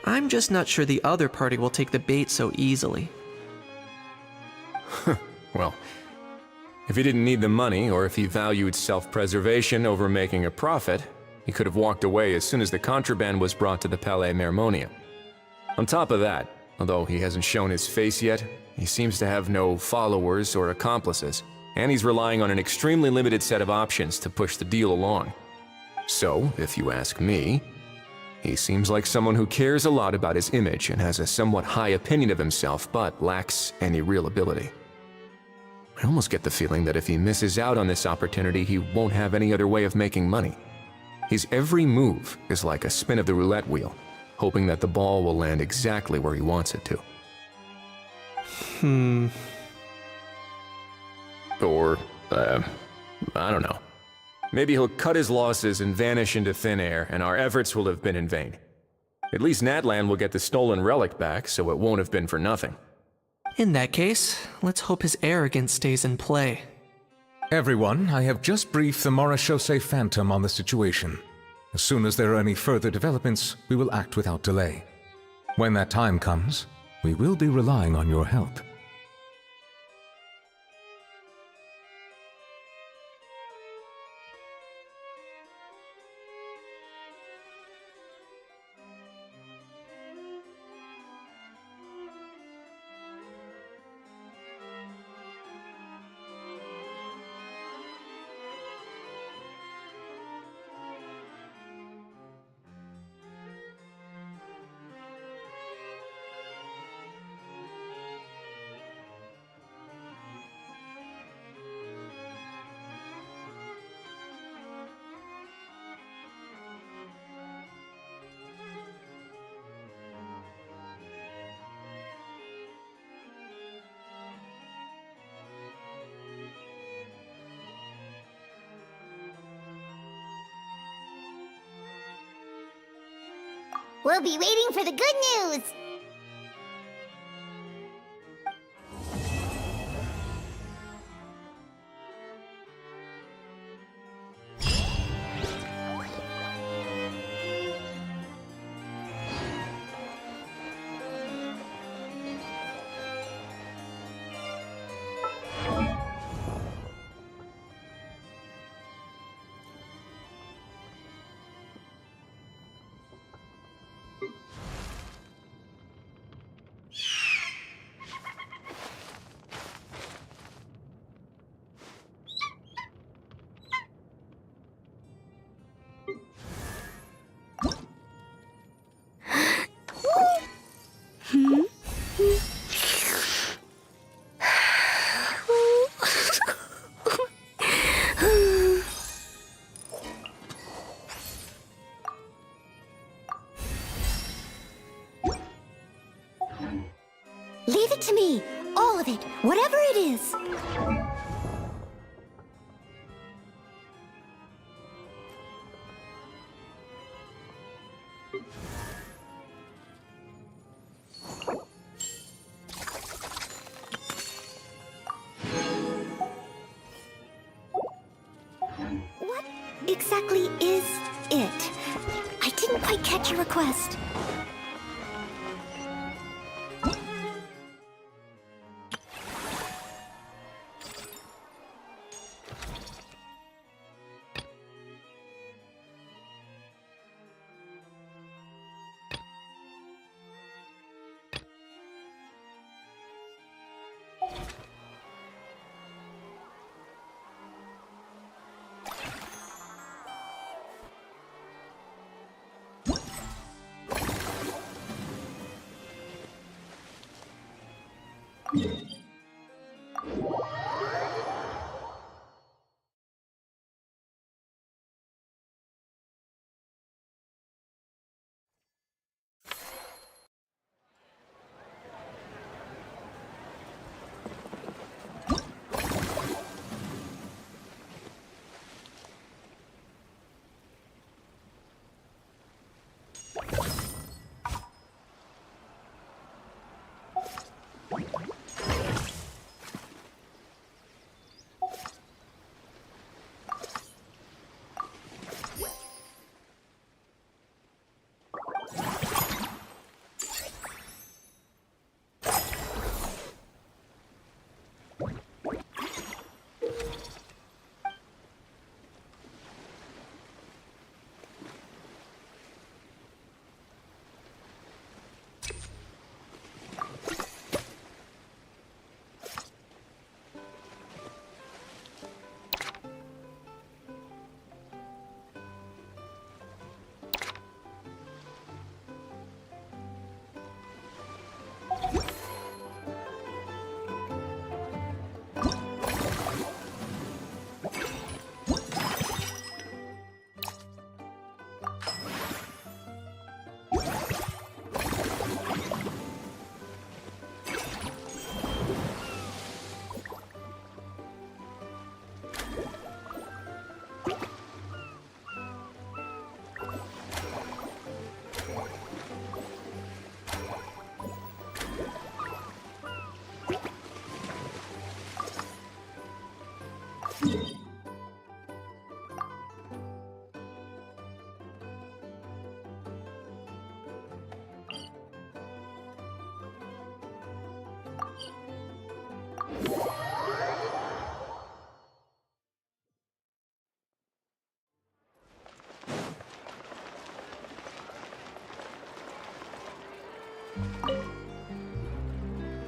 I'm just not sure the other party will take the bait so easily. Well, if he didn't need the money, or if he valued self-preservation over making a profit, he could have walked away as soon as the contraband was brought to the Palais Mermonia. On top of that, although he hasn't shown his face yet, he seems to have no followers or accomplices, and he's relying on an extremely limited set of options to push the deal along. So, if you ask me, he seems like someone who cares a lot about his image and has a somewhat high opinion of himself, but lacks any real ability. I almost get the feeling that if he misses out on this opportunity, he won't have any other way of making money. His every move is like a spin of the roulette wheel, hoping that the ball will land exactly where he wants it to. Or, I don't know. Maybe he'll cut his losses and vanish into thin air, and our efforts will have been in vain. At least Natlan will get the stolen relic back, so it won't have been for nothing. In that case, let's hope his arrogance stays in play. Everyone, I have just briefed the Marechaussee Phantom on the situation. As soon as there are any further developments, we will act without delay. When that time comes, we will be relying on your help. We'll be waiting for the good news! Leave it to me. All of it. Whatever it is. What exactly is it? I didn't quite catch your request.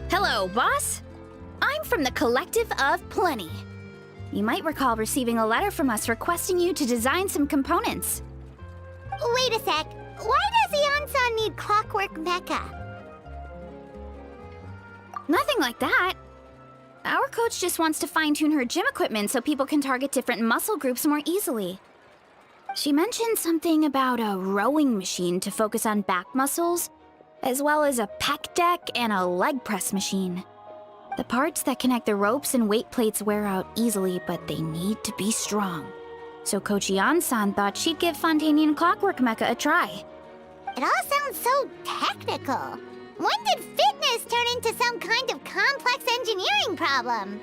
Hello, boss. I'm from the Collective of Plenty. You might recall receiving a letter from us requesting you to design some components. Wait a sec. Why does Ian-san need clockwork mecha? Nothing like that. Our coach just wants to fine-tune her gym equipment so people can target different muscle groups more easily. She mentioned something about a rowing machine to focus on back muscles, as well as a pec deck and a leg press machine. The parts that connect the ropes and weight plates wear out easily, but they need to be strong. So Coach Ian-san thought she'd give Fontanian Clockwork Mecha a try. It all sounds so technical. When did fitness turn into some kind of complex engineering problem?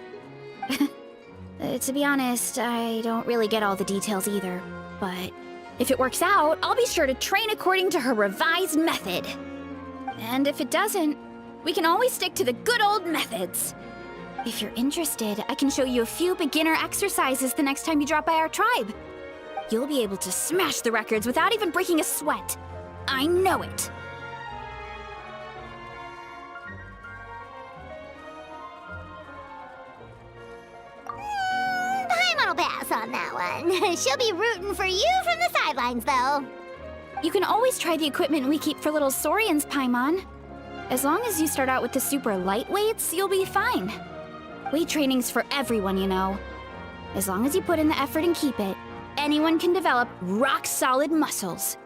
To be honest, I don't really get all the details either. But if it works out, I'll be sure to train according to her revised method. And if it doesn't, we can always stick to the good old methods. If you're interested, I can show you a few beginner exercises the next time you drop by our tribe. You'll be able to smash the records without even breaking a sweat. I know it. Paimon will pass on that one. She'll be rooting for you from the sidelines, though. You can always try the equipment we keep for little Saurians, Paimon. As long as you start out with the super light weights, you'll be fine. Weight training's for everyone, you know. As long as you put in the effort and keep it, anyone can develop rock-solid muscles.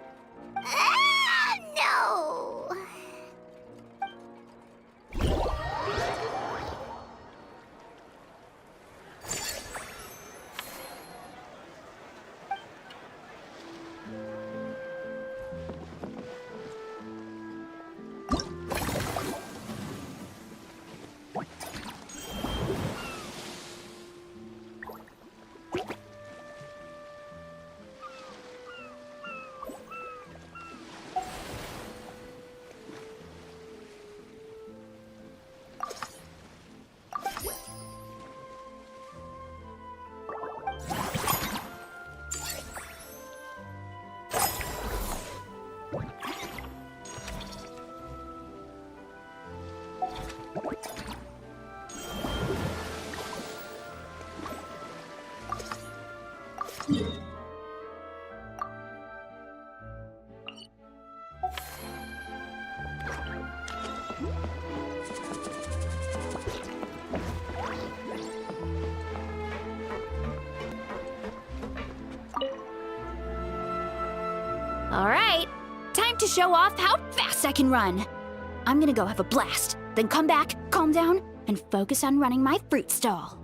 No! All right, time to show off how fast I can run. I'm gonna go have a blast, then come back, calm down, and focus on running my fruit stall.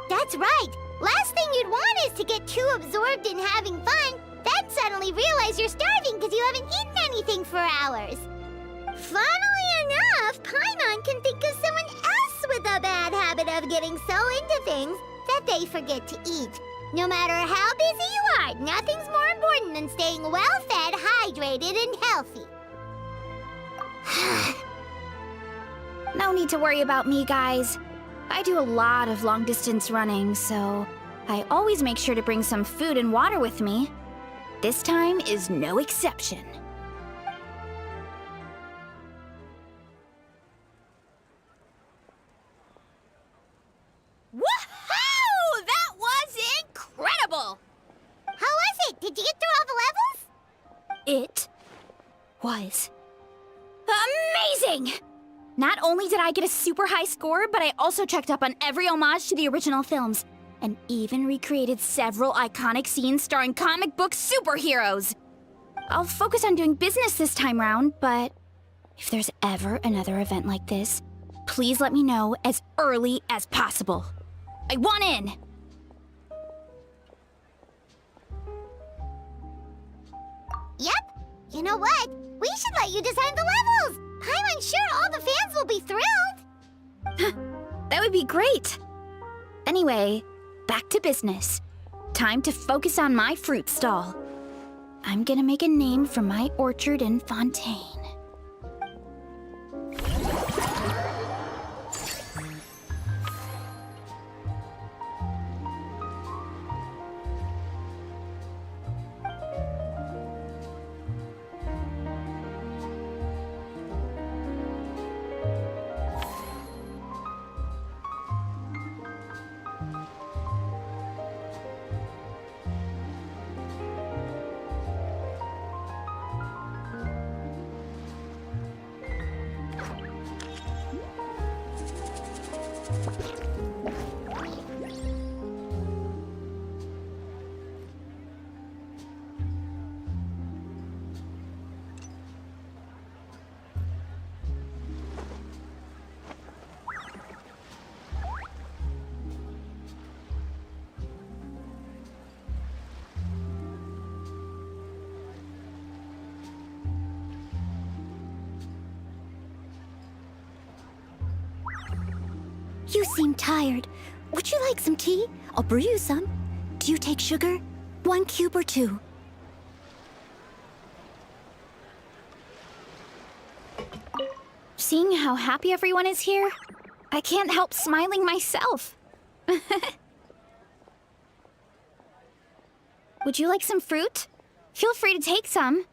That's right. Last thing you'd want is to get too absorbed in having fun, then suddenly realize you're starving because you haven't eaten anything for hours. Funnily enough, Paimon can think of someone else with a bad habit of getting so into things that they forget to eat. No matter how busy you are, nothing's more important than staying well-fed, hydrated, and healthy. No need to worry about me, guys. I do a lot of long-distance running, so I always make sure to bring some food and water with me. This time is no exception. Woohoo! That was incredible! How was it? Did you get through all the levels? It was amazing! Not only did I get a super high score, but I also checked up on every homage to the original films, and even recreated several iconic scenes starring comic book superheroes. I'll focus on doing business this time round, but if there's ever another event like this, please let me know as early as possible. I want in! Yep. You know what? We should let you design the levels. I'm sure all the fans will be thrilled. That would be great. Anyway, back to business. Time to focus on my fruit stall. I'm gonna make a name for my orchard in Fontaine. You seem tired. Would you like some tea? I'll brew you some. Do you take sugar? 1 cube or 2? Seeing how happy everyone is here, I can't help smiling myself. Would you like some fruit? Feel free to take some.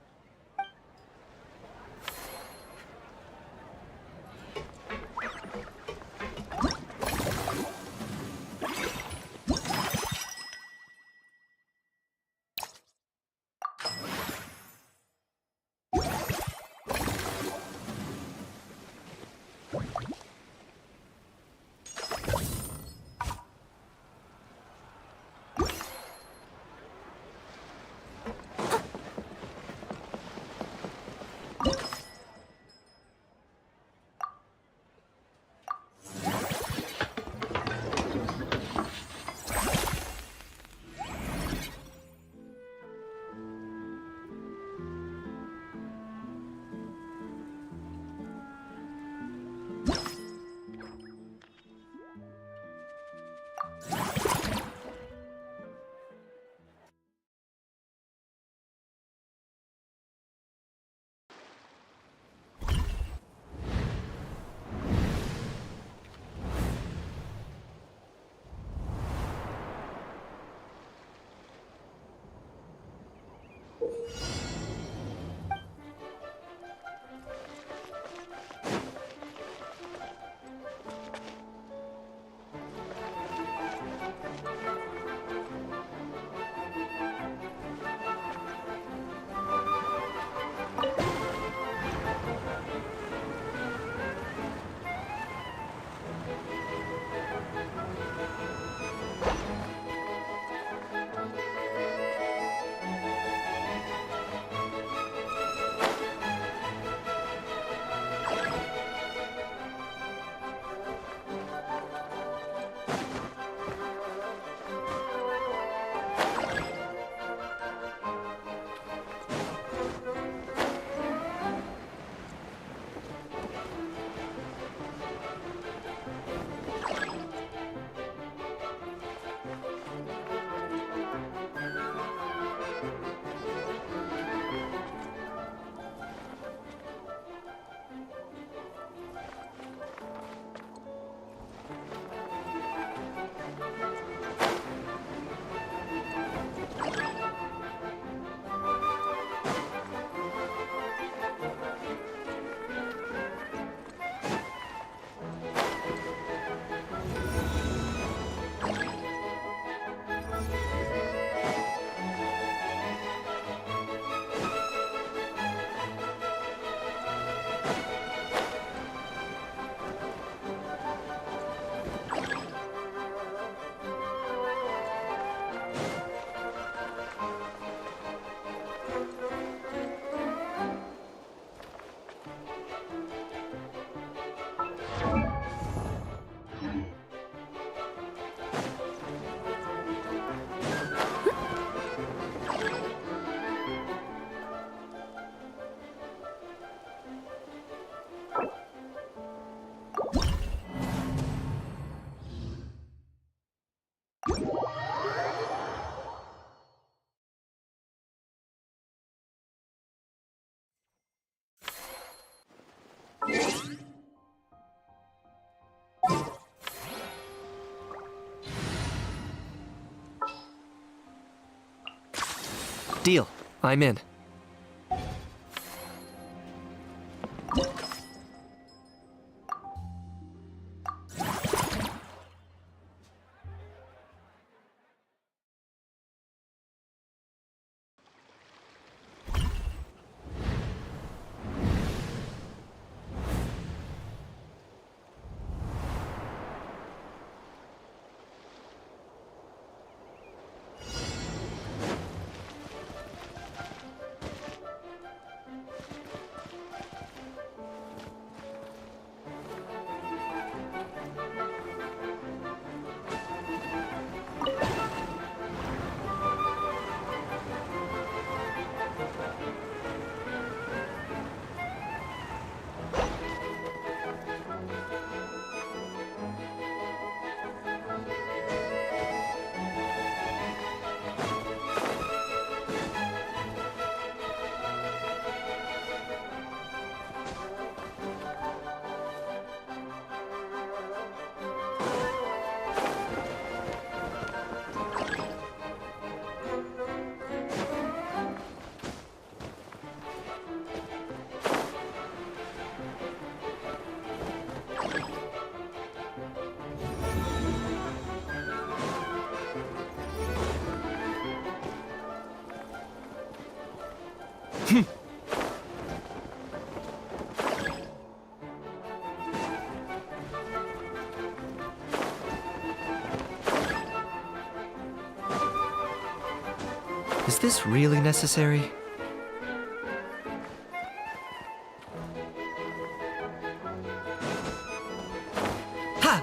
Deal. I'm in. Is this really necessary? Ha!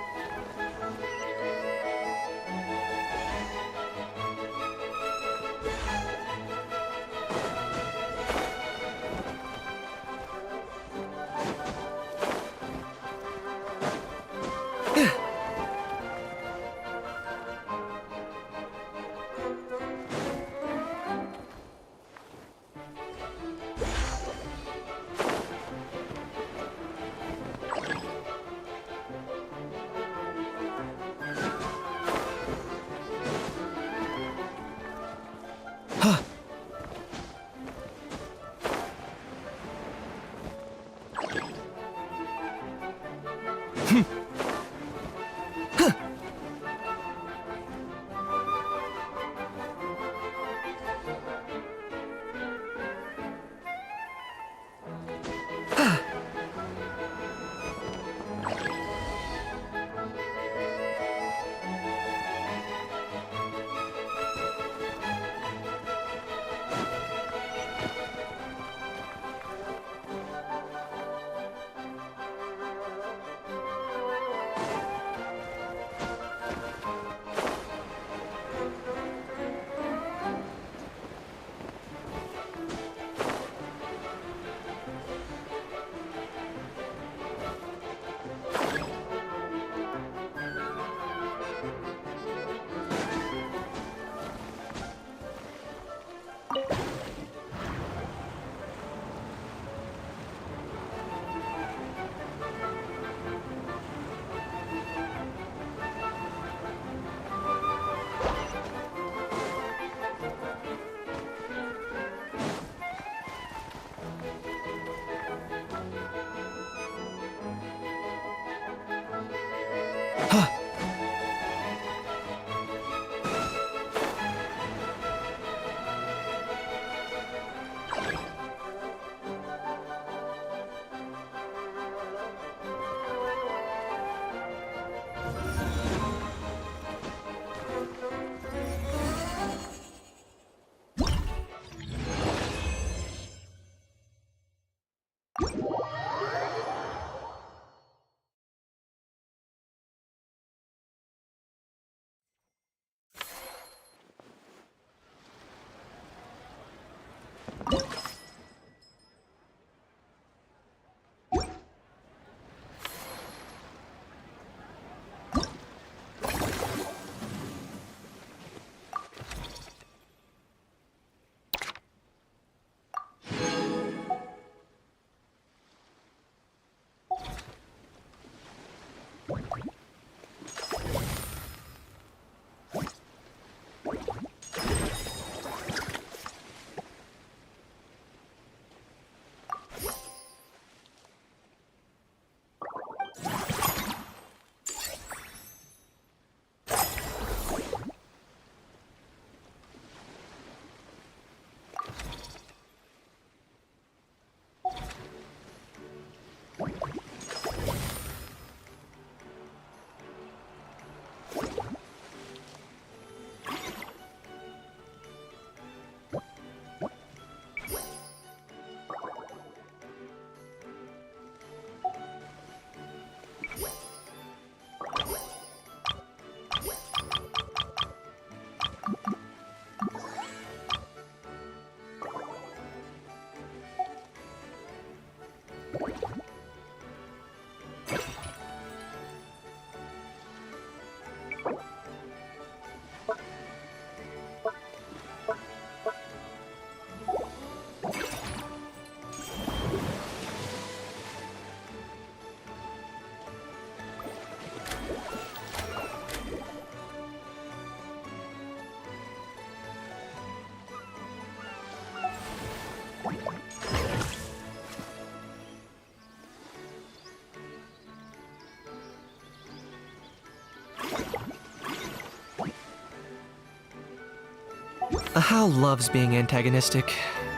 How loves being antagonistic.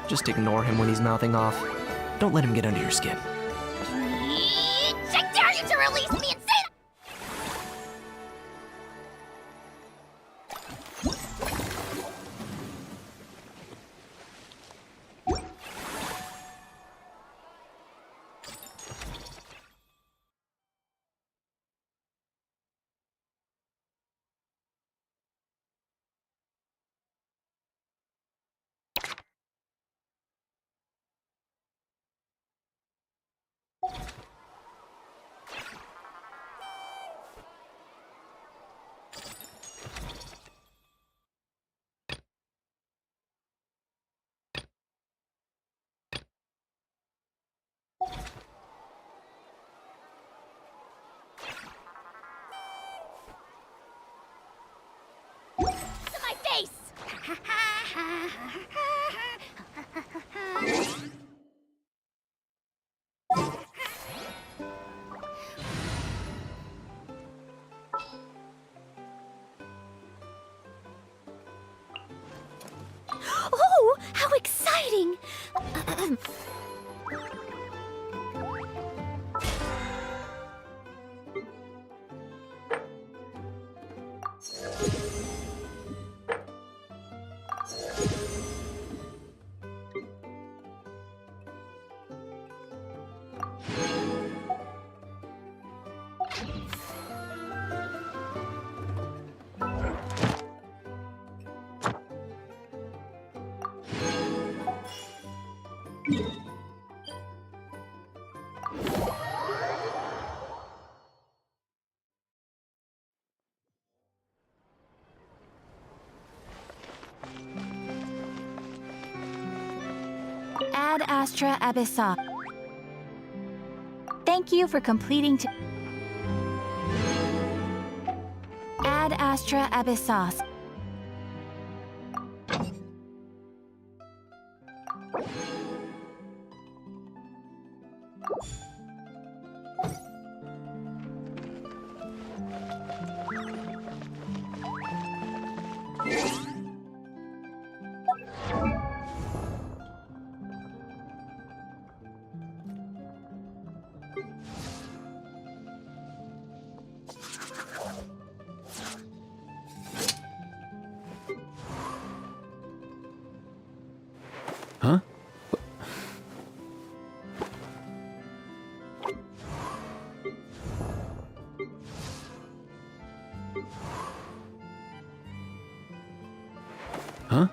Just ignore him when he's mouthing off. Don't let him get under your skin. I dare you to release me and say Ad Astra Abyssa. Thank you for completing Ad Astra Abyssas. Huh? Huh?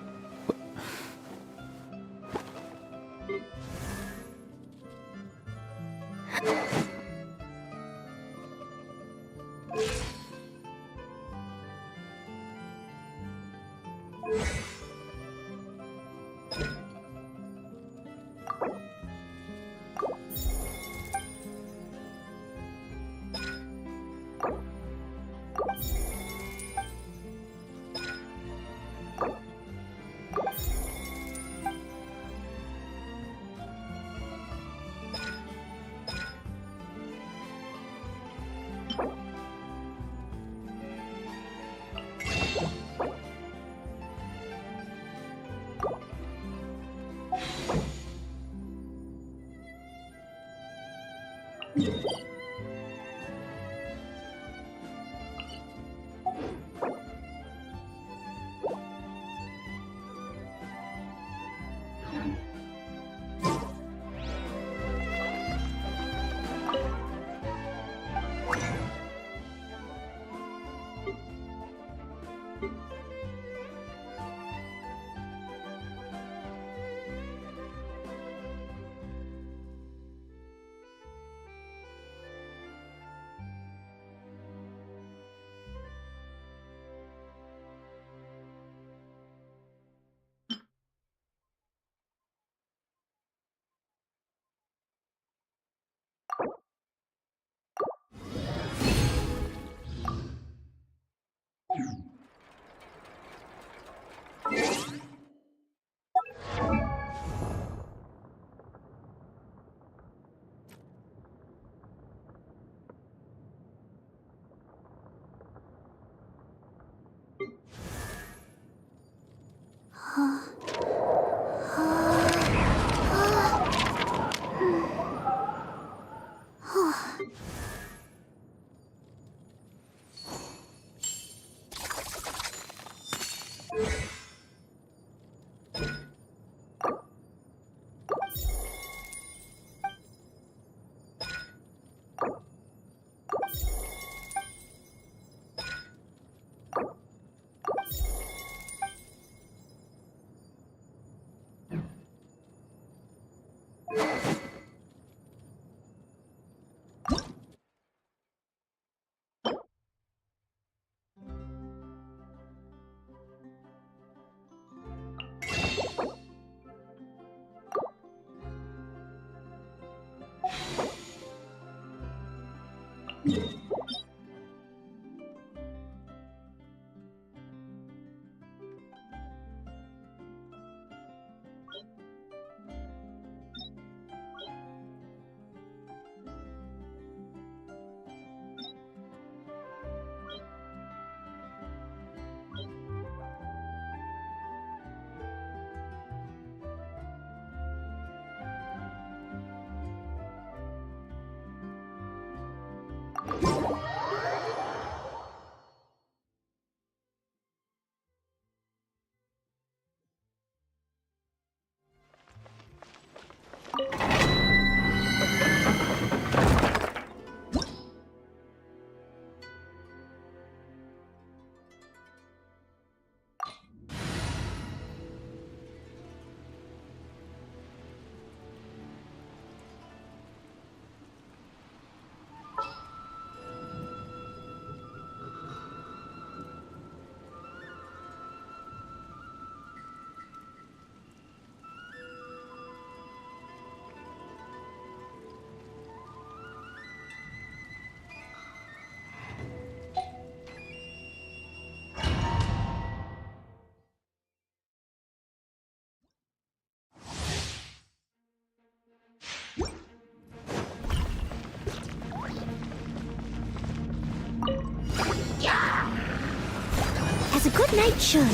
as a good knight should.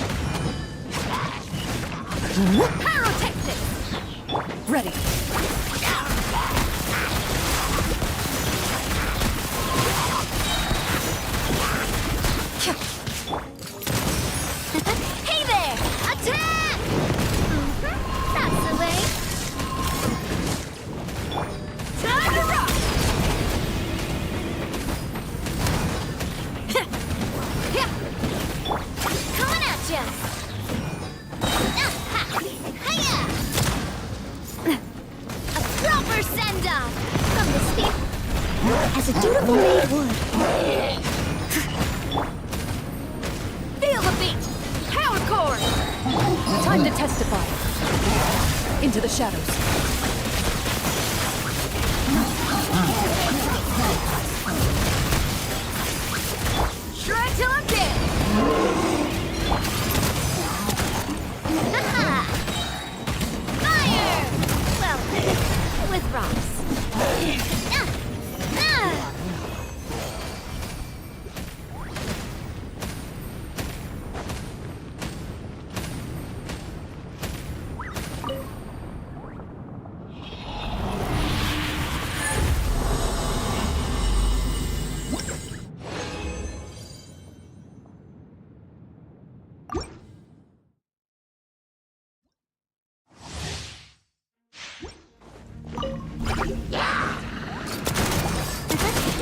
Pyrotechnics! Ready. Hey there! Attack! That's the way. Time to rock! Coming at ya! Hiya! A proper send-off from the spear, as a dutiful maid would. Feel the beat! Power chord! Time to testify. Into the shadows. Shred till I'm dead! Haha! Fire! Well, with rocks.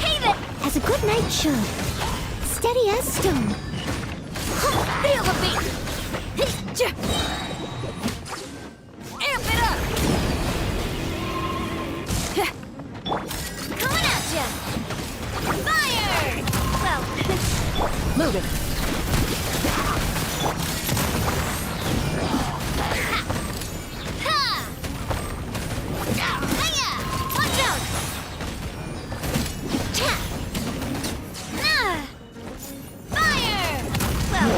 Hey there! As a good knight should. Steady as stone. Feel the beat! Amp it up! Coming at ya! Fire! Well, Move it. ha! Hiya! Watch out! Cha! Fire! Well,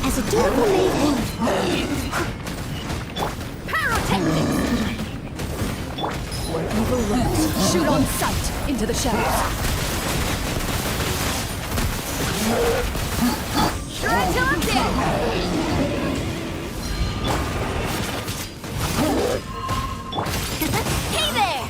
as a dutiful maid would. Pyrotechnics! Evil looks. Shoot on sight. Into the shadows. Shred till I'm dead! Hey there!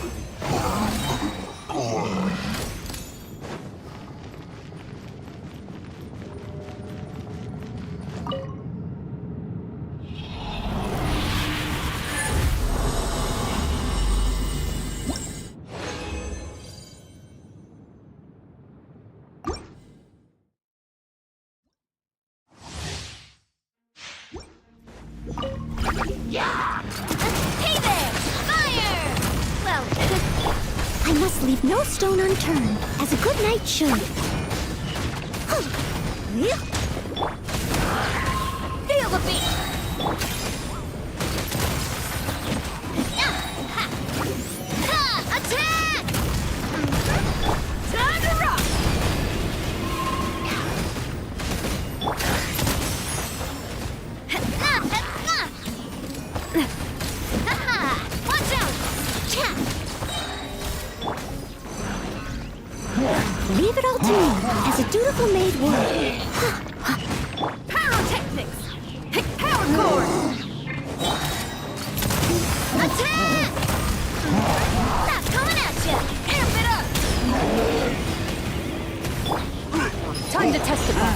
Hey there! Fire! Well, I must leave no stone unturned, as a good knight should. Feel the beat! Attack! Time to rock! Watch out! Cha! Leave it all to me, as a dutiful maid would. Pyrotechnics! Power chord! Attack! That's coming at ya! Amp it up! Time to testify.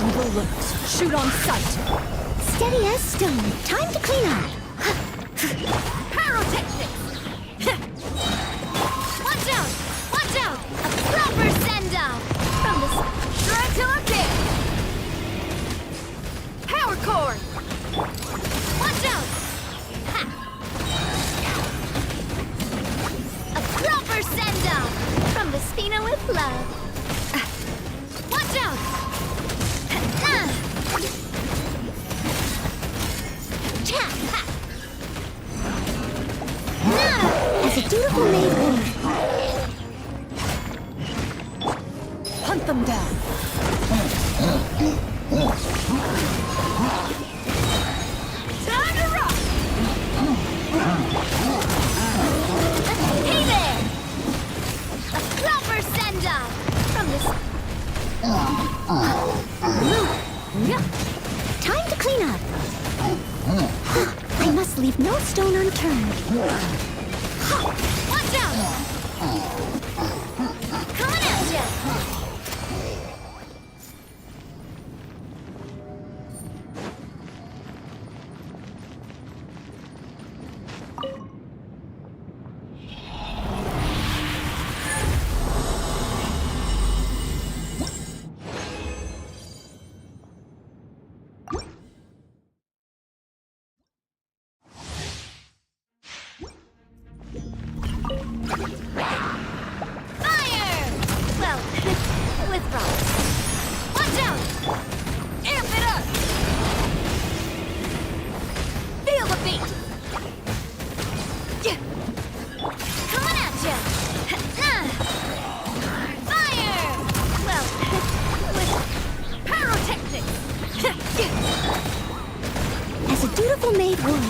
Evil looks. Shoot on sight. Steady as stone. Time to clean up. Pyrotechnics! Watch out! Watch out! A proper send-off from the Shred till I'm dead! Power chord! Watch out! Time to rock! Hey there! A proper send-off from this... Time to clean up. I must leave no stone unturned. Watch out! Coming at ya! Fire! Well, with rocks. Watch out! Amp it up! Feel the beat! Yeah. Coming at ya! Fire! Well, with pyrotechnics! As a dutiful maid would.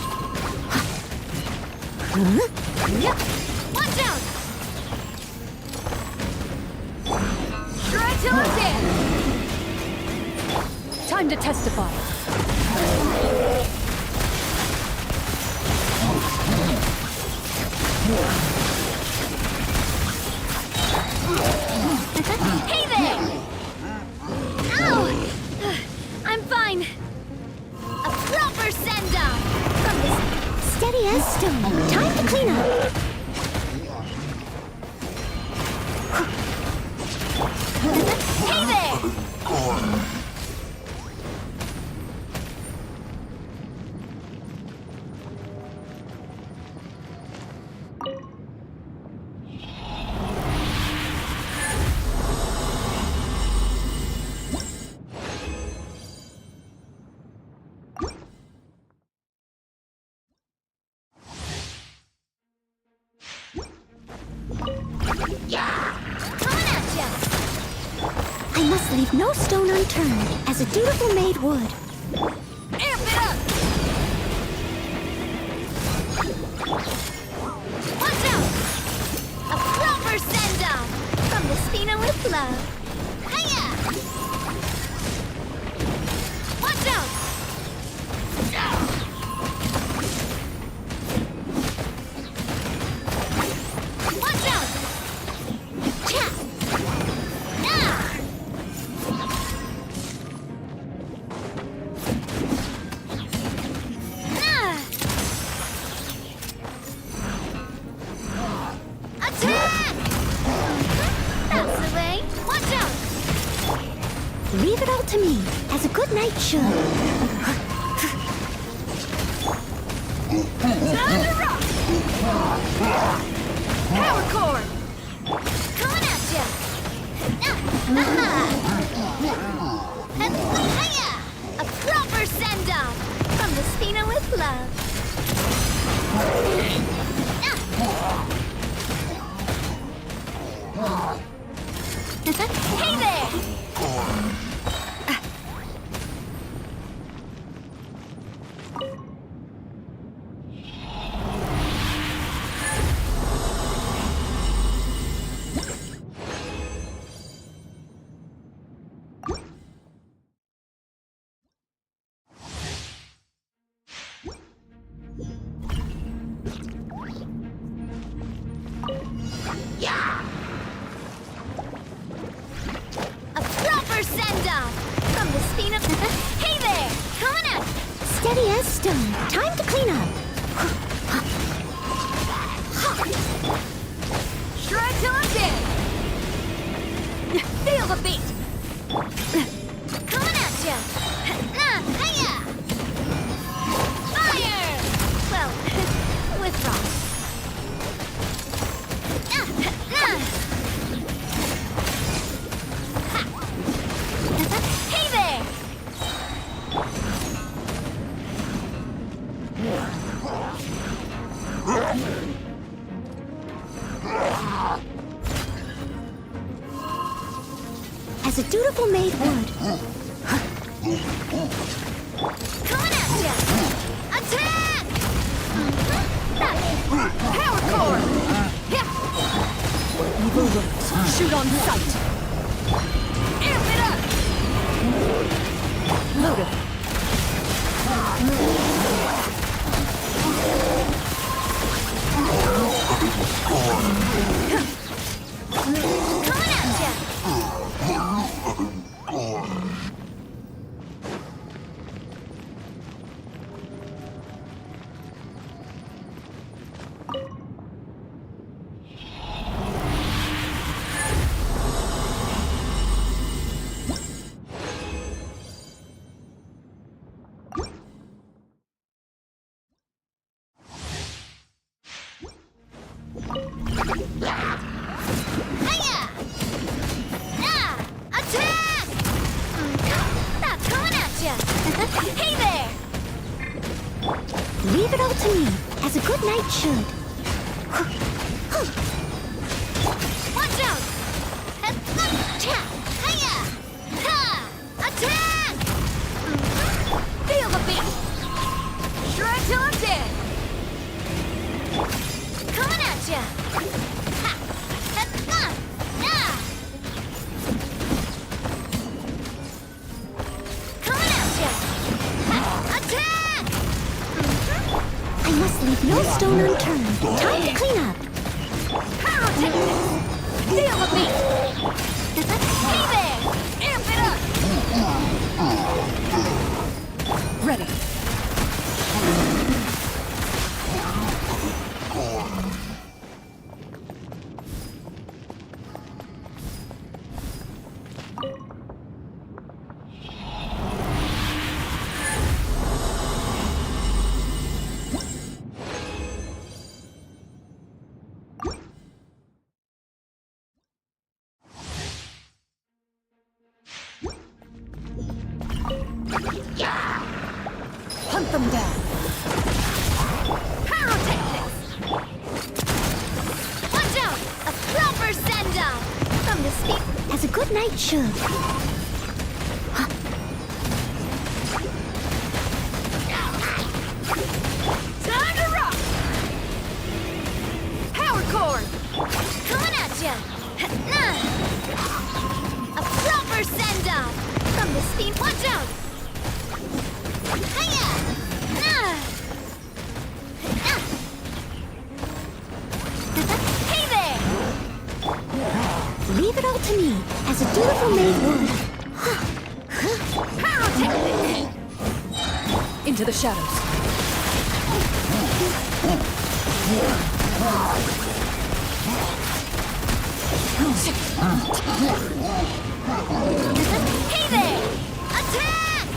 Yep. Watch out! Try till I'm dead! Time to testify. Hey there! Ow! I'm fine. A proper send-off from this... Steady as stone. Time to clean up. Hey there! Coming at ya! I must leave no stone unturned, as a dutiful maid would. Amp it up! Watch out! A proper send-off from the Spina with love. Hiya! Watch out! Watch out! Cha! Ah! Attack! That's the way. Watch out! Leave it all to me, as a good knight should. Time to rock! Power cord! Coming at ya! Hiya! A proper send-off from the Spina with love. Hey there! A proper send-off from the Spina... Hey there! Coming at... Steady as stone. Time to clean up. Try till I'm dead! Feel the beat! Coming at ya! Hiya! Fire! Well, with rocks. Hey there! As a dutiful maid would. Coming at ya! Attack! Power core! Where evil lurks, shoot on sight. Amp it up! Loaded. Coming at ya! Hiya! Ah! Attack! That's coming at ya! Hey there! Leave it all to me, as a good knight should. Watch out! Hiya! Ha! Attack! Feel the beat! Shred till I'm dead! Coming at ya! Ha! Ah! Coming at ya! Ha! Attack! I must leave no stone unturned. Time to clean up. Pyrotechnics! Feel the beat! Hey there! Amp it up! Ready. Hunt them down. Pyrotechnics! Watch out! A proper send-off! From the speed... As a good knight should. Time to rock! Power cord! Coming at ya! A proper send-off! From the speed... Watch out! Hiya! Hey there! Leave it all to me, as a dutiful maid would. Pyrotechnics! Into the shadows. Hey there! Attack!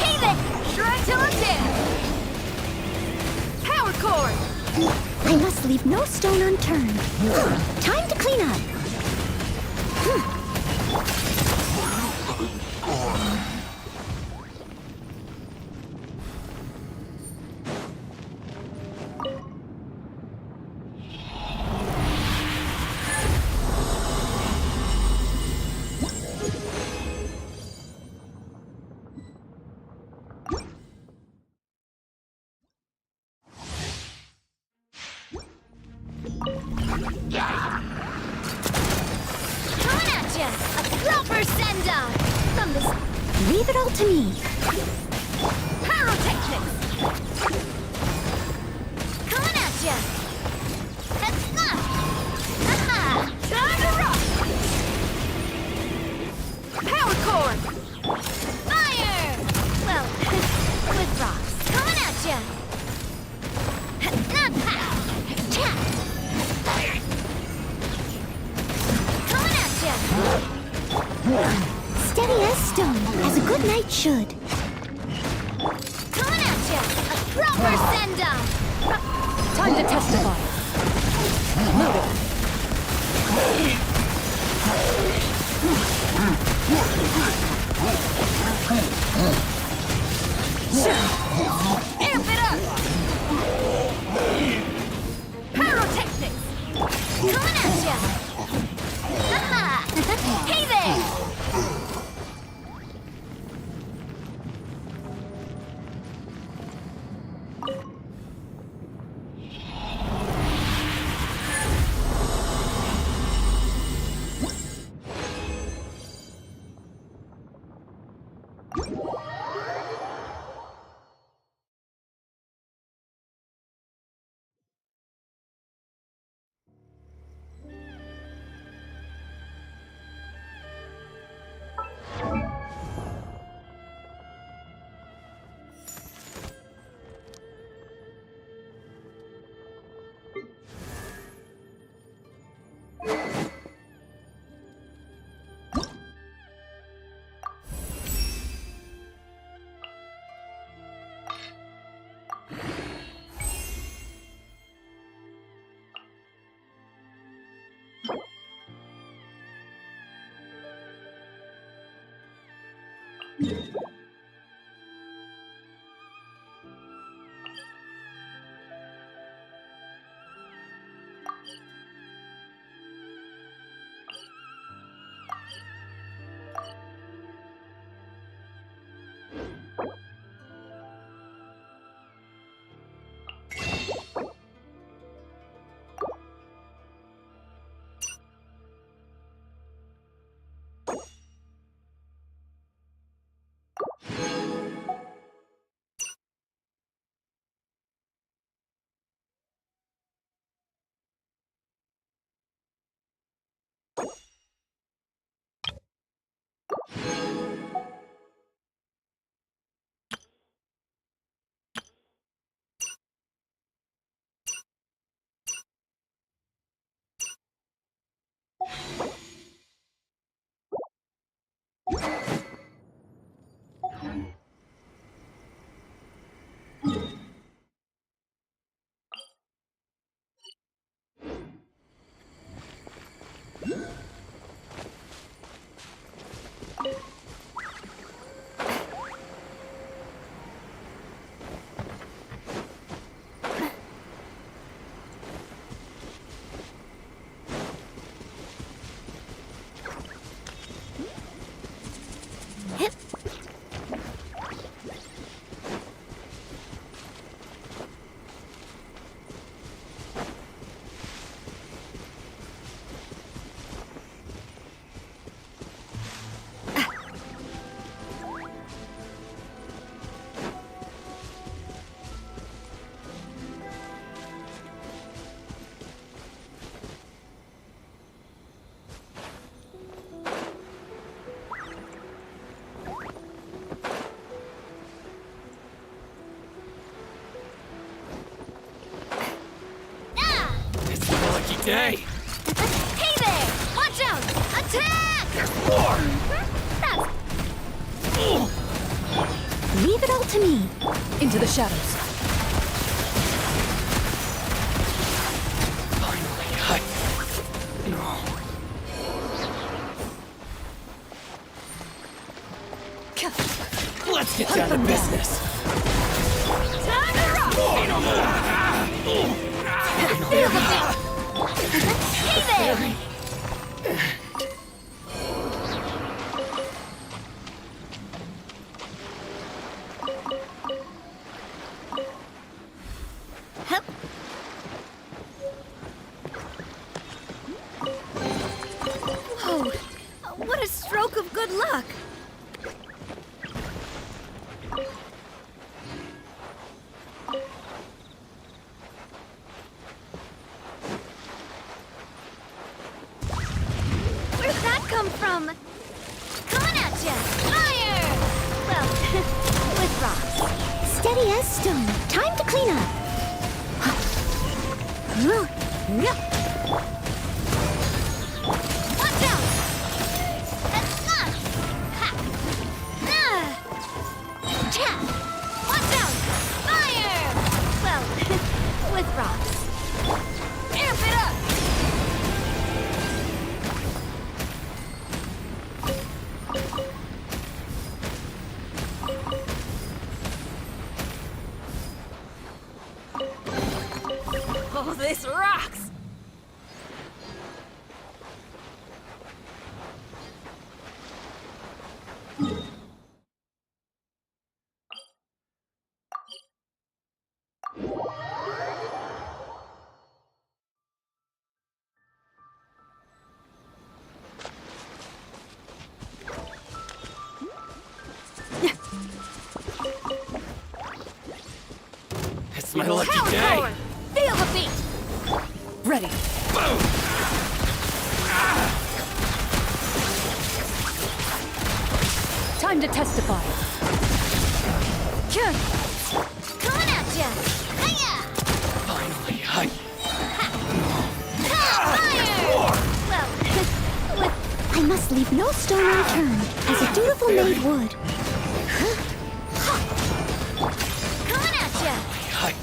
Hey there! Shred till I'm dead! Power cord! I must leave no stone unturned. Time to clean up. Coming at ya! A proper send-off! From the... Leave it all to me. Pyrotechnics! Coming at ya! Time to rock! Power cord! Fire! Well, with rocks. Coming at ya! Coming at ya! Steady as stone, as a good knight should. Coming at ya! A proper send-off! Time to testify. Loaded. Amp it up! Pyrotechnics! Coming at ya! Hey there! Day. Hey there! Watch out! Attack! There's more! Leave it all to me. Into the shadows. Finally, hut. Let's get down to business. Time to rock! Feel the beat! Hey there! Oh, what a stroke of good luck! Where'd that come from? Coming at ya! Fire! Well, with rocks. Steady as stone. Time to clean up. Watch out! That's not! Ha! Cha! Watch out! Fire! Well, with rocks. Amp it up! Oh, this rocks! my lucky day. Feel the beat! Ready. Time to testify. Coming at ya! Hiya! Finally, I... Well, I must leave no stone unturned, as a dutiful maid would. Coming at ya! I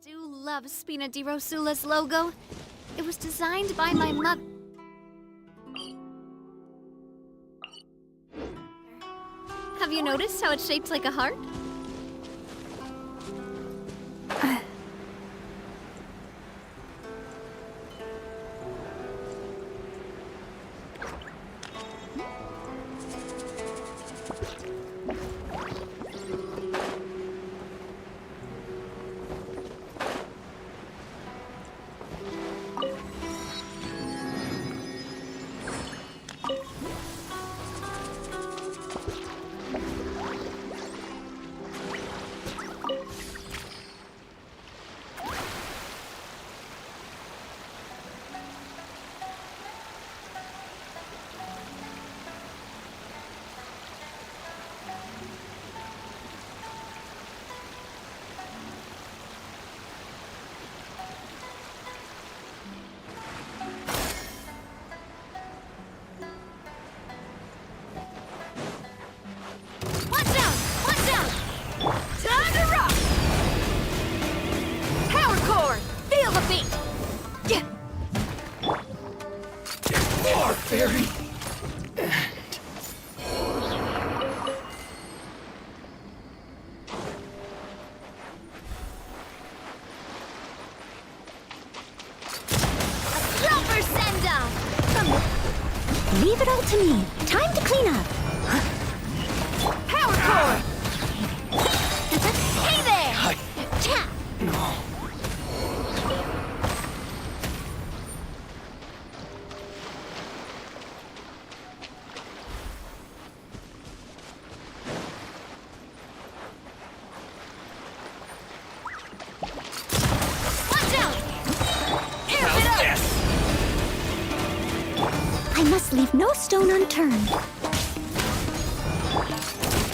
do love Spina di Rosula's logo. It was designed by my mother. Have you noticed how it's shaped like a heart? Leave it all to me. Time to clean up. Power core! Hey there! Cha! Watch out! Air it up! I must leave no stone unturned.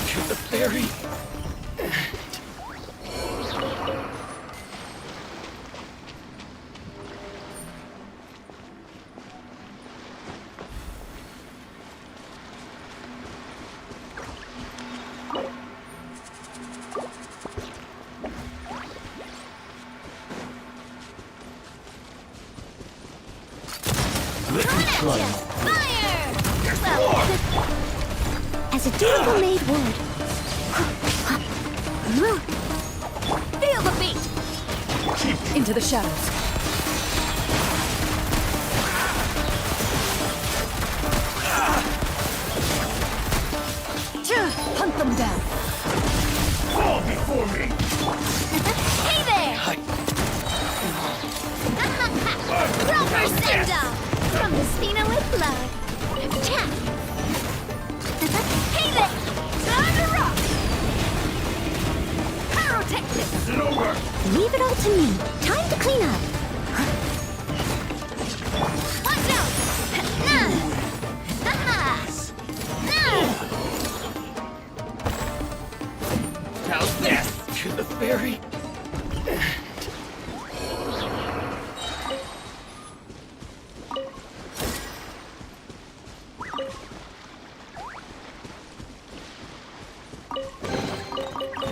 Shoot the fairy. Fire! As a dutiful maid would. Feel the beat! Into the shadows. Hunt them down. for me! Hey there! Rubber send-off! From the Spina with blood. Tap! Hey there! Time to rock! Pyrotechnics! Is it over? Leave it all to me. Time to clean up. Watch out! Nah! How's this? To the ferry?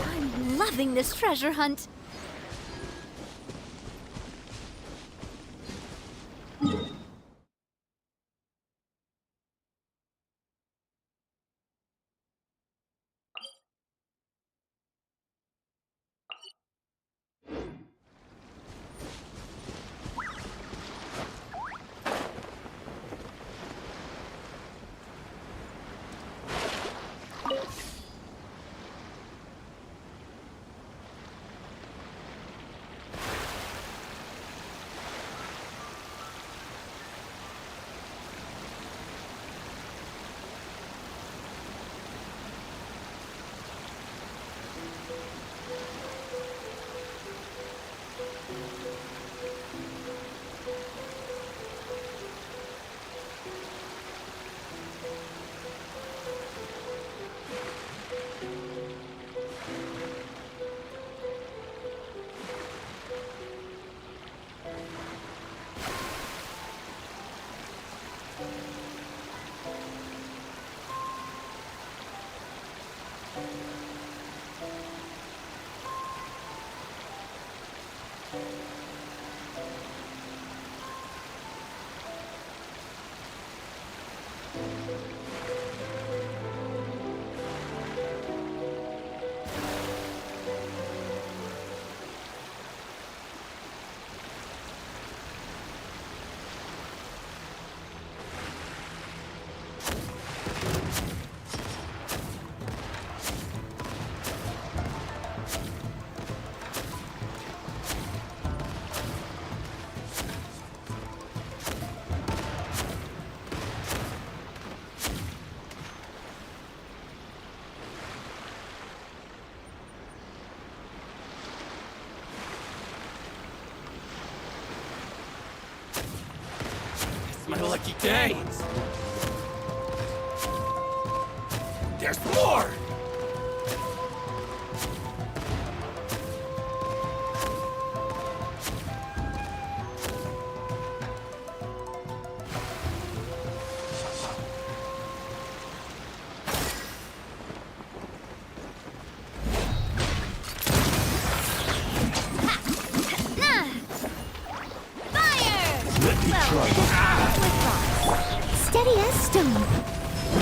I'm loving this treasure hunt. My lucky day! There's more! Steady as stone.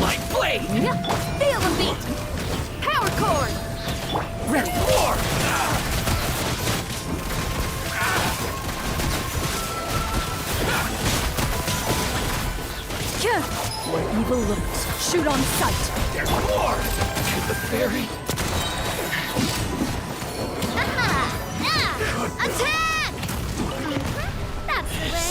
My blade! Feel the beat! Power chord! There's more! Where evil lurks, shoot on sight. There's more! To the ferry? Attack! That's the way.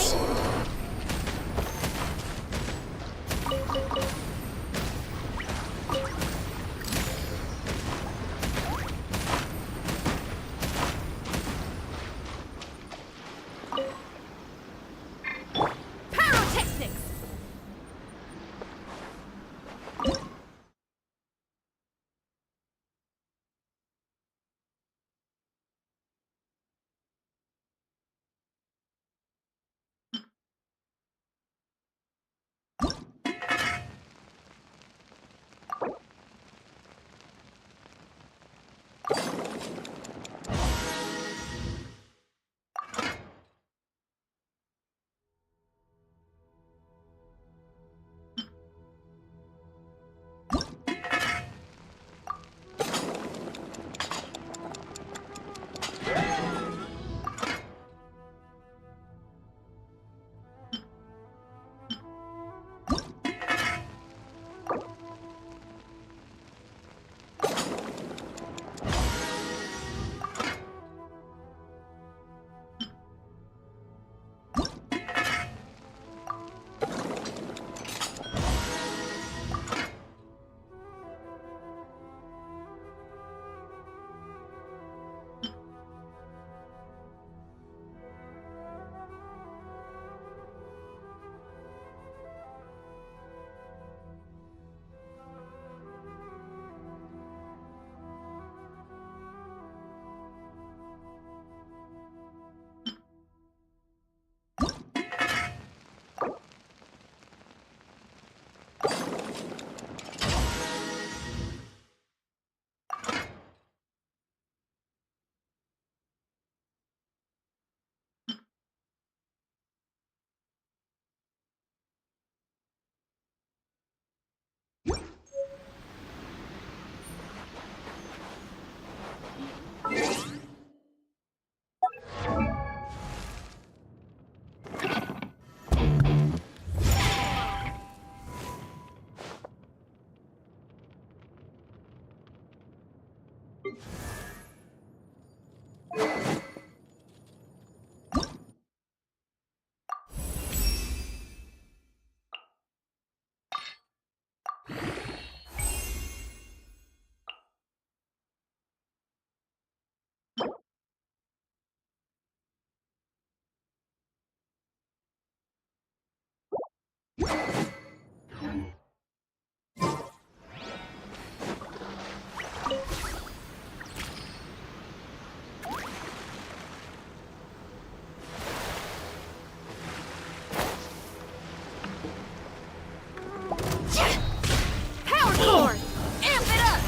Power core! Amp it up!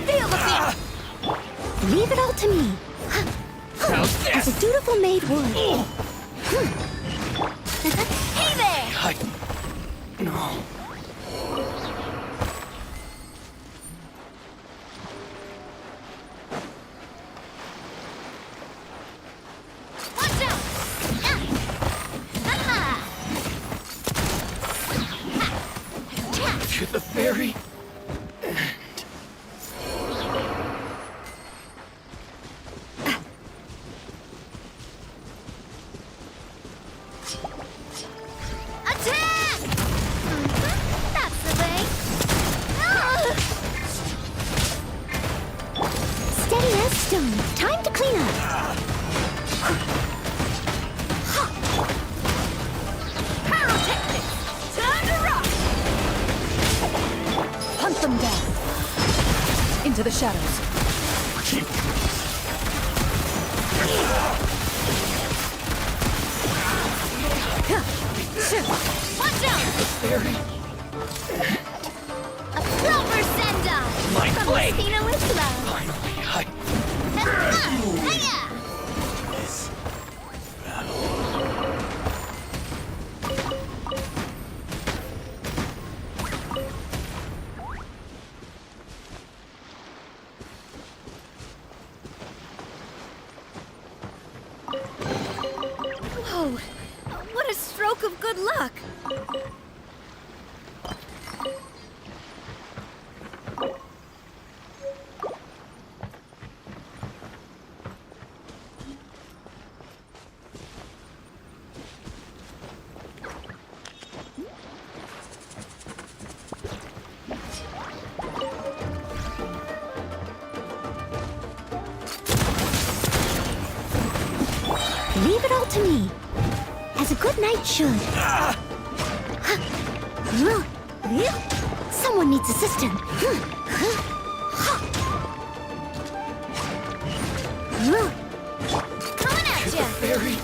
Feel the beat! Leave it all to me. As a dutiful maid would. Hey there! No. Watch out! To the very Attack! That's the way. Steady as stone. Time to clean up. Pyrotechnics! Time to rock! Hunt them down. Into the shadows. Watch out! A proper send-off! My From blade! Christina with love. finally. Hiya! Whoa! What a stroke of good luck! Leave it all to me. As a good knight should. Someone needs assistance. Coming at ya! Very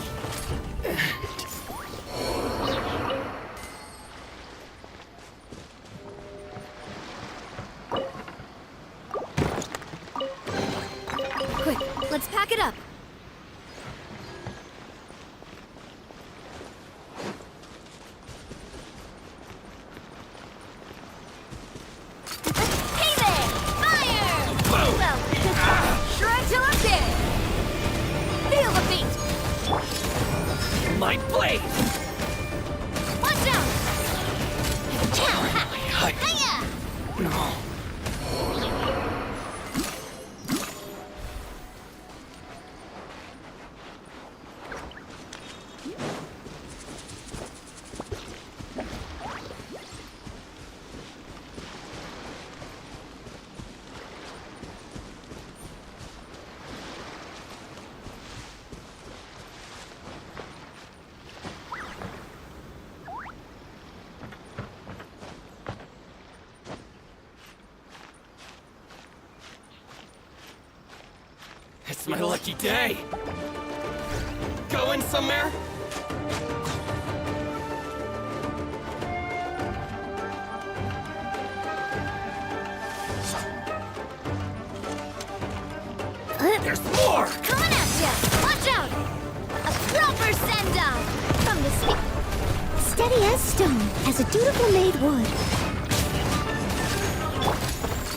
Quick, let's pack it up. Hey there! Fire! Well, Shred till I'm dead! Feel the beat! my blade. watch out! Hiya! No. It's my lucky day. Going somewhere? There's more! Coming at ya! Watch out! A proper send-off! From the steady as stone, as a dutiful maid would.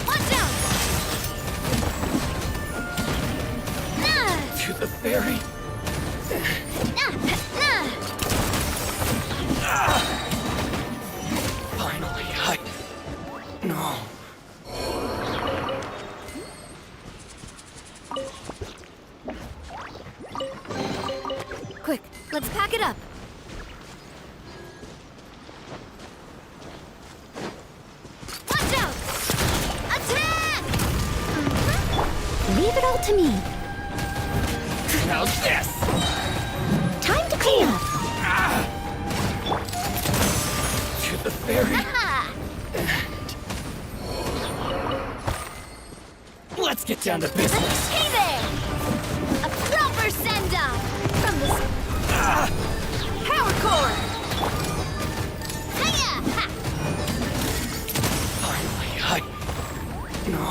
Watch out! To the very finally, no. Give it all to me. How's this? Time to clean up. To the ferry. Let's get down to business. Hey there! A proper send-off from the power core. Hiya! Ha! Finally, no.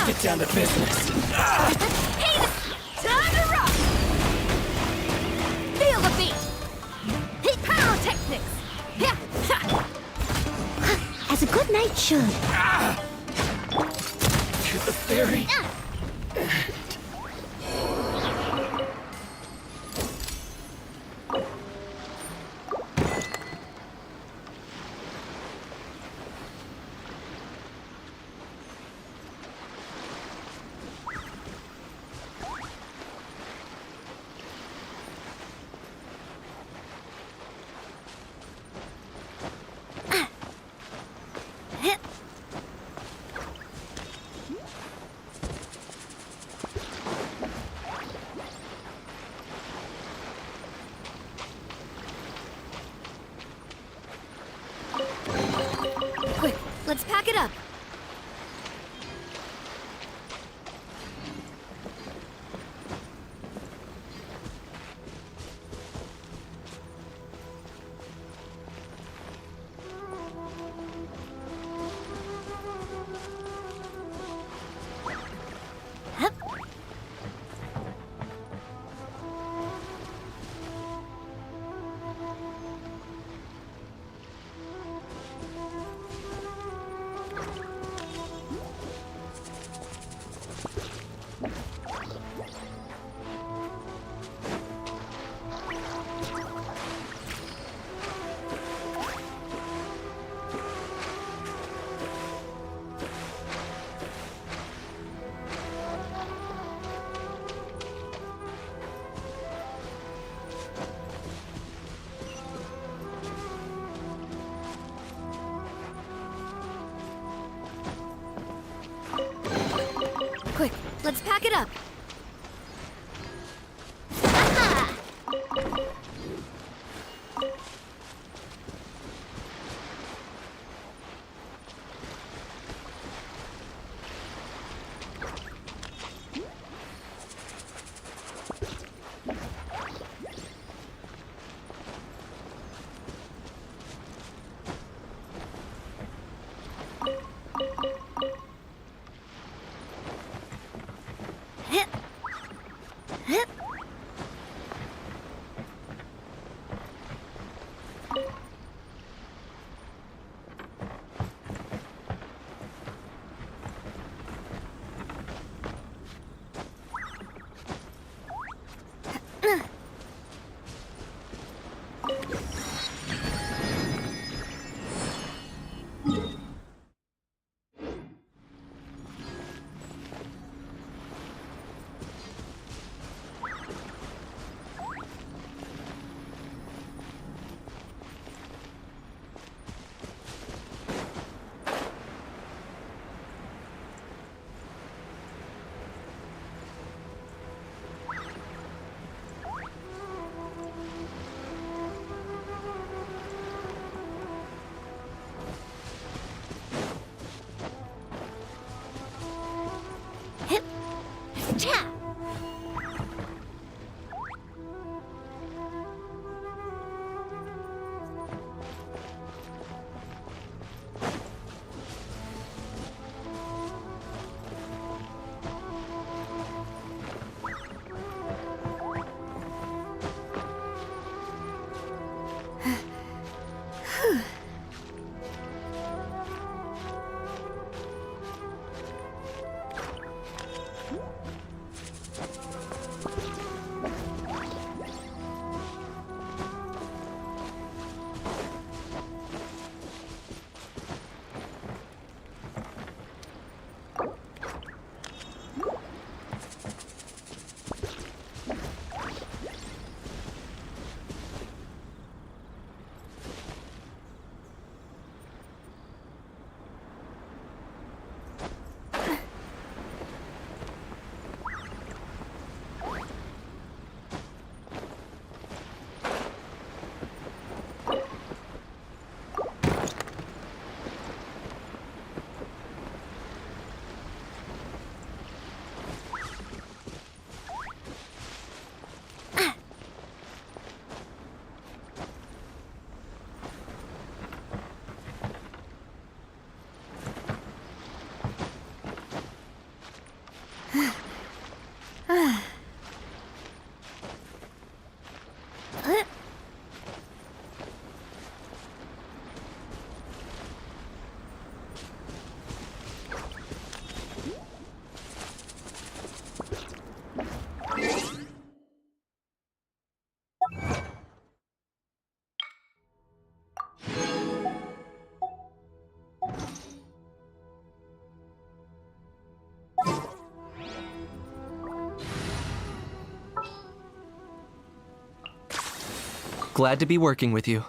Get down to business. Hey, time to rock! Feel the beat! Hit pyrotechnics! As a good knight should. To the ferry. Let's pack it up. Cha! Glad to be working with you.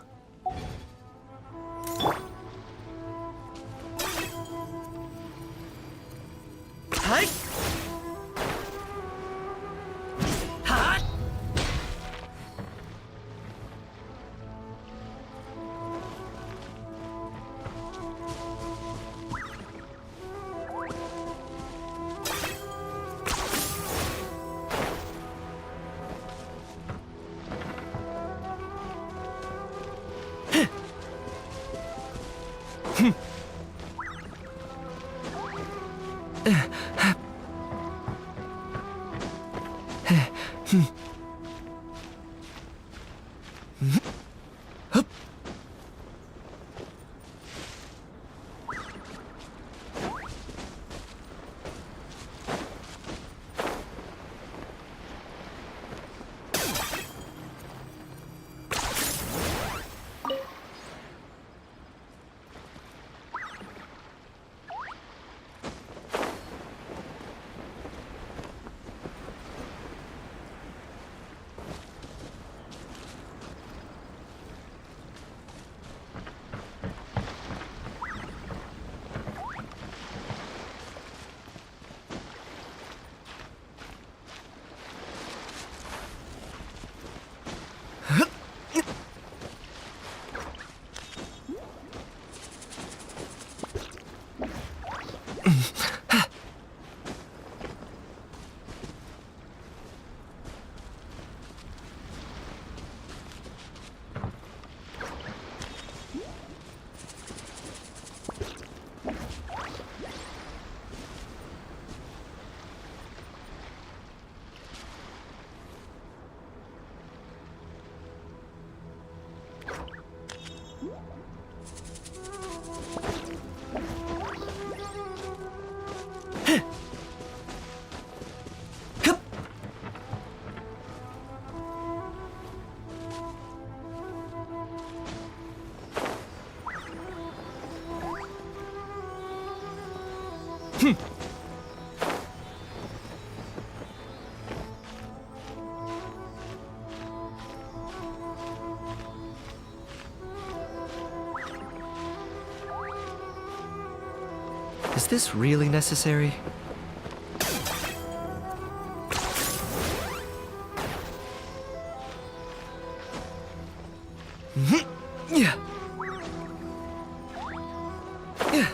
Hi! Ha! Is this really necessary? Yeah. Yeah.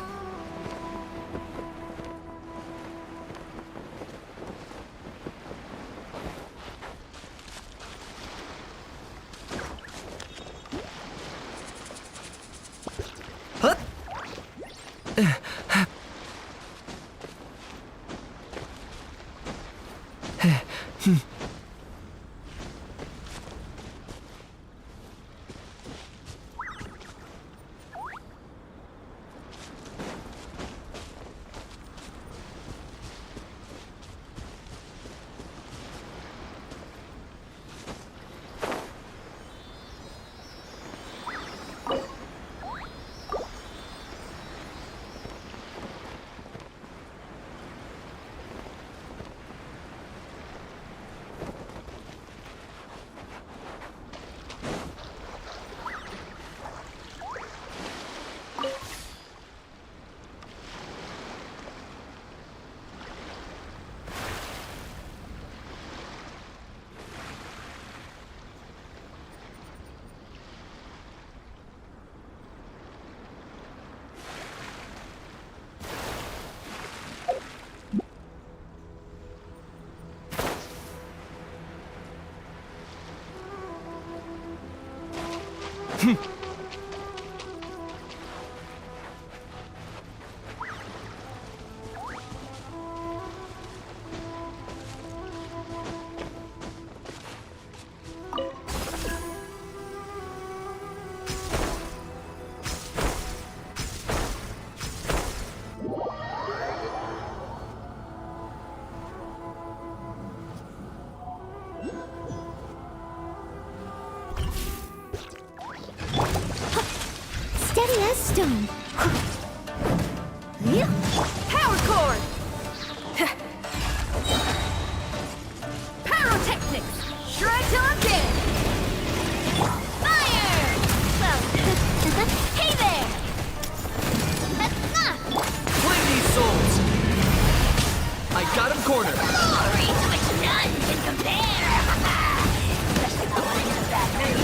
Steady as stone. Power chord! Pyrotechnics! Shred till I'm dead! Fire! Well, hey there! Play these souls! I got him cornered! Glory to which none can compare! Especially the one in the bad mood.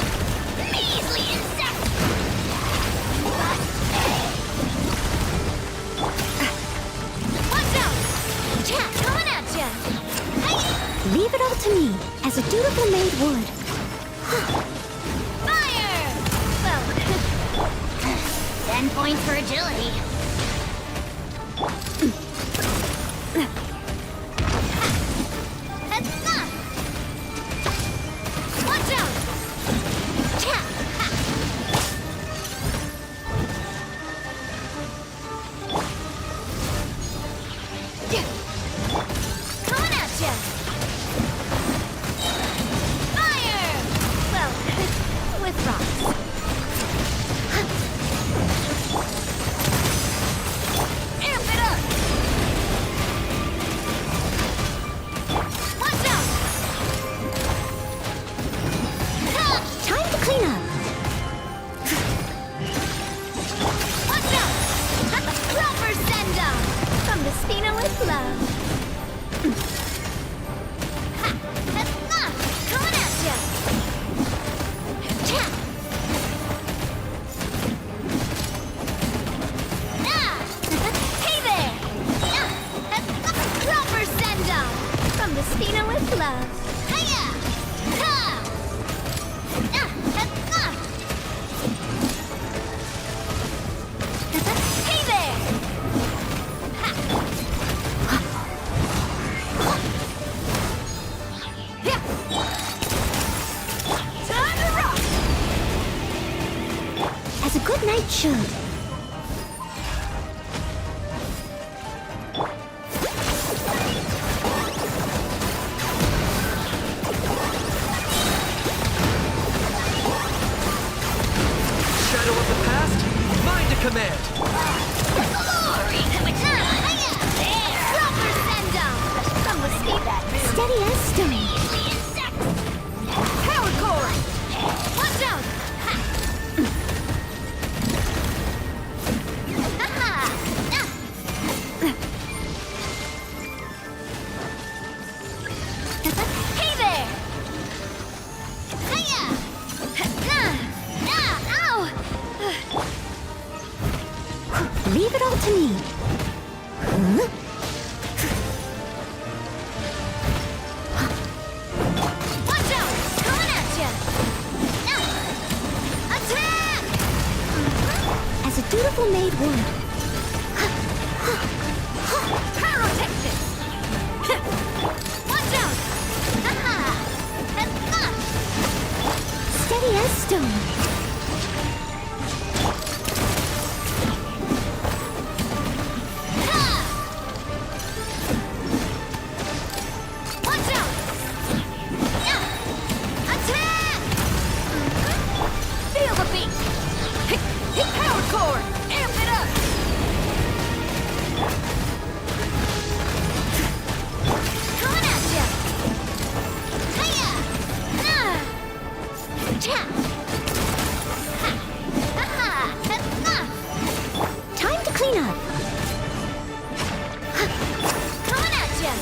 Measly insect! Watch out! Chat coming at ya! Leave it all to me, as a dutiful maid would. Fire! Well, 10 points for agility. Watch out! Chat! Coming at ya! Fire! Well, with rocks. Amp it up! Watch out! Time to clean up. Watch out! Proper send up from the Spina with love. Coming at ya! Cha! Hey there! Proper send up from the Spina with love. Hiya! Ha! Hey there! Time to rock! As a good knight should. Shadow of the past, mine to command! Glory to which hiya! There! Proper send up from the steady as stone. Power cord! Watch out! Leave it all to me. Huh? Watch out! Coming at ya! Attack! As a dutiful maid would. Pyrotechnics! Watch out! Steady as stone. Watch out! Attack! Feel the beat! Power core! Amp it up! Coming at ya! Hiya! Cha! Time to clean up. Coming at ya!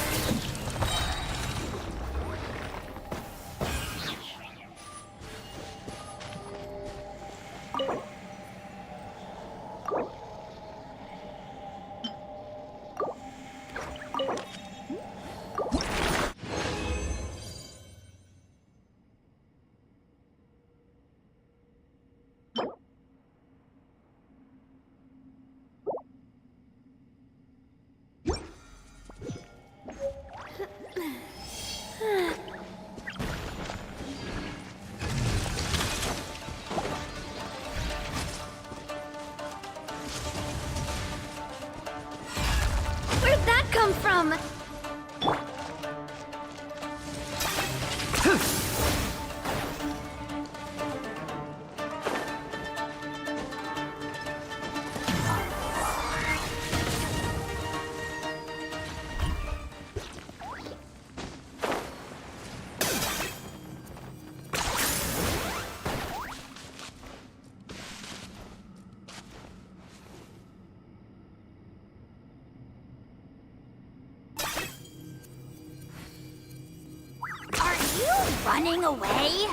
Where'd that come from? Are you running away?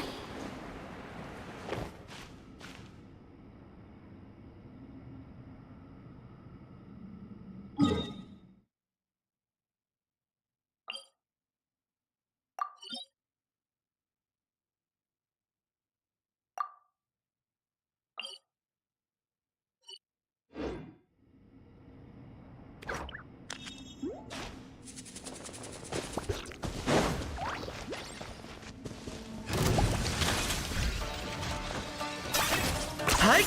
Hi!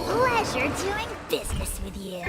Pleasure doing business with you.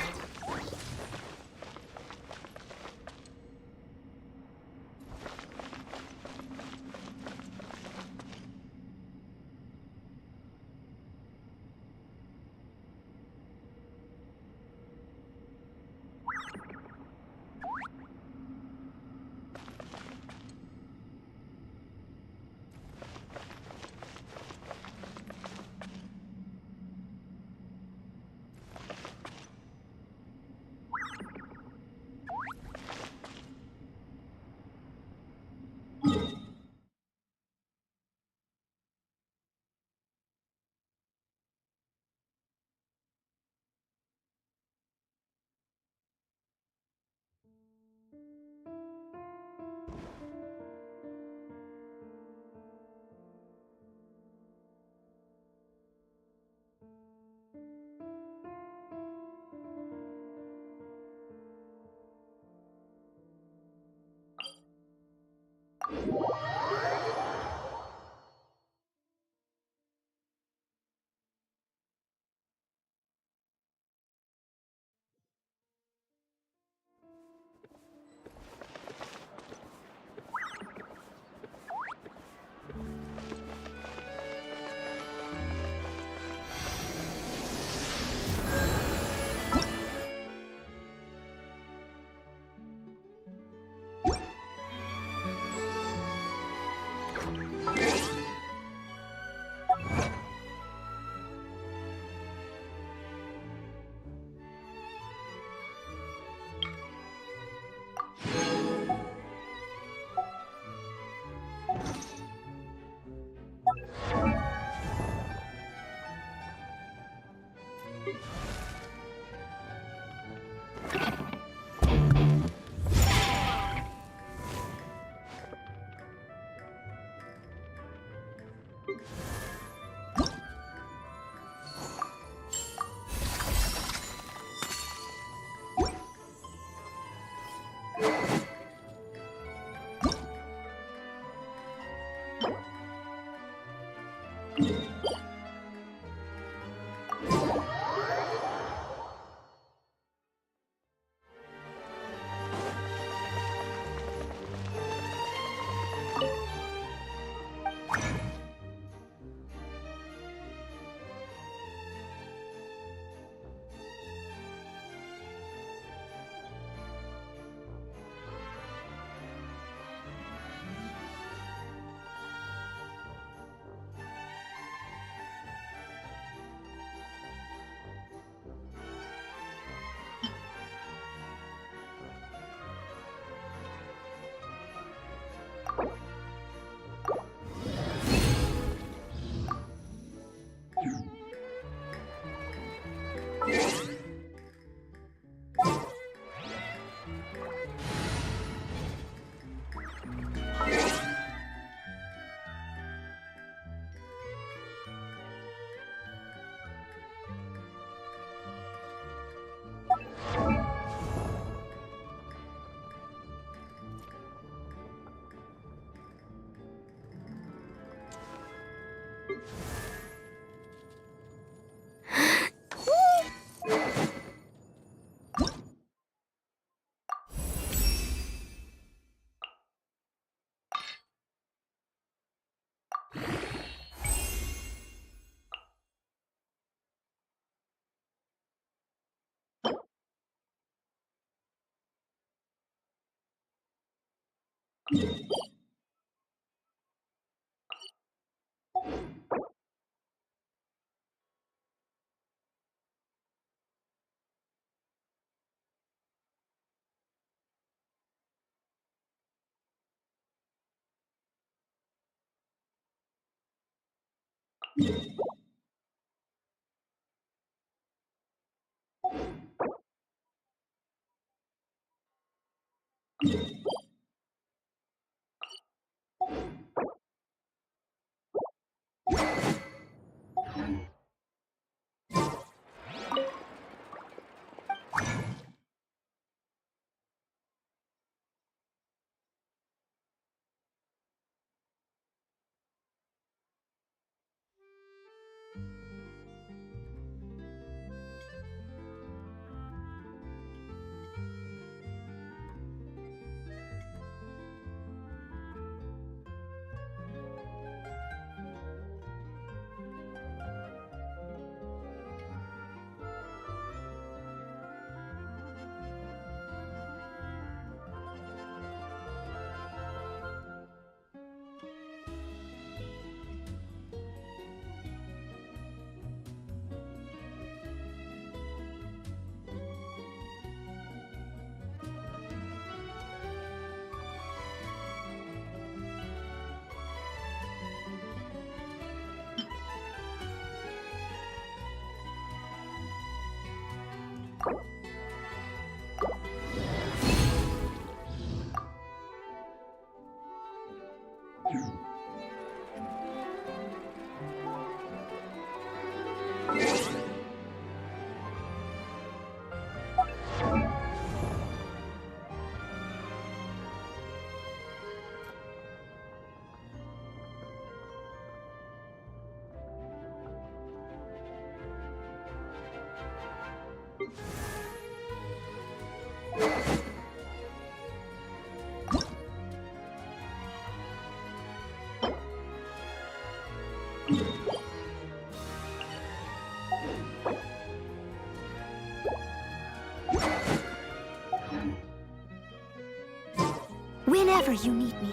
Whenever you need me.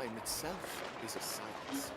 time itself is a silence.